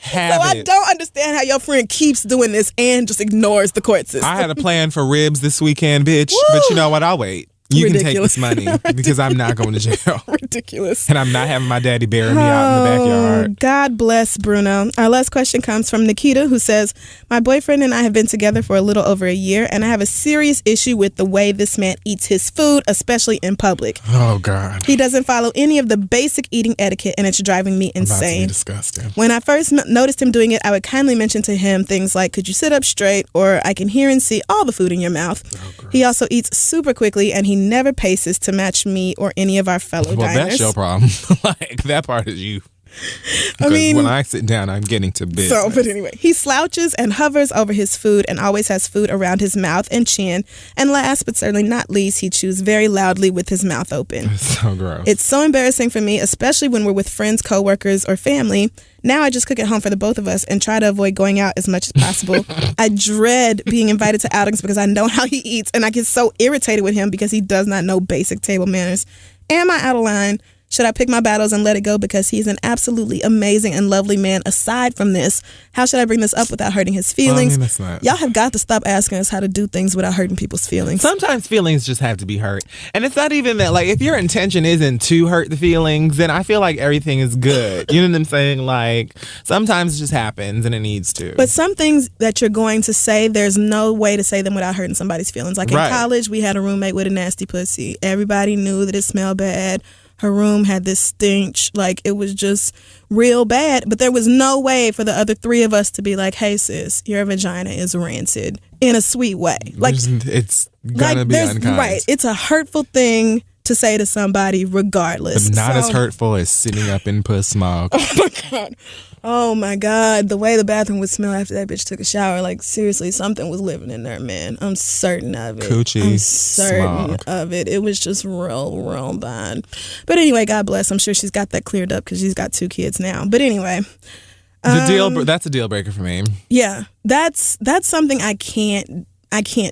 S2: So I don't understand how your friend keeps doing this and just ignores the court system.
S1: I had a plan for ribs this weekend, bitch. Woo! But you know what? I'll wait. You
S2: Ridiculous.
S1: can take this money because I'm not going to jail.
S2: Ridiculous.
S1: And I'm not having my daddy bury me out in the backyard.
S2: God bless Bruno. Our last question comes from Nikita, who says, my boyfriend and I have been together for a little over a year, and I have a serious issue with the way this man eats his food, especially in public.
S1: Oh, God.
S2: He doesn't follow any of the basic eating etiquette, and it's driving me insane.
S1: About to be disgusting.
S2: When I first noticed him doing it, I would kindly mention to him things like, could you sit up straight, or I can hear and see all the food in your mouth. Oh, he also eats super quickly, and he never paces to match me or any of our fellow diners.
S1: That's your problem. Like, that part is you. Because when I sit down, I'm getting to business.
S2: So, but anyway, he slouches and hovers over his food and always has food around his mouth and chin. And last but certainly not least, he chews very loudly with his mouth open.
S1: It's so gross.
S2: It's so embarrassing for me, especially when we're with friends, coworkers, or family. Now I just cook at home for the both of us and try to avoid going out as much as possible. I dread being invited to outings because I know how he eats, and I get so irritated with him because he does not know basic table manners. Am I out of line? Should I pick my battles and let it go because he's an absolutely amazing and lovely man aside from this? How should I bring this up without hurting his feelings?
S1: That's not...
S2: Y'all have got to stop asking us how to do things without hurting people's feelings.
S1: Sometimes feelings just have to be hurt. And it's not even that, like, if your intention isn't to hurt the feelings, then I feel like everything is good. You know what I'm saying? Like, sometimes it just happens and it needs to.
S2: But some things that you're going to say, there's no way to say them without hurting somebody's feelings. Like in college, we had a roommate with a nasty pussy. Everybody knew that it smelled bad. Her room had this stench, like it was just real bad. But there was no way for the other three of us to be like, hey sis, your vagina is rancid, in a sweet way. Like
S1: it's gonna be unkind.
S2: Right. It's a hurtful thing to say to somebody regardless.
S1: But not as hurtful as sitting up in puss smog.
S2: Oh my God. Oh my God. The way the bathroom would smell after that bitch took a shower, like seriously, something was living in there, man. I'm certain of it.
S1: Coochie.
S2: I'm certain
S1: smog.
S2: of it. It was just real bad. But anyway, God bless. I'm sure she's got that cleared up because she's got 2 kids now. But anyway.
S1: That's a deal breaker for me.
S2: Yeah. That's something I can't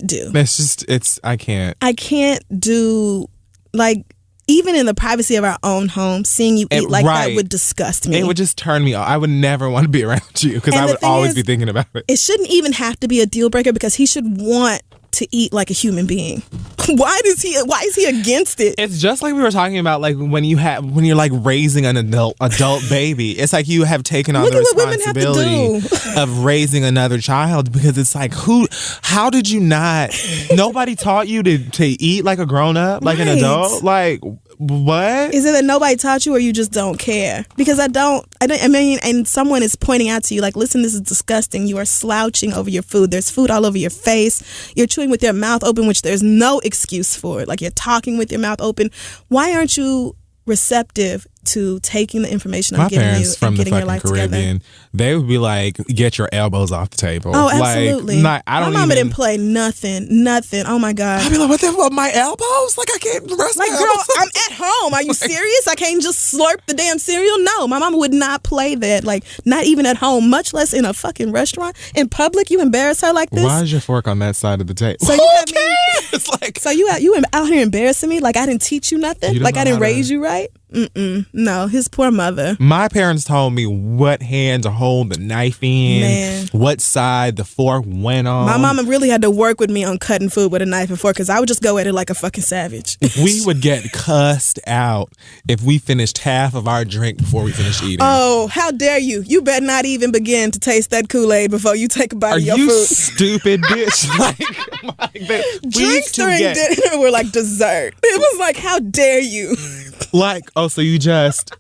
S2: do.
S1: I can't.
S2: I can't do, like, even in the privacy of our own home, seeing you eat like that would disgust me.
S1: It would just turn me off. I would never want to be around you because I would always be thinking about it.
S2: It shouldn't even have to be a deal breaker because he should want to eat like a human being. Why is he against it?
S1: It's just like we were talking about, like when you're like raising an adult baby. It's like you have taken on the responsibility of raising another child, because it's like, how did you not, nobody taught you to eat like a grown up, like an adult? Like, what?
S2: Is it that nobody taught you or you just don't care? Because I mean, and someone is pointing out to you like, listen, this is disgusting. You are slouching over your food. There's food all over your face. You're chewing with your mouth open, which there's no excuse for it. Like, you're talking with your mouth open. Why aren't you receptive to taking the information I'm giving you and getting your life together?
S1: They would be like, get your elbows off the table.
S2: Oh, absolutely.
S1: Like,
S2: my mama didn't play nothing. Oh my God.
S1: I'd be like, what the fuck, my elbows? Like, I can't rest my elbows.
S2: Girl, I'm at home. Are you serious? I can't just slurp the damn cereal? No, my mama would not play that. Like, not even at home, much less in a fucking restaurant. In public, you embarrass her like this?
S1: Why is your fork on that side of the table?
S2: So
S1: It's like,
S2: so you out here embarrassing me? Like I didn't teach you nothing? Like I didn't raise you right? No, his poor mother.
S1: My parents told me what hand to hold the knife in, what side the fork went on.
S2: My mama really had to work with me on cutting food with a knife and fork because I would just go at it like a fucking savage.
S1: We would get cussed out if we finished half of our drink before we finished eating.
S2: Oh, how dare you? You better not even begin to taste that Kool-Aid before you take a bite of your food.
S1: Are you stupid, bitch?
S2: Drinks during dinner were like dessert. It was like, how dare you?
S1: Like, oh, so you're just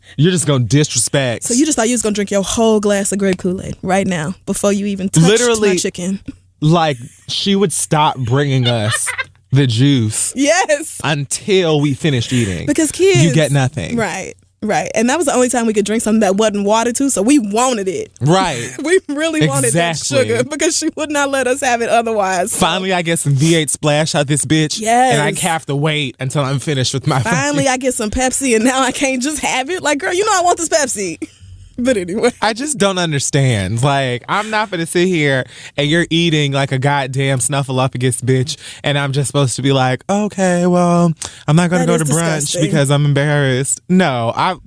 S1: gonna disrespect.
S2: So you just thought you was gonna drink your whole glass of grape Kool-Aid right now before you even touched my chicken.
S1: Like, she would stop bringing us the juice.
S2: Yes.
S1: Until we finished eating.
S2: Because kids,
S1: you get nothing.
S2: Right. Right. And that was the only time we could drink something that wasn't water too, so we wanted it.
S1: Right.
S2: We really wanted that sugar because she would not let us have it otherwise.
S1: Finally, I get some V8 Splash out this bitch.
S2: Yes.
S1: And I have to wait until I'm finished with my
S2: Finally, I get some Pepsi, and now I can't just have it. Like, girl, you know I want this Pepsi. But anyway.
S1: I just don't understand. Like, I'm not going to sit here and you're eating like a goddamn Snuffleupagus bitch, and I'm just supposed to be like, okay, well, I'm not going to go to brunch because I'm embarrassed. No, I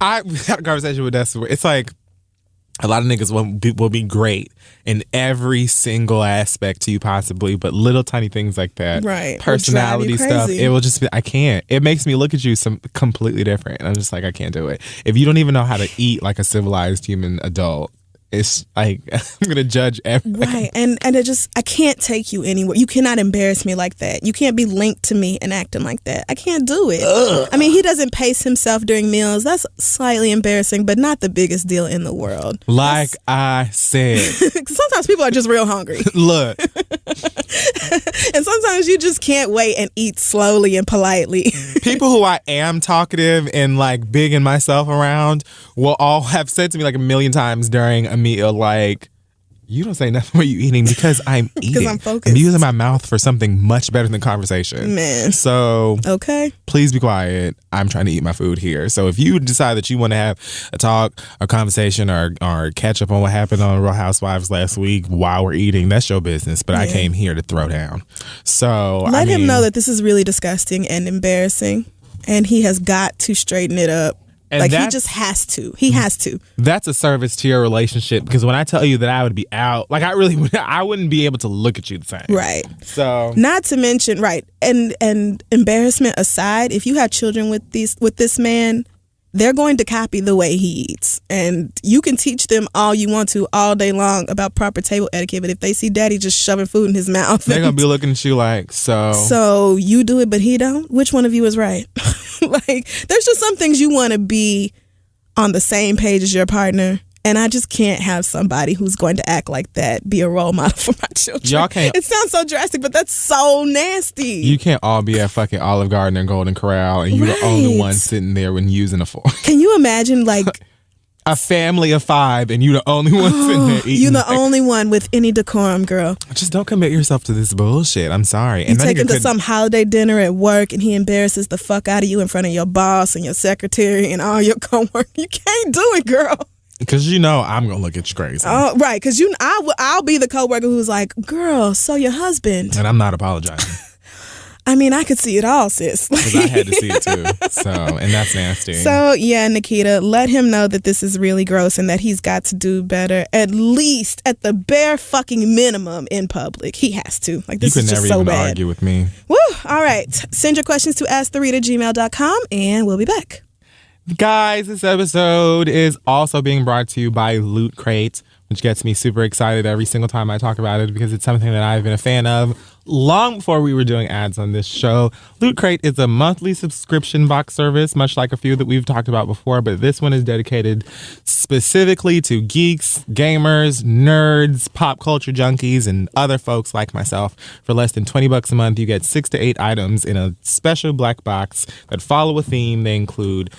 S1: had a conversation with Dessa. It's like, a lot of niggas will be great in every single aspect to you possibly, but little tiny things like that,
S2: right?
S1: Personality stuff, it will just be, I can't. It makes me look at you some completely different. And I'm just like, I can't do it. If you don't even know how to eat like a civilized human adult, it's like, I'm gonna judge everything.
S2: Right. And it just, I can't take you anywhere. You cannot embarrass me like that. You can't be linked to me and acting like that. I can't do it. Ugh. I mean, he doesn't pace himself during meals. That's slightly embarrassing, but not the biggest deal in the world.
S1: Like I said.
S2: Sometimes people are just real hungry.
S1: Look.
S2: And sometimes you just can't wait and eat slowly and politely.
S1: People who I am talkative and like bigging myself around will all have said to me like a million times during a meal, like, you don't say nothing when you eating because I'm eating.
S2: Because I'm focused.
S1: I'm using my mouth for something much better than conversation.
S2: Man.
S1: So,
S2: okay.
S1: Please be quiet. I'm trying to eat my food here. So if you decide that you want to have a talk or conversation or catch up on what happened on Real Housewives last week while we're eating, that's your business. But I came here to throw down. So
S2: let him know that this is really disgusting and embarrassing, and he has got to straighten it up. And like, he just has to. He has to. That's
S1: a service to your relationship, because when I tell you that I would be out, like, I wouldn't be able to look at you the same.
S2: Right.
S1: So,
S2: not to mention, right, and embarrassment aside, if you have children with this man, they're going to copy the way he eats. And you can teach them all you want to all day long about proper table etiquette, but if they see daddy just shoving food in his mouth,
S1: they're going to be looking at you like,
S2: so you do it, but he don't? Which one of you is right? Like, there's just some things you want to be on the same page as your partner. And I just can't have somebody who's going to act like that be a role model for my children.
S1: Y'all can't.
S2: It sounds so drastic, but that's so nasty.
S1: You can't all be at fucking Olive Garden and Golden Corral, and you're the only one sitting there when using a fork.
S2: Can you imagine, like,
S1: a family of 5 and you the only one sitting there eating?
S2: You the only one with any decorum, girl.
S1: Just don't commit yourself to this bullshit. I'm sorry.
S2: You take him to some holiday dinner at work and he embarrasses the fuck out of you in front of your boss and your secretary and all your coworkers. You can't do it, girl.
S1: Because you know I'm going to look at you crazy.
S2: Oh, right. Because I'll be the coworker who's like, girl, so your husband.
S1: And I'm not apologizing.
S2: I mean, I could see it all, sis.
S1: Because I had to see it too. So, and that's nasty.
S2: So, yeah, Nikita, let him know that this is really gross and that he's got to do better, at least at the bare fucking minimum in public. He has to. Like, this is just so bad. You could never even
S1: argue with me.
S2: Woo! All right. Send your questions to asktheread@gmail.com and we'll be back.
S1: Guys, this episode is also being brought to you by Loot Crate, which gets me super excited every single time I talk about it because it's something that I've been a fan of long before we were doing ads on this show. Loot Crate is a monthly subscription box service, much like a few that we've talked about before, but this one is dedicated specifically to geeks, gamers, nerds, pop culture junkies, and other folks like myself. For less than $20 a month, you get 6 to 8 items in a special black box that follow a theme. They include,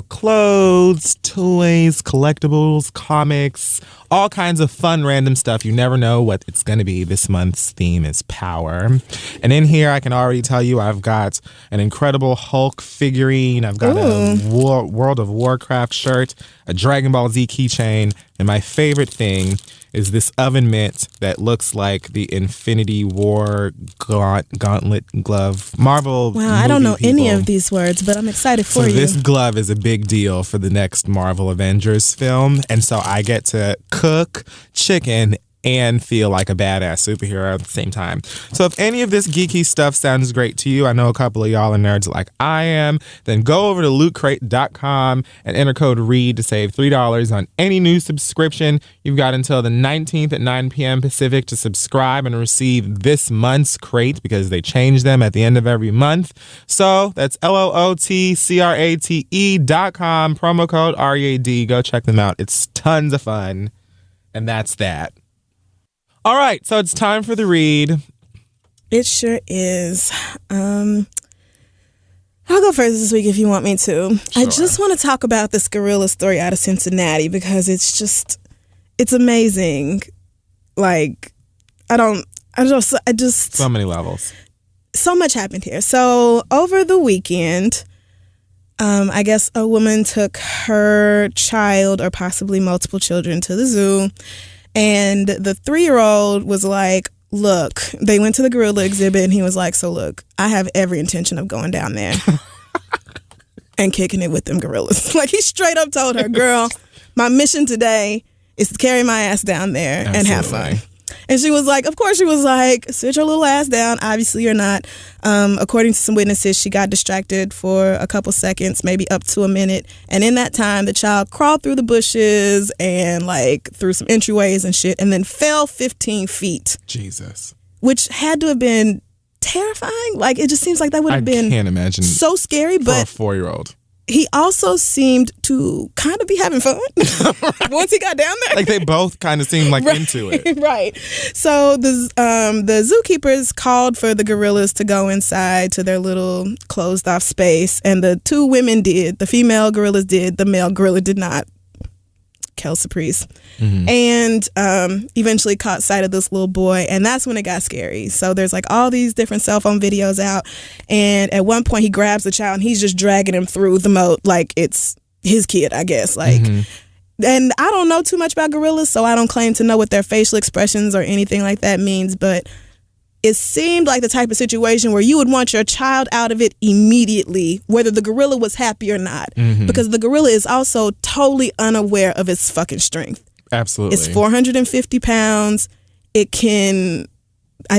S1: clothes, toys, collectibles, comics, all kinds of fun random stuff. You never know what it's going to be. This month's theme is power. And in here, I can already tell you I've got an incredible Hulk figurine. I've got a World of Warcraft shirt, a Dragon Ball Z keychain, and my favorite thing is this oven mitt that looks like the Infinity War gauntlet glove. Marvel.
S2: Wow, I don't know any of these words, but I'm excited for you.
S1: So this glove is a big deal for the next Marvel Avengers film, and so I get to cook chicken and feel like a badass superhero at the same time. So if any of this geeky stuff sounds great to you, I know a couple of y'all are nerds like I am, then go over to lootcrate.com and enter code READ to save $3 on any new subscription. You've got until the 19th at 9 p.m. Pacific to subscribe and receive this month's crate because they change them at the end of every month. So that's LOOTCRATE.com, promo code READ. Go check them out. It's tons of fun. And that's that. All right, so it's time for the read.
S2: It sure is. I'll go first this week if you want me to.
S1: Sure.
S2: I just want to talk about this gorilla story out of Cincinnati because it's amazing. Like, I just
S1: so many levels.
S2: So much happened here. So over the weekend, I guess a woman took her child or possibly multiple children to the zoo, and the 3-year-old was like, look, they went to the gorilla exhibit and he was like, so look, I have every intention of going down there and kicking it with them gorillas. Like, he straight up told her, girl, my mission today is to carry my ass down there and have fun. And she was like, of course, she was like, sit your little ass down. Obviously, you're not. According to some witnesses, she got distracted for a couple seconds, maybe up to a minute. And in that time, the child crawled through the bushes and like through some entryways and shit, and then fell 15 feet.
S1: Jesus.
S2: Which had to have been terrifying. Like, it just seems like that would have been,
S1: I can't imagine,
S2: so scary. But
S1: for a 4-year-old.
S2: He also seemed to kind of be having fun once he got down there.
S1: Like, they both kind of seemed like into it.
S2: Right. So the zookeepers called for the gorillas to go inside to their little closed off space. And the 2 women did. The female gorillas did. The male gorilla did not. Kelsey Priest. Mm-hmm. And eventually caught sight of this little boy, and that's when it got scary. So there's like all these different cell phone videos out, and at one point he grabs the child and he's just dragging him through the moat like it's his kid, I guess. Like, and I don't know too much about gorillas, so I don't claim to know what their facial expressions or anything like that means, but it seemed like the type of situation where you would want your child out of it immediately, whether the gorilla was happy or not. Mm-hmm. Because the gorilla is also totally unaware of its fucking strength.
S1: Absolutely.
S2: It's 450 pounds. I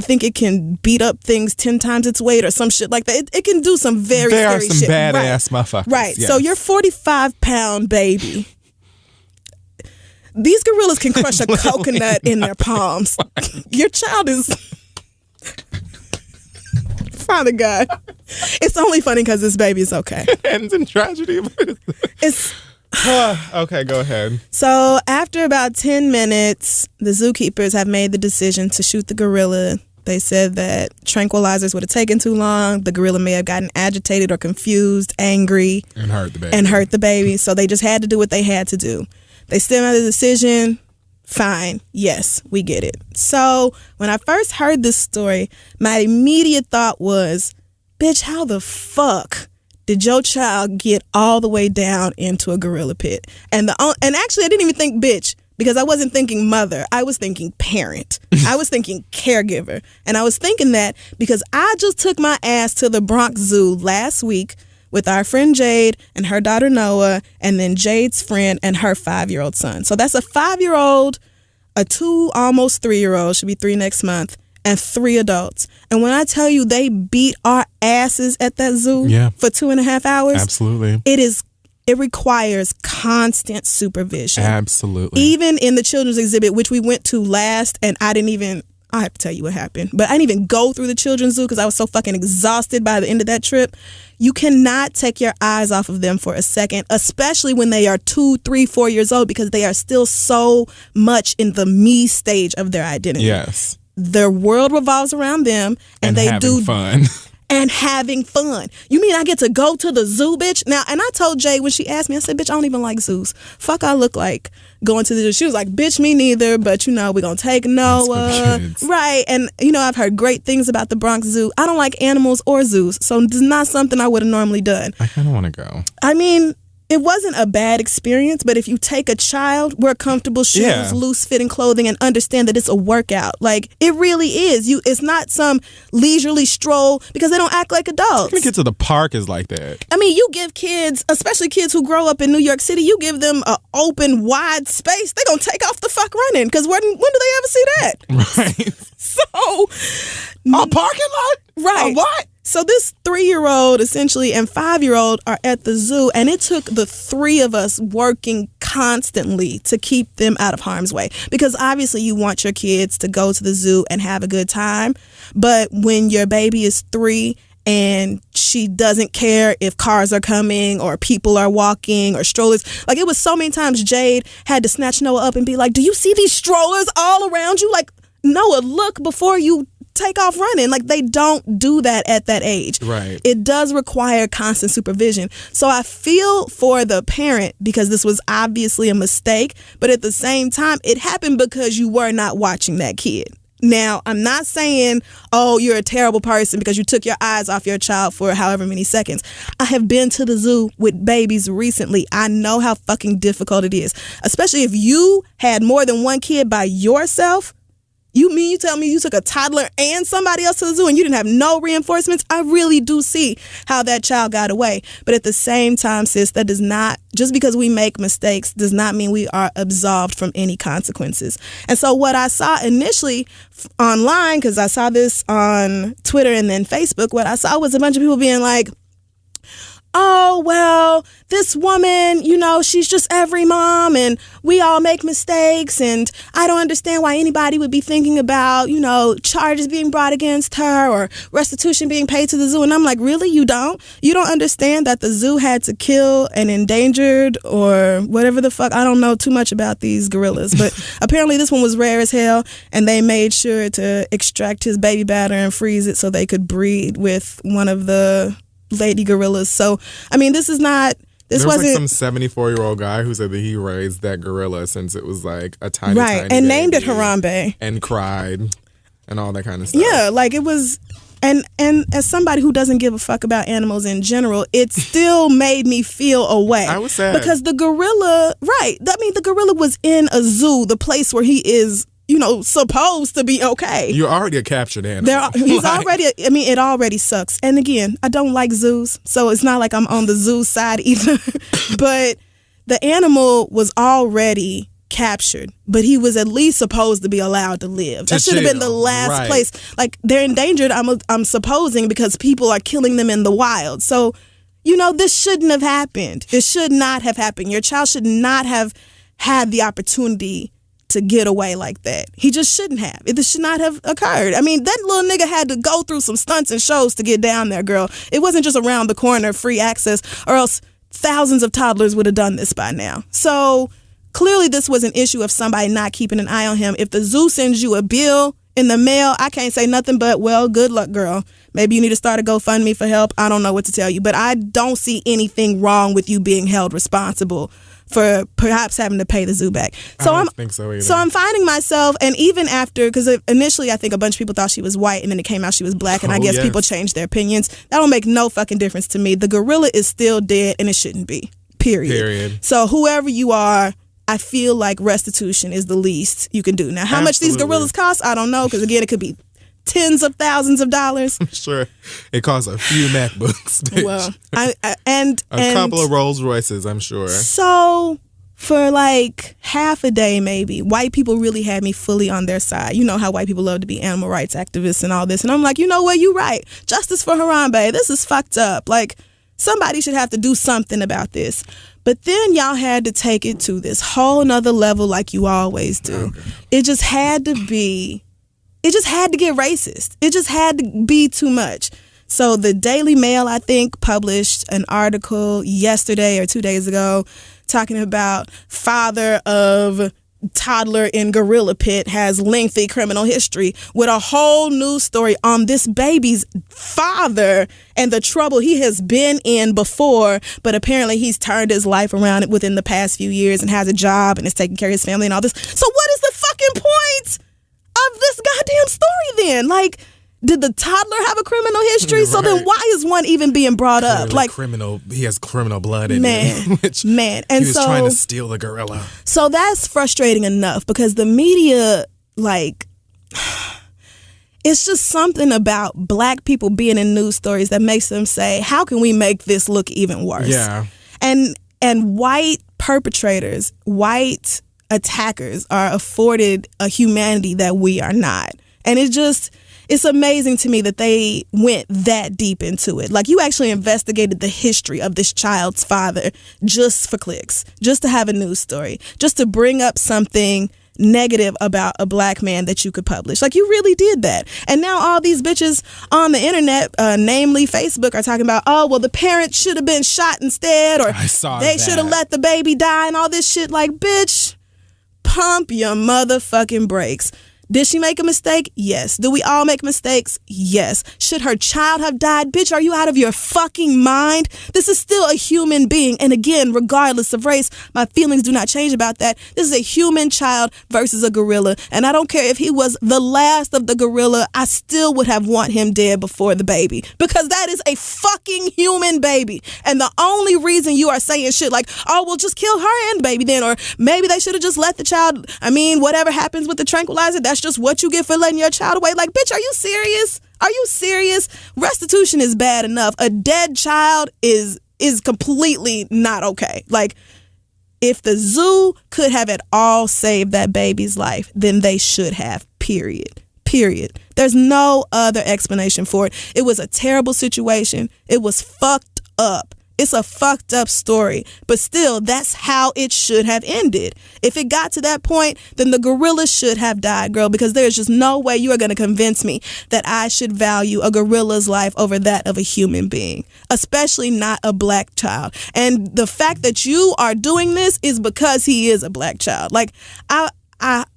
S2: think it can beat up things 10 times its weight or some shit like that. It can do some very scary shit.
S1: There are some badass motherfuckers.
S2: Right.
S1: Yes.
S2: So your 45-pound baby, these gorillas can crush a coconut in their palms. Your child is... Father God. It's only funny because this baby is okay.
S1: It ends in tragedy.
S2: It's...
S1: Okay, go ahead.
S2: So after about 10 minutes, the zookeepers have made the decision to shoot the gorilla. They said that tranquilizers would have taken too long. The gorilla may have gotten agitated or confused, angry.
S1: And hurt the baby.
S2: So they just had to do what they had to do. They still made the decision. Fine. Yes, we get it. So when I first heard this story, my immediate thought was, bitch, how the fuck did your child get all the way down into a gorilla pit? And actually, I didn't even think bitch, because I wasn't thinking mother. I was thinking parent. I was thinking caregiver. And I was thinking that because I just took my ass to the Bronx Zoo last week with our friend Jade and her daughter Noah, and then Jade's friend and her 5-year-old son. So that's a 5-year-old, a 2, almost 3-year-old, should be 3 next month, and 3 adults. And when I tell you they beat our asses at that zoo for 2.5 hours,
S1: absolutely,
S2: it requires constant supervision.
S1: Absolutely.
S2: Even in the children's exhibit, which we went to last, and I have to tell you what happened, but I didn't even go through the children's zoo because I was so fucking exhausted by the end of that trip. You cannot take your eyes off of them for a second, especially when they are 2, 3, 4 years old, because they are still so much in the me stage of their identity.
S1: Yes.
S2: Their world revolves around them, and they do
S1: fun.
S2: And having fun. You mean I get to go to the zoo, bitch? Now, and I told Jay when she asked me, I said, bitch, I don't even like zoos. Fuck I look like going to the zoo. She was like, bitch, me neither, but we're going to take Noah. Right. And, I've heard great things about the Bronx Zoo. I don't like animals or zoos, so it's not something I would have normally done.
S1: I kind of want to go.
S2: I mean, it wasn't a bad experience, but if you take a child, wear comfortable shoes, loose-fitting clothing, and understand that it's a workout. Like, it really is. It's not some leisurely stroll, because they don't act like adults.
S1: When you get to the park is like that.
S2: I mean, you give kids, especially kids who grow up in New York City, you give them an open, wide space, they're going to take off the fuck running, because when do they ever see that?
S1: Right.
S2: So...
S1: A parking lot?
S2: Right.
S1: A what?
S2: So this 3-year-old essentially and 5-year-old are at the zoo, and it took the 3 of us working constantly to keep them out of harm's way, because obviously you want your kids to go to the zoo and have a good time. But when your baby is 3 and she doesn't care if cars are coming or people are walking or strollers, like, it was so many times Jade had to snatch Noah up and be like, do you see these strollers all around you? Like, Noah, look before you take off running. Like, they don't do that at that age.
S1: Right.
S2: It does require constant supervision. So I feel for the parent, because this was obviously a mistake, but at the same time, it happened because you were not watching that kid. Now, I'm not saying, oh, you're a terrible person because you took your eyes off your child for however many seconds. I have been to the zoo with babies recently. I know how fucking difficult it is, especially if you had more than one kid by yourself. You tell me you took a toddler and somebody else to the zoo and you didn't have no reinforcements? I really do see how that child got away. But at the same time, sis, that does not, just because we make mistakes does not mean we are absolved from any consequences. And so what I saw initially online, because I saw this on Twitter and then Facebook, what I saw was a bunch of people being like, oh, well, this woman, she's just every mom and we all make mistakes and I don't understand why anybody would be thinking about, charges being brought against her or restitution being paid to the zoo. And I'm like, really? You don't? You don't understand that the zoo had to kill an endangered or whatever the fuck? I don't know too much about these gorillas, but apparently this one was rare as hell and they made sure to extract his baby batter and freeze it so they could breed with one of the lady gorillas. So, I mean, this is not...
S1: There was like some 74-year-old guy who said that he raised that gorilla since it was like a tiny,
S2: right, and named it Harambe.
S1: And cried and all that kind of stuff.
S2: Yeah, like it was... And as somebody who doesn't give a fuck about animals in general, it still made me feel a way.
S1: I was sad.
S2: Because the gorilla... Right. I mean, the gorilla was in a zoo, the place where he is... supposed to be okay.
S1: You're already a captured animal.
S2: It already sucks. And again, I don't like zoos, so it's not like I'm on the zoo side either. But the animal was already captured, but he was at least supposed to be allowed to live. That should have been the last place. Like, they're endangered, I'm supposing, because people are killing them in the wild. So, this shouldn't have happened. It should not have happened. Your child should not have had the opportunity to get away like that. He just shouldn't have. It should not have occurred. I mean, that little nigga had to go through some stunts and shows to get down there, girl. It wasn't just around the corner, free access, or else thousands of toddlers would have done this by now. So clearly this was an issue of somebody not keeping an eye on him. If the zoo sends you a bill in the mail, I can't say nothing but, well, good luck, girl. Maybe you need to start a GoFundMe for help. I don't know what to tell you, but I don't see anything wrong with you being held responsible for perhaps having to pay the zoo back. So
S1: I don't think so either.
S2: So I'm finding myself, and even after, because initially I think a bunch of people thought she was white, and then it came out she was black, and I guess people changed their opinions. That don't make no fucking difference to me. The gorilla is still dead, and it shouldn't be. Period. So whoever you are, I feel like restitution is the least you can do. Now, how much these gorillas cost, I don't know, because again, it could be tens of thousands of dollars.
S1: I'm sure it costs a few MacBooks. Bitch.
S2: Well, and
S1: a couple of Rolls Royces, I'm sure.
S2: So for like half a day, maybe, white people really had me fully on their side. You know how white people love to be animal rights activists and all this. And I'm like, you know what? You're right. Justice for Harambe. This is fucked up. Like, somebody should have to do something about this. But then y'all had to take it to this whole nother level like you always do. Okay. It just had to get racist. It just had to be too much. So the Daily Mail, I think, published an article yesterday or 2 days ago talking about father of toddler in gorilla pit has lengthy criminal history, with a whole news story on this baby's father and the trouble he has been in before, but apparently he's turned his life around within the past few years and has a job and is taking care of his family and all this. So what is the fucking point of this goddamn story then? Like, did the toddler have a criminal history? Right. So then why is one even being brought up? Like,
S1: he has criminal blood in him.
S2: And
S1: he was trying to steal the gorilla.
S2: So that's frustrating enough, because the media, like, it's just something about black people being in news stories that makes them say, how can we make this look even worse? Yeah. And white perpetrators, white attackers are afforded a humanity that we are not. And it's amazing to me that they went that deep into it. Like, you actually investigated the history of this child's father just for clicks, just to have a news story, just to bring up something negative about a black man that you could publish. Like, you really did that. And now all these bitches on the internet, namely Facebook, are talking about, oh, well, the parent should have been shot instead, or they should have let the baby die and all this shit. Like, bitch, pump your motherfucking brakes. Did she make a mistake? Yes. Do we all make mistakes? Yes. Should her child have died? Bitch, are you out of your fucking mind? This is still a human being. And again, regardless of race, my feelings do not change about that. This is a human child versus a gorilla. And I don't care if he was the last of the gorilla, I still would have want him dead before the baby. Because that is a fucking human baby. And the only reason you are saying shit like, oh, well, just kill her and the baby then. Or maybe they should have just let the child, whatever happens with the tranquilizer, that's just what you get for letting your child away. Like, bitch, are you serious? Are you serious? Restitution is bad enough. A dead child is completely not okay. Like, if the zoo could have at all saved that baby's life, then they should have, period. There's no other explanation for it. It was a terrible situation. It was fucked up. It's a fucked up story, but still, that's how it should have ended. If it got to that point, then the gorilla should have died, girl, because there's just no way you are going to convince me that I should value a gorilla's life over that of a human being, especially not a black child. And the fact that you are doing this is because he is a black child. Like, I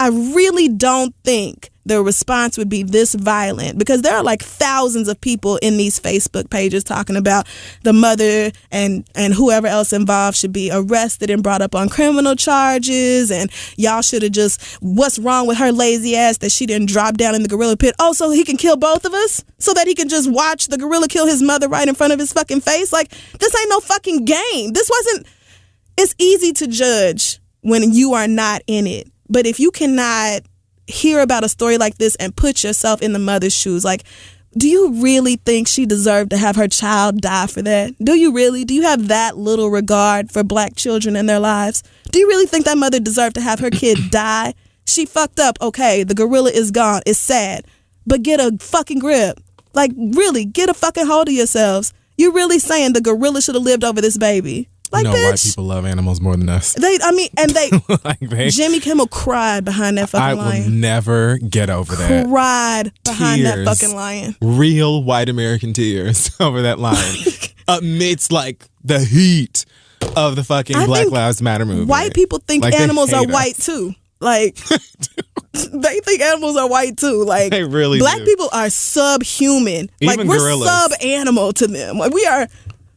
S2: really don't think the response would be this violent, because there are like thousands of people in these Facebook pages talking about the mother and whoever else involved should be arrested and brought up on criminal charges, and y'all should have just, what's wrong with her lazy ass that she didn't drop down in the gorilla pit? Oh, so he can kill both of us? So that he can just watch the gorilla kill his mother right in front of his fucking face? Like, this ain't no fucking game. It's easy to judge when you are not in it. But if you cannot hear about a story like this and put yourself in the mother's shoes, like, do you really think she deserved to have her child die for that? Do you really? Do you have that little regard for black children and their lives? Do you really think that mother deserved to have her kid die? She fucked up. Okay, the gorilla is gone. It's sad. But get a fucking grip. Like, really, get a fucking hold of yourselves. You're really saying the gorilla should have lived over this baby? Like, bitch,
S1: white people love animals more than us.
S2: Jimmy Kimmel cried behind that fucking lion.
S1: I will never get over that.
S2: Cried behind that fucking lion.
S1: Real white American tears over that lion. Amidst, like, the heat of the fucking Black Lives Matter movement.
S2: White people think like, animals are white, too. Like, they think animals are white, too. Like,
S1: they really
S2: black
S1: do.
S2: people are subhuman.
S1: Even
S2: like, we're
S1: gorillas.
S2: Sub-animal to them. Like, we are...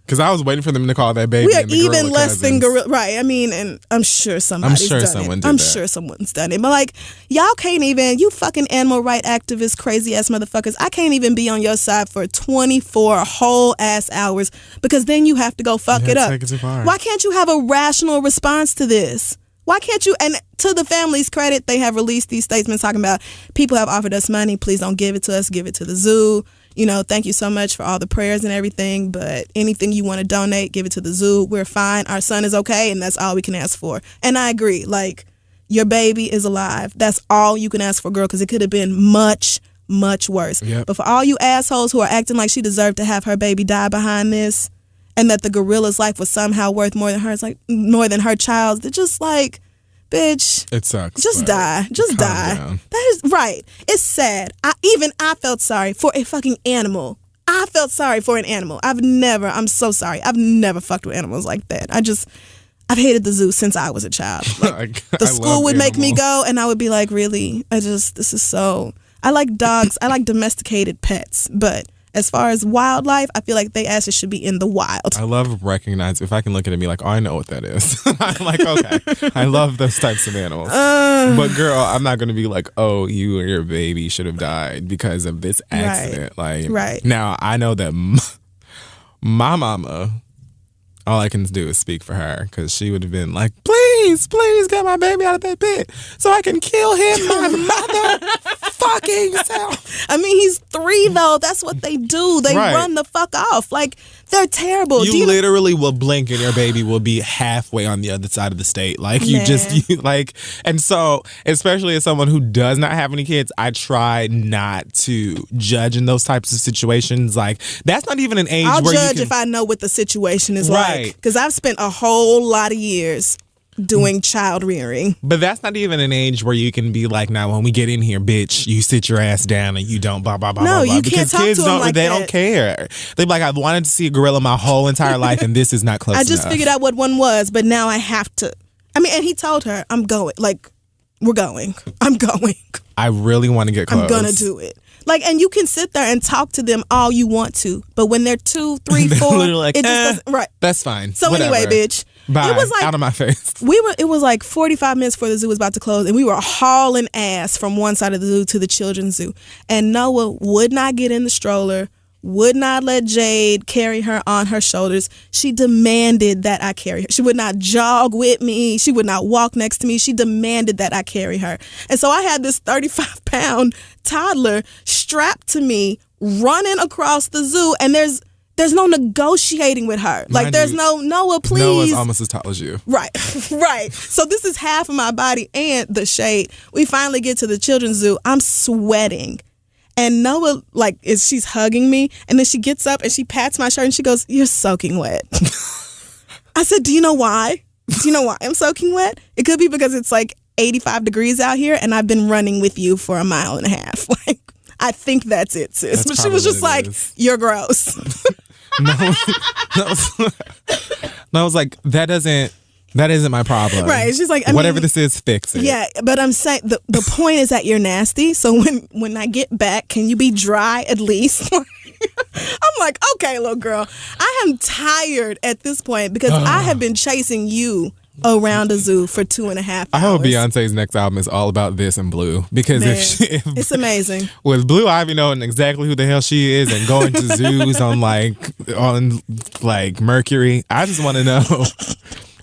S1: Because I was waiting for them to call that baby.
S2: We are even less than gorilla, right? I mean, and I'm sure somebody's done it. I'm sure someone's done it. But like, y'all can't even, you fucking animal right activists, crazy ass motherfuckers, I can't even be on your side for 24 whole ass hours, because then you have to go fuck it up.
S1: Take it too far.
S2: Why can't you have a rational response to this? Why can't you? And to the family's credit, they have released these statements talking about, people have offered us money. Please don't give it to us. Give it to the zoo. You know, thank you so much for all the prayers and everything, but anything you want to donate, give it to the zoo. We're fine. Our son is okay, and that's all we can ask for. And I agree. Like, your baby is alive. That's all you can ask for, girl, because it could have been much, much worse.
S1: Yep.
S2: But for all you assholes who are acting like she deserved to have her baby die behind this, and that the gorilla's life was somehow worth more than hers, like more than her child's, they're just like, bitch,
S1: it sucks.
S2: Just die. Just die.
S1: Down.
S2: That is right. It's sad. I felt sorry for a fucking animal. I felt sorry for an animal. I'm so sorry. I've never fucked with animals like that. I've hated the zoo since I was a child. Like, the school would make me go, and I would be like, really? This is so... I like dogs. I like domesticated pets, but as far as wildlife, I feel like they asses should be in the wild.
S1: I love recognizing, if I can look at it and be like, oh, I know what that is. I'm like, okay, I love those types of animals. But girl, I'm not going to be like, oh, you or your baby should have died because of this accident.
S2: Right.
S1: Like,
S2: right.
S1: Now, I know that my mama, all I can do is speak for her, because she would have been like, please get my baby out of that pit so I can kill him, my motherfucking self.
S2: I mean, he's 3 though. That's what they do. They run the fuck off. Like, they're terrible.
S1: You literally will blink and your baby will be halfway on the other side of the state. Like, and so, especially as someone who does not have any kids, I try not to judge in those types of situations. Like, that's not even an age
S2: I'll
S1: where
S2: judge if I know what the situation is like. Because I've spent a whole lot of years doing child rearing.
S1: But that's not even an age where you can be like, now when we get in here, bitch, you sit your ass down and you don't blah blah blah.
S2: No,
S1: blah, blah.
S2: you can't talk to them like
S1: they
S2: that.
S1: don't care. They're like, I've wanted to see a gorilla my whole entire life, and this is not close enough.
S2: I just figured out what one was, but now I have to. I mean, and he told her, I'm going. Like, we're going. I'm going.
S1: I really want to get close.
S2: I'm going to do it. Like, and you can sit there and talk to them all you want to, but when they're 2, 3, 4,
S1: like,
S2: it just doesn't, right.
S1: That's fine.
S2: So
S1: Whatever.
S2: anyway, bitch.
S1: Bye.
S2: It was like,
S1: out of my face.
S2: It was like 45 minutes before the zoo was about to close, and we were hauling ass from one side of the zoo to the children's zoo. And Noah would not get in the stroller, would not let Jade carry her on her shoulders. She demanded that I carry her. She would not jog with me. She would not walk next to me. She demanded that I carry her. And so I had this 35-pound toddler strapped to me running across the zoo, and there's no negotiating with her. Like, there's no, Noah, please.
S1: Noah's almost as tall as you.
S2: Right, right. So this is half of my body and the shade. We finally get to the children's zoo. I'm sweating. And Noah, like, she's hugging me, and then she gets up and she pats my shirt and she goes, "You're soaking wet." I said, "Do you know why? Do you know why I'm soaking wet? It could be because it's like 85 degrees out here and I've been running with you for a mile and a half." Like, I think that's it, sis. But she was just like, "You're gross."
S1: No, I was like, that isn't my problem.
S2: Right. She's like,
S1: whatever this is, fix it.
S2: Yeah, but I'm saying the point is that you're nasty. So when I get back, can you be dry at least? I'm like, okay, little girl, I am tired at this point because I have been chasing you around a zoo for 2.5 hours.
S1: I hope Beyonce's next album is all about this and Blue, because if
S2: it's amazing.
S1: With Blue Ivy knowing exactly who the hell she is and going to zoos on Mercury, I just want to know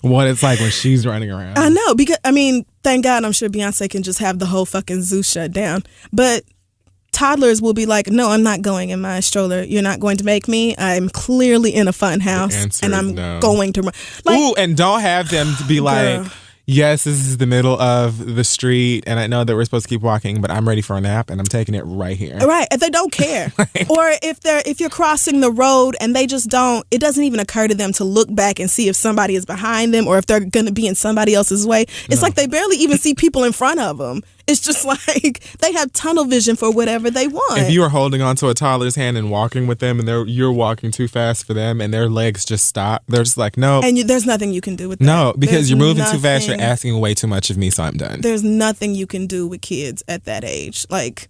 S1: what it's like when she's running around.
S2: I know, because thank God I'm sure Beyonce can just have the whole fucking zoo shut down. But toddlers will be like, "No, I'm not going in my stroller. You're not going to make me. I'm clearly in a fun house and I'm going to run." Like,
S1: ooh, and don't have them to be like, "Yes, this is the middle of the street and I know that we're supposed to keep walking, but I'm ready for a nap and I'm taking it right here."
S2: Right. If they don't care. Or if you're crossing the road and they just don't, it doesn't even occur to them to look back and see if somebody is behind them or if they're going to be in somebody else's way. It's like they barely even see people in front of them. It's just like they have tunnel vision for whatever they want.
S1: If you are holding onto a toddler's hand and walking with them and you're walking too fast for them and their legs just stop, they're just like, "No."
S2: And there's nothing you can do with that.
S1: No, because you're moving too fast. You're asking way too much of me, so I'm done.
S2: There's nothing you can do with kids at that age. Like,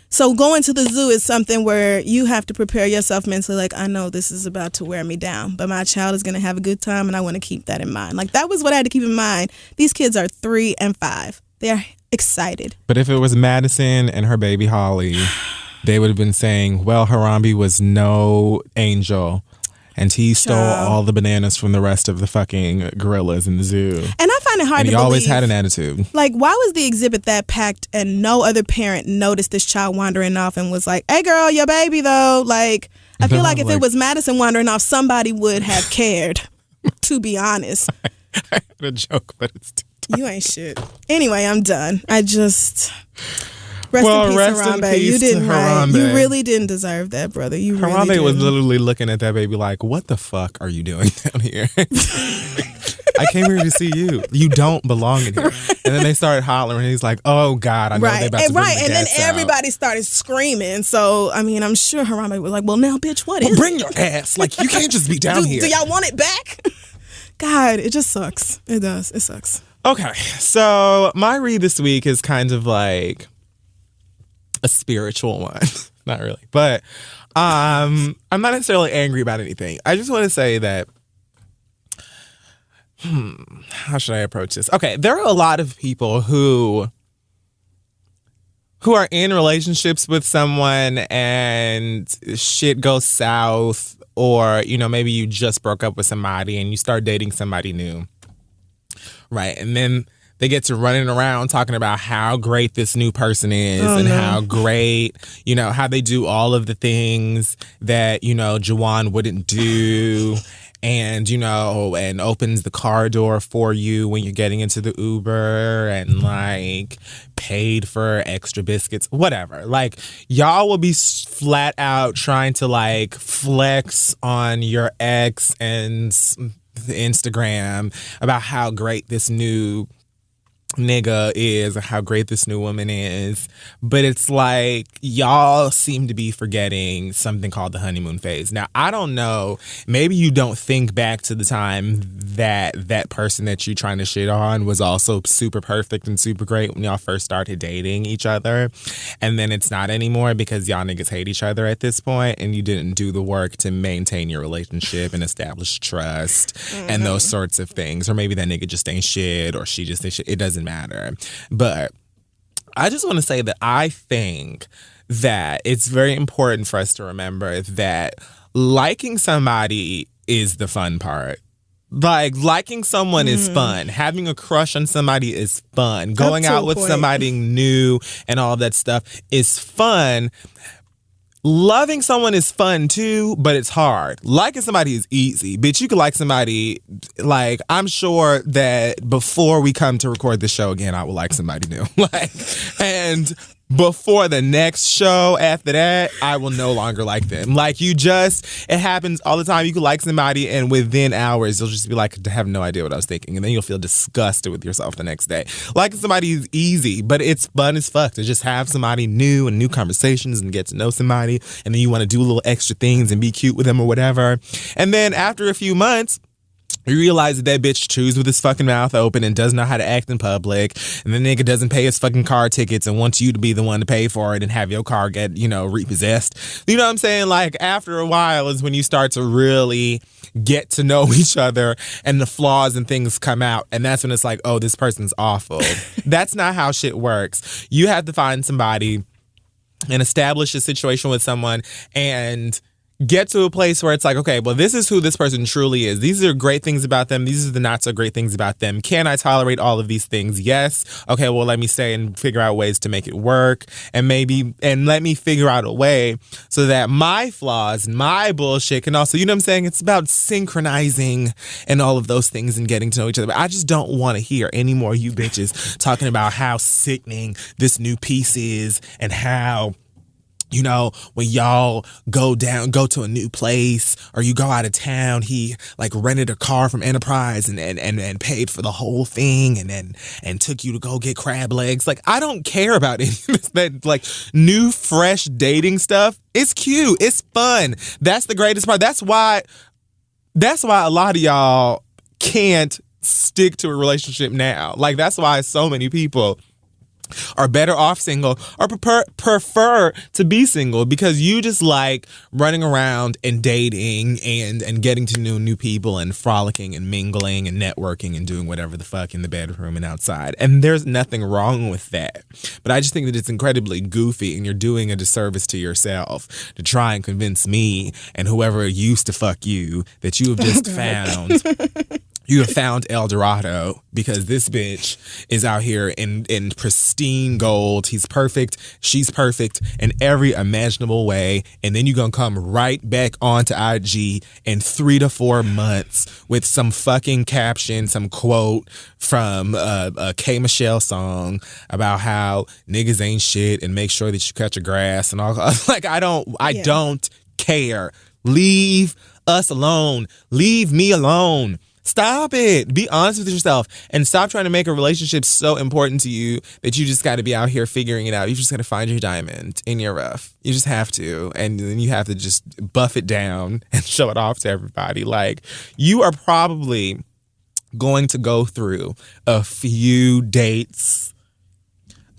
S2: so going to the zoo is something where you have to prepare yourself mentally. Like, I know this is about to wear me down, but my child is going to have a good time and I want to keep that in mind. Like, that was what I had to keep in mind. These kids are 3 and 5. They're excited.
S1: But if it was Madison and her baby Holly, they would have been saying, "Well, Harambe was no angel and he stole all the bananas from the rest of the fucking gorillas in the zoo."
S2: And I find it hard to believe.
S1: And he always had an attitude.
S2: Like, why was the exhibit that packed and no other parent noticed this child wandering off and was like, "Hey girl, your baby though"? Like, I feel like if it was Madison wandering off, somebody would have cared, to be honest.
S1: I had a joke, but it's too tough.
S2: You ain't shit. Anyway, I'm done. I just... Rest in peace, Harambe.
S1: You
S2: didn't Harambe. You really didn't deserve that, brother. You really
S1: Harambe
S2: didn't.
S1: was literally looking at that baby like, "What the fuck are you doing down here? I came here to see you. You don't belong in here." Right. And then they started hollering and he's like, "Oh God, I know they're about to bring the
S2: and then
S1: gas
S2: everybody
S1: out."
S2: started screaming. So, I'm sure Harambe was like, "Well, now, bitch, what is
S1: bring
S2: it?
S1: your ass. Like, you can't just be down here.
S2: Do y'all want it back?" God, it just sucks. It does. It sucks.
S1: Okay, so my read this week is kind of like a spiritual one. Not really. But I'm not necessarily angry about anything. I just want to say that, how should I approach this? Okay, there are a lot of people who are in relationships with someone and shit goes south, or, maybe you just broke up with somebody and you start dating somebody new. Right. And then they get to running around talking about how great this new person is how great, how they do all of the things that, Juwan wouldn't do. And, and opens the car door for you when you're getting into the Uber and like paid for extra biscuits, whatever. Like, y'all will be flat out trying to like flex on your ex and Instagram about how great this new nigga is, how great this new woman is. But it's like y'all seem to be forgetting something called the honeymoon phase. Now, I don't know. Maybe you don't think back to the time that that person that you're trying to shit on was also super perfect and super great when y'all first started dating each other. And then it's not anymore because y'all niggas hate each other at this point and you didn't do the work to maintain your relationship and establish trust and those sorts of things. Or maybe that nigga just ain't shit or she just ain't shit. It doesn't matter. But I just want to say that I think that it's very important for us to remember that liking somebody is the fun part. Like, liking someone is fun. Having a crush on somebody is fun. Going out with somebody new and all that stuff is fun. Loving someone is fun too, but it's hard. Liking somebody is easy. Bitch, you could like somebody, like, I'm sure that before we come to record this show again, I will like somebody new. And before the next show after that, I will no longer like them. Like, it happens all the time. You can like somebody and within hours, you'll just be like, I have no idea what I was thinking. And then you'll feel disgusted with yourself the next day. Liking somebody is easy, but it's fun as fuck to just have somebody new and new conversations and get to know somebody. And then you want to do little extra things and be cute with them or whatever. And then after a few months, you realize that bitch chews with his fucking mouth open and doesn't know how to act in public. And the nigga doesn't pay his fucking car tickets and wants you to be the one to pay for it and have your car get, repossessed. You know what I'm saying? Like, after a while is when you start to really get to know each other and the flaws and things come out. And that's when it's like, oh, this person's awful. That's not how shit works. You have to find somebody and establish a situation with someone and get to a place where it's like, okay, well, this is who this person truly is. These are great things about them. These are the not so great things about them. Can I tolerate all of these things? Yes. Okay, well, let me stay and figure out ways to make it work. And let me figure out a way so that my flaws and my bullshit can also, you know what I'm saying? It's about synchronizing and all of those things and getting to know each other. But I just don't want to hear any more you bitches talking about how sickening this new piece is and how, when y'all go to a new place or you go out of town, he like rented a car from Enterprise and paid for the whole thing and took you to go get crab legs. Like, I don't care about any of this, that like new fresh dating stuff. It's cute. It's fun. That's the greatest part. That's why a lot of y'all can't stick to a relationship now. Like, that's why so many people are better off single or prefer to be single because you just like running around and dating and getting to know new people and frolicking and mingling and networking and doing whatever the fuck in the bedroom and outside. And there's nothing wrong with that. But I just think that it's incredibly goofy and you're doing a disservice to yourself to try and convince me and whoever used to fuck you that you have just found. You have found El Dorado because this bitch is out here in pristine gold. He's perfect. She's perfect in every imaginable way. And then you're going to come right back onto IG in 3 to 4 months with some fucking caption, some quote from a K. Michelle song about how niggas ain't shit and make sure that you cut your grass and all. Like, I don't care. Leave us alone. Leave me alone. Stop it. Be honest with yourself and stop trying to make a relationship so important to you that you just got to be out here figuring it out. You just got to find your diamond in your rough. You just have to. And then you have to just buff it down and show it off to everybody. Like, you are probably going to go through a few dates,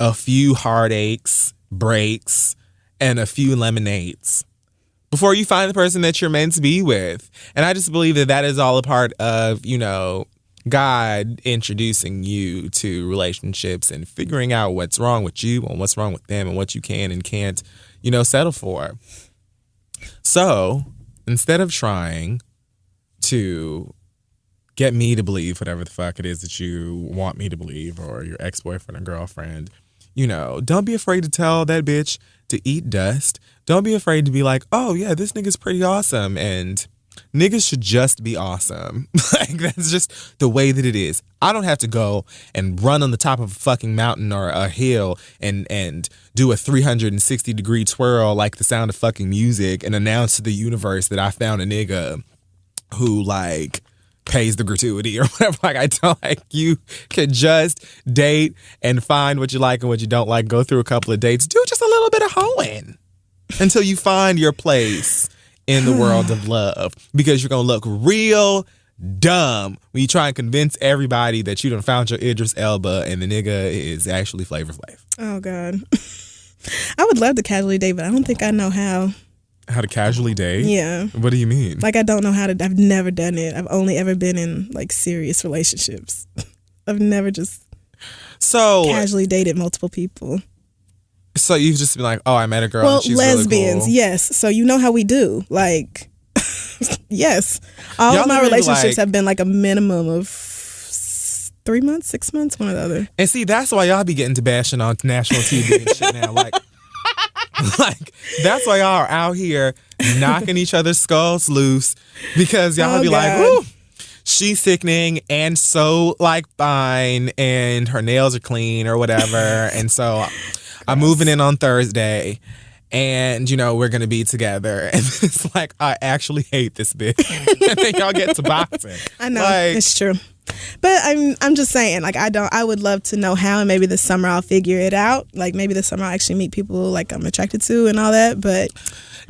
S1: a few heartaches, breaks, and a few lemonades before you find the person that you're meant to be with. And I just believe that that is all a part of, God introducing you to relationships and figuring out what's wrong with you and what's wrong with them and what you can and can't, settle for. So instead of trying to get me to believe whatever the fuck it is that you want me to believe or your ex-boyfriend or girlfriend, don't be afraid to tell that bitch to eat dust. Don't be afraid to be like, oh yeah, this nigga's pretty awesome. And niggas should just be awesome. Like, that's just the way that it is. I don't have to go and run on the top of a fucking mountain or a hill and do a 360-degree twirl like The Sound of Fucking Music and announce to the universe that I found a nigga who, like, pays the gratuity or whatever. Like, I don't like you could just date and find what you like and what you don't like. Go through a couple of dates. Do just a little bit of hoeing until you find your place in the world of love, because you're going to look real dumb when you try and convince everybody that you done found your Idris Elba and the nigga is actually Flavor Flav.
S2: Oh, God. I would love to casually date, but I don't think I know how.
S1: How to casually date?
S2: Yeah.
S1: What do you mean?
S2: Like, I don't know how to. I've never done it. I've only ever been in, like, serious relationships. I've never just casually dated multiple people.
S1: So you've just been like, oh, I met a girl and she's
S2: lesbians,
S1: really cool.
S2: yes. So you know how we do. Like, yes. All of my relationships have been, like, a minimum of 3 months, 6 months, one or the other.
S1: And see, that's why y'all be getting to bashing on national TV and shit now. Like, that's why y'all are out here knocking each other's skulls loose, because y'all be like, ooh, she's sickening and so, like, fine, and her nails are clean or whatever. And so I'm moving in on Thursday, and, you know, we're going to be together. And it's like, I actually hate this bitch. And then y'all get to boxing.
S2: I know. Like, it's true. But I'm just saying, like, I would love to know how, and maybe this summer I'll figure it out. Like, maybe this summer I'll actually meet people, like, I'm attracted to and all that. But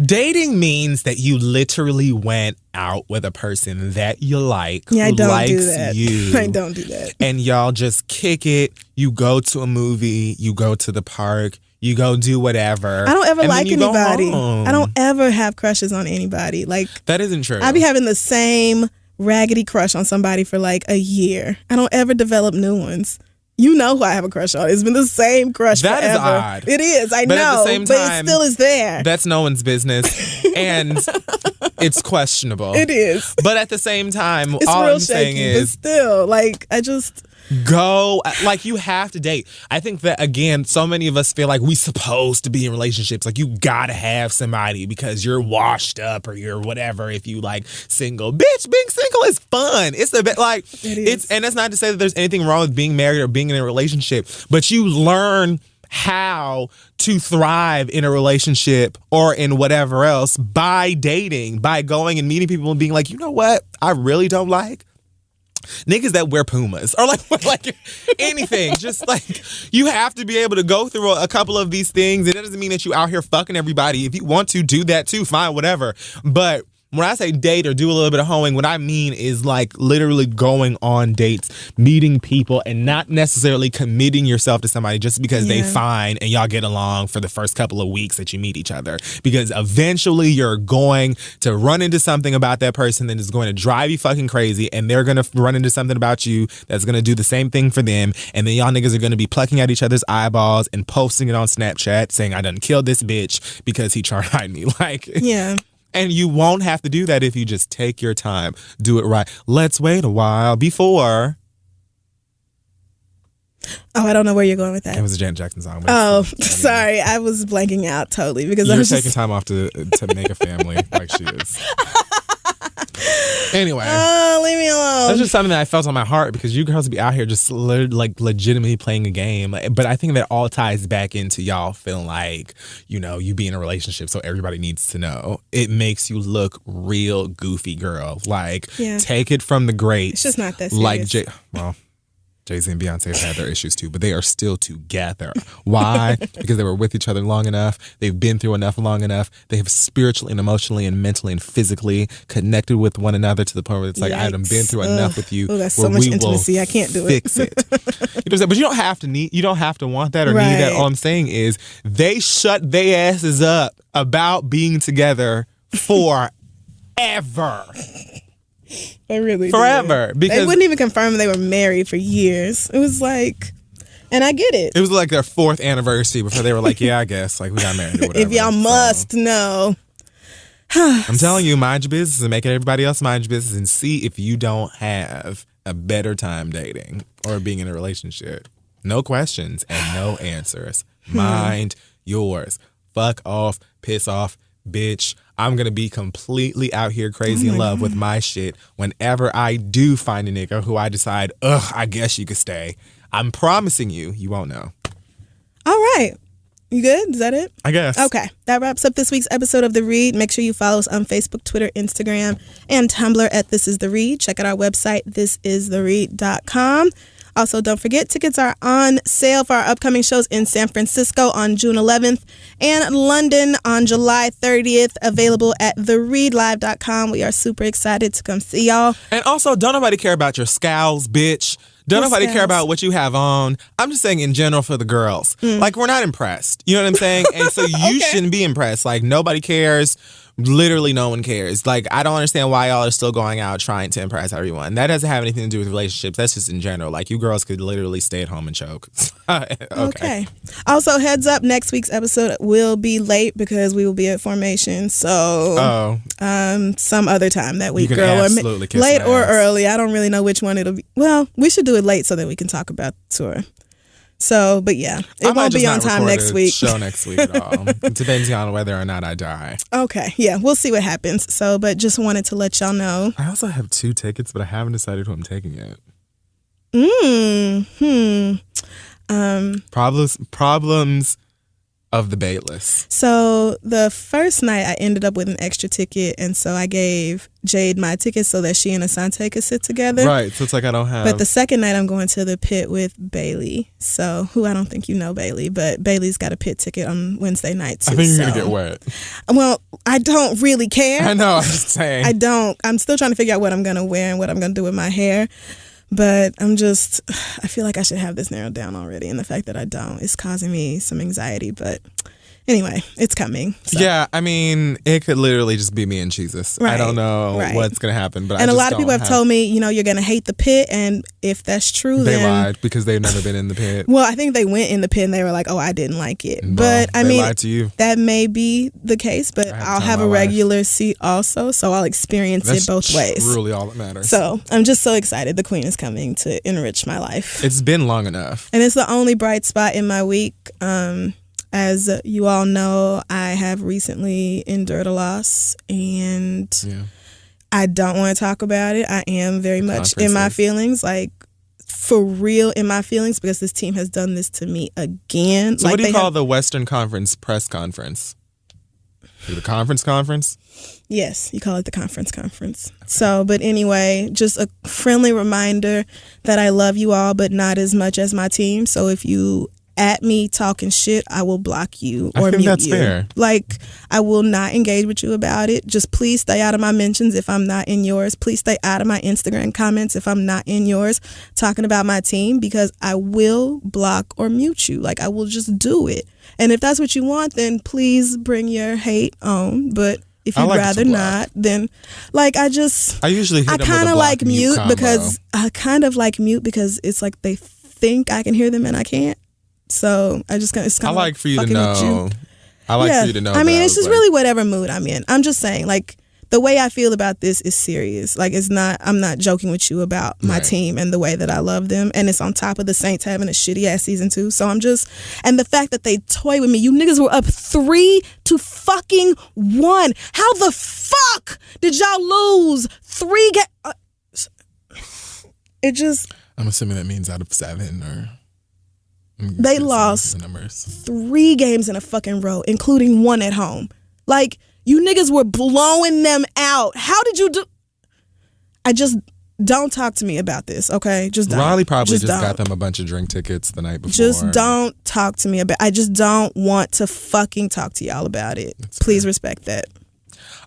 S1: dating means that you literally went out with a person that you like,
S2: yeah, I don't
S1: likes
S2: do that.
S1: you.
S2: I don't do that.
S1: And y'all just kick it. You go to a movie. You go to the park. You go do whatever.
S2: I don't ever like anybody. I don't ever have crushes on anybody. Like,
S1: that isn't true.
S2: I be having the same raggedy crush on somebody for like a year. I don't ever develop new ones. You know who I have a crush on. It's been the same crush forever.
S1: That is odd.
S2: It is, I
S1: but
S2: know.
S1: At the same time,
S2: but it still is there.
S1: That's no one's business. And it's questionable.
S2: It is.
S1: But at the same time,
S2: it's
S1: all
S2: real
S1: I'm saying
S2: shaky,
S1: is,
S2: but still, like, I just
S1: go, like, you have to date. I think that, again, so many of us feel like we supposed to be in relationships. Like, you gotta have somebody because you're washed up or you're whatever if you, like, single. Bitch, being single is fun. It's the best. Like, it's, and that's not to say that there's anything wrong with being married or being in a relationship, but you learn how to thrive in a relationship or in whatever else by dating, by going and meeting people and being like, you know what, I really don't like niggas that wear Pumas or like anything. Just like, you have to be able to go through a couple of these things. And it doesn't mean that you out here fucking everybody. If you want to do that too, fine, whatever. But when I say date or do a little bit of hoeing, what I mean is like literally going on dates, meeting people, and not necessarily committing yourself to somebody just because they fine and y'all get along for the first couple of weeks that you meet each other. Because eventually you're going to run into something about that person that is going to drive you fucking crazy, and they're going to run into something about you that's going to do the same thing for them. And then y'all niggas are going to be plucking at each other's eyeballs and posting it on Snapchat saying, I done killed this bitch because he tried to hide me. Like,
S2: yeah.
S1: And you won't have to do that if you just take your time. Do it right. Let's wait a while before.
S2: Oh, I don't know where you're going with that.
S1: It was a Janet Jackson song.
S2: Oh, sorry. I was blanking out totally because
S1: you're
S2: I was
S1: taking time off to make a family like she is. Anyway.
S2: Leave me alone.
S1: That's just something that I felt on my heart because you girls be out here just like legitimately playing a game. But I think that all ties back into y'all feeling like, you know, you be in a relationship so everybody needs to know. It makes you look real goofy, girl. Like, take it from the greats.
S2: It's just not that serious.
S1: Like, Jay-Z and Beyonce have had their issues too, but they are still together. Why? Because they were with each other long enough. They've been through enough long enough. They have spiritually and emotionally and mentally and physically connected with one another to the point where it's like, I haven't been through enough with you.
S2: Oh, that's so much intimacy. I can't do it.
S1: Fix it. You know what I'm saying? But you don't have to want that or need that. All I'm saying is they shut their asses up about being together forever.
S2: They really
S1: forever
S2: did.
S1: Because
S2: they wouldn't even confirm they were married for years. It was like, and I get it.
S1: It was like their 4th anniversary before they were like, yeah, I guess like we got married or whatever.
S2: If y'all must know.
S1: I'm telling you, mind your business and make everybody else mind your business and see if you don't have a better time dating or being in a relationship. No questions and no answers. Mind yours. Fuck off, piss off, bitch. I'm going to be completely out here crazy in love with my shit whenever I do find a nigga who I decide, I guess you could stay. I'm promising you, you won't know.
S2: All right. You good? Is that it?
S1: I guess.
S2: Okay. That wraps up this week's episode of The Read. Make sure you follow us on Facebook, Twitter, Instagram, and Tumblr at This Is The Read. Check out our website, thisistheread.com. Also, don't forget, tickets are on sale for our upcoming shows in San Francisco on June 11th and London on July 30th, available at thereadlive.com. We are super excited to come see y'all.
S1: And also, don't nobody care about your scowls, bitch. Don't nobody care about what you have on. I'm just saying in general for the girls. Like, we're not impressed. You know what I'm saying? And so you shouldn't be impressed. Like, nobody cares. Literally no one cares. Like, I don't understand why y'all are still going out trying to impress everyone. That doesn't have anything to do with relationships. That's just in general. Like, you girls could literally stay at home and choke. Okay.
S2: Also, heads up, next week's episode will be late because we will be at Formation. So, some other time that week, girl.
S1: Absolutely kiss
S2: late
S1: my
S2: or
S1: ass.
S2: early. I don't really know which one it'll be. Well, we should do it late so that we can talk about the tour. So, but yeah, it won't be on time next week.
S1: Show next week at all. Depending on whether or not I die.
S2: Okay, yeah, we'll see what happens. So, but just wanted to let y'all know.
S1: I also have 2 tickets, but I haven't decided who I'm taking yet. Problems of the baitless.
S2: So the first night I ended up with an extra ticket, and so I gave Jade my ticket so that she and Asante could sit together.
S1: Right, so it's like I don't have...
S2: But the second night I'm going to the pit with Bailey. So, who I don't think you know Bailey, but Bailey's got a pit ticket on Wednesday night too.
S1: I think you're going to get wet.
S2: Well, I don't really care.
S1: I know, I'm just saying.
S2: I don't. I'm still trying to figure out what I'm going to wear and what I'm going to do with my hair. But I feel like I should have this narrowed down already. And the fact that I don't is causing me some anxiety. But anyway, it's coming. So.
S1: Yeah, I mean, it could literally just be me and Jesus.
S2: Right,
S1: I don't know what's going to happen. But
S2: and
S1: a
S2: lot of people have told me, you're going to hate the pit. And if that's true,
S1: they
S2: then...
S1: lied because they've never been in the pit.
S2: Well, I think they went in the pit and they were like, oh, I didn't like it.
S1: Well,
S2: but I mean,
S1: lied to you.
S2: That may be the case, but I'll have a regular seat also. So I'll experience it both ways.
S1: That's really all that matters.
S2: So I'm just so excited. The Queen is coming to enrich my life.
S1: It's been long enough.
S2: And it's the only bright spot in my week. As you all know, I have recently endured a loss, and I don't want to talk about it. I am very much in my feelings, like for real in my feelings, because this team has done this to me again.
S1: So what do you call the Western Conference press conference? The conference?
S2: Yes, you call it the conference. Okay. So, but anyway, just a friendly reminder that I love you all, but not as much as my team. So if you at me talking shit, I will block you or mute
S1: that's
S2: you.
S1: Fair.
S2: Like, I will not engage with you about it. Just please stay out of my mentions if I'm not in yours. Please stay out of my Instagram comments if I'm not in yours talking about my team, because I will block or mute you. Like, I will just do it. And if that's what you want, then please bring your hate on. But if you'd rather not, then I
S1: usually hit them with a
S2: kind of
S1: block
S2: like mute because it's like they think I can hear them and I can't. So it's kind of
S1: I like for you to know. I like for you to know.
S2: I mean, it's just really whatever mood I'm in. I'm just saying, like, the way I feel about this is serious. Like, I'm not joking with you about my team and the way that I love them. And it's on top of the Saints having a shitty ass season too. So and the fact that they toy with me. You niggas were up 3-1. How the fuck did y'all lose 3 games?
S1: I'm assuming that means out of 7 or...
S2: They lost 3 games in a fucking row, including 1 at home. Like, you niggas were blowing them out. How did you do? Don't talk to me about this, okay? Just don't.
S1: Riley probably just got them a bunch of drink tickets the night before.
S2: Just don't talk to me about it. I just don't want to fucking talk to y'all about it. Please respect that.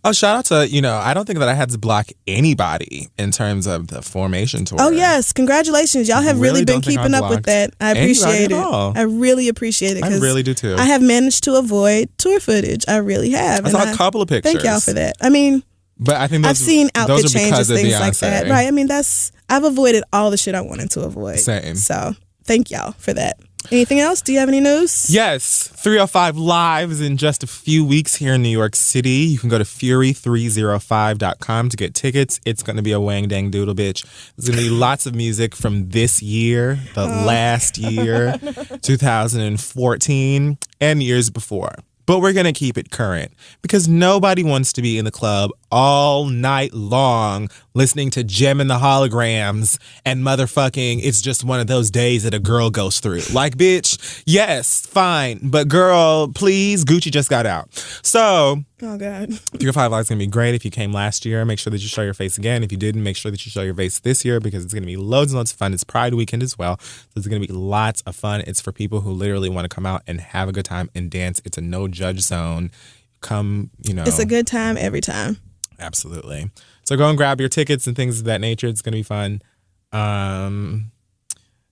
S1: Oh, shout out to, I don't think that I had to block anybody in terms of the Formation tour.
S2: Oh, yes. Congratulations. Y'all have really been keeping up with that. I appreciate it. I really appreciate it.
S1: I really do, too.
S2: I have managed to avoid tour footage. I really have.
S1: I saw a couple of pictures.
S2: Thank y'all for that. I mean,
S1: but I think
S2: I've seen outfit changes, things
S1: Beyonce.
S2: like that. Right. I mean, I've avoided all the shit I wanted to avoid.
S1: Same.
S2: So thank y'all for that. Anything else? Do you have any news?
S1: Yes. 305 Live is in just a few weeks here in New York City. You can go to fury305.com to get tickets. It's going to be a wang dang doodle bitch. There's going to be lots of music from this year, the last year, 2014, and years before. But we're going to keep it current because nobody wants to be in the club all night long listening to Gem and the Holograms and motherfucking it's just one of those days that a girl goes through. Like, bitch, yes, fine. But girl, please, Gucci just got out. So,
S2: oh God.
S1: 305 Live is going to be great. If you came last year, make sure that you show your face again. If you didn't, make sure that you show your face this year because it's going to be loads and loads of fun. It's Pride weekend as well. So it's going to be lots of fun. It's for people who literally want to come out and have a good time and dance. It's a no judge zone. Come, It's
S2: a good time every time.
S1: Absolutely. So go and grab your tickets and things of that nature. It's going to be fun.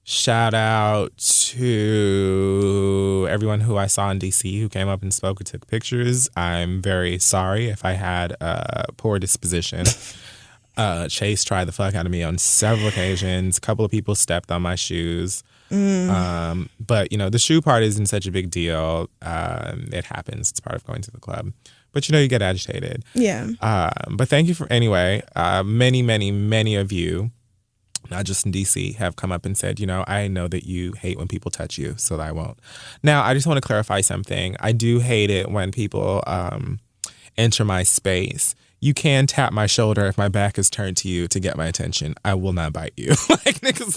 S1: Shout out to everyone who I saw in DC who came up and spoke and took pictures. I'm very sorry if I had a poor disposition. Chase tried the fuck out of me on several occasions. A couple of people stepped on my shoes. But, the shoe part isn't such a big deal. It happens. It's part of going to the club. But, you get agitated.
S2: Yeah.
S1: But thank you anyway, many, many, many of you, not just in D.C., have come up and said, I know that you hate when people touch you, so I won't. Now, I just want to clarify something. I do hate it when people enter my space. You can tap my shoulder if my back is turned to you to get my attention. I will not bite you. Like, niggas,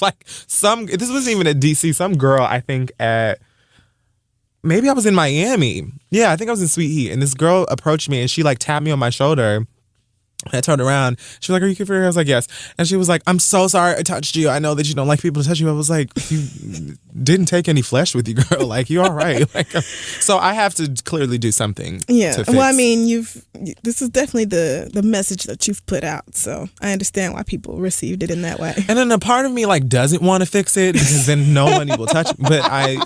S1: this wasn't even at D.C. Some girl, I think maybe I was in Miami. Yeah, I think I was in Sweet Heat. And this girl approached me and she tapped me on my shoulder. I turned around. She was like, "Are you cute for her?" I was like, "Yes." And she was like, "I'm so sorry I touched you. I know that you don't like people to touch you." I was like, "You didn't take any flesh with you, girl. You all right." So I have to clearly do something.
S2: Yeah.
S1: To fix.
S2: Well, I mean, this is definitely the message that you've put out. So I understand why people received it in that way.
S1: And then a part of me doesn't want to fix it because then no one will touch me. But I,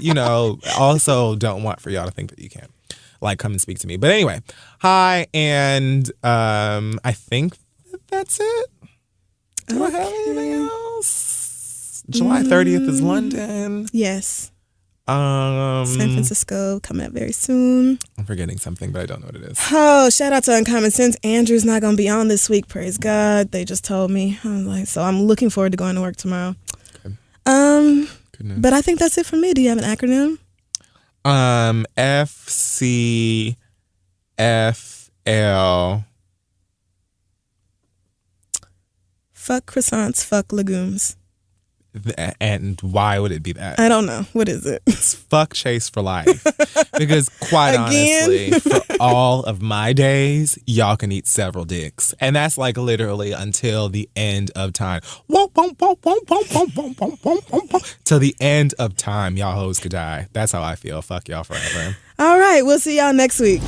S1: also don't want for y'all to think that you can't. Come and speak to me. But anyway, hi, and I think that's it. Do I have anything else? July 30th is London.
S2: Yes.
S1: San
S2: Francisco coming up very soon.
S1: I'm forgetting something, but I don't know what it is.
S2: Oh, shout out to Uncommon Sense. Andrew's not going to be on this week. Praise God. They just told me. I was like, so I'm looking forward to going to work tomorrow.
S1: Good.
S2: But I think that's it for me. Do you have an acronym?
S1: FCFL.
S2: Fuck croissants, fuck legumes.
S1: And why would it be that?
S2: I don't know. What is it?
S1: It's fuck Chase for life. Because quite honestly, for all of my days, y'all can eat several dicks. And that's literally until the end of time. Till the end of time, y'all hoes could die. That's how I feel. Fuck y'all forever.
S2: All right. We'll see y'all next week.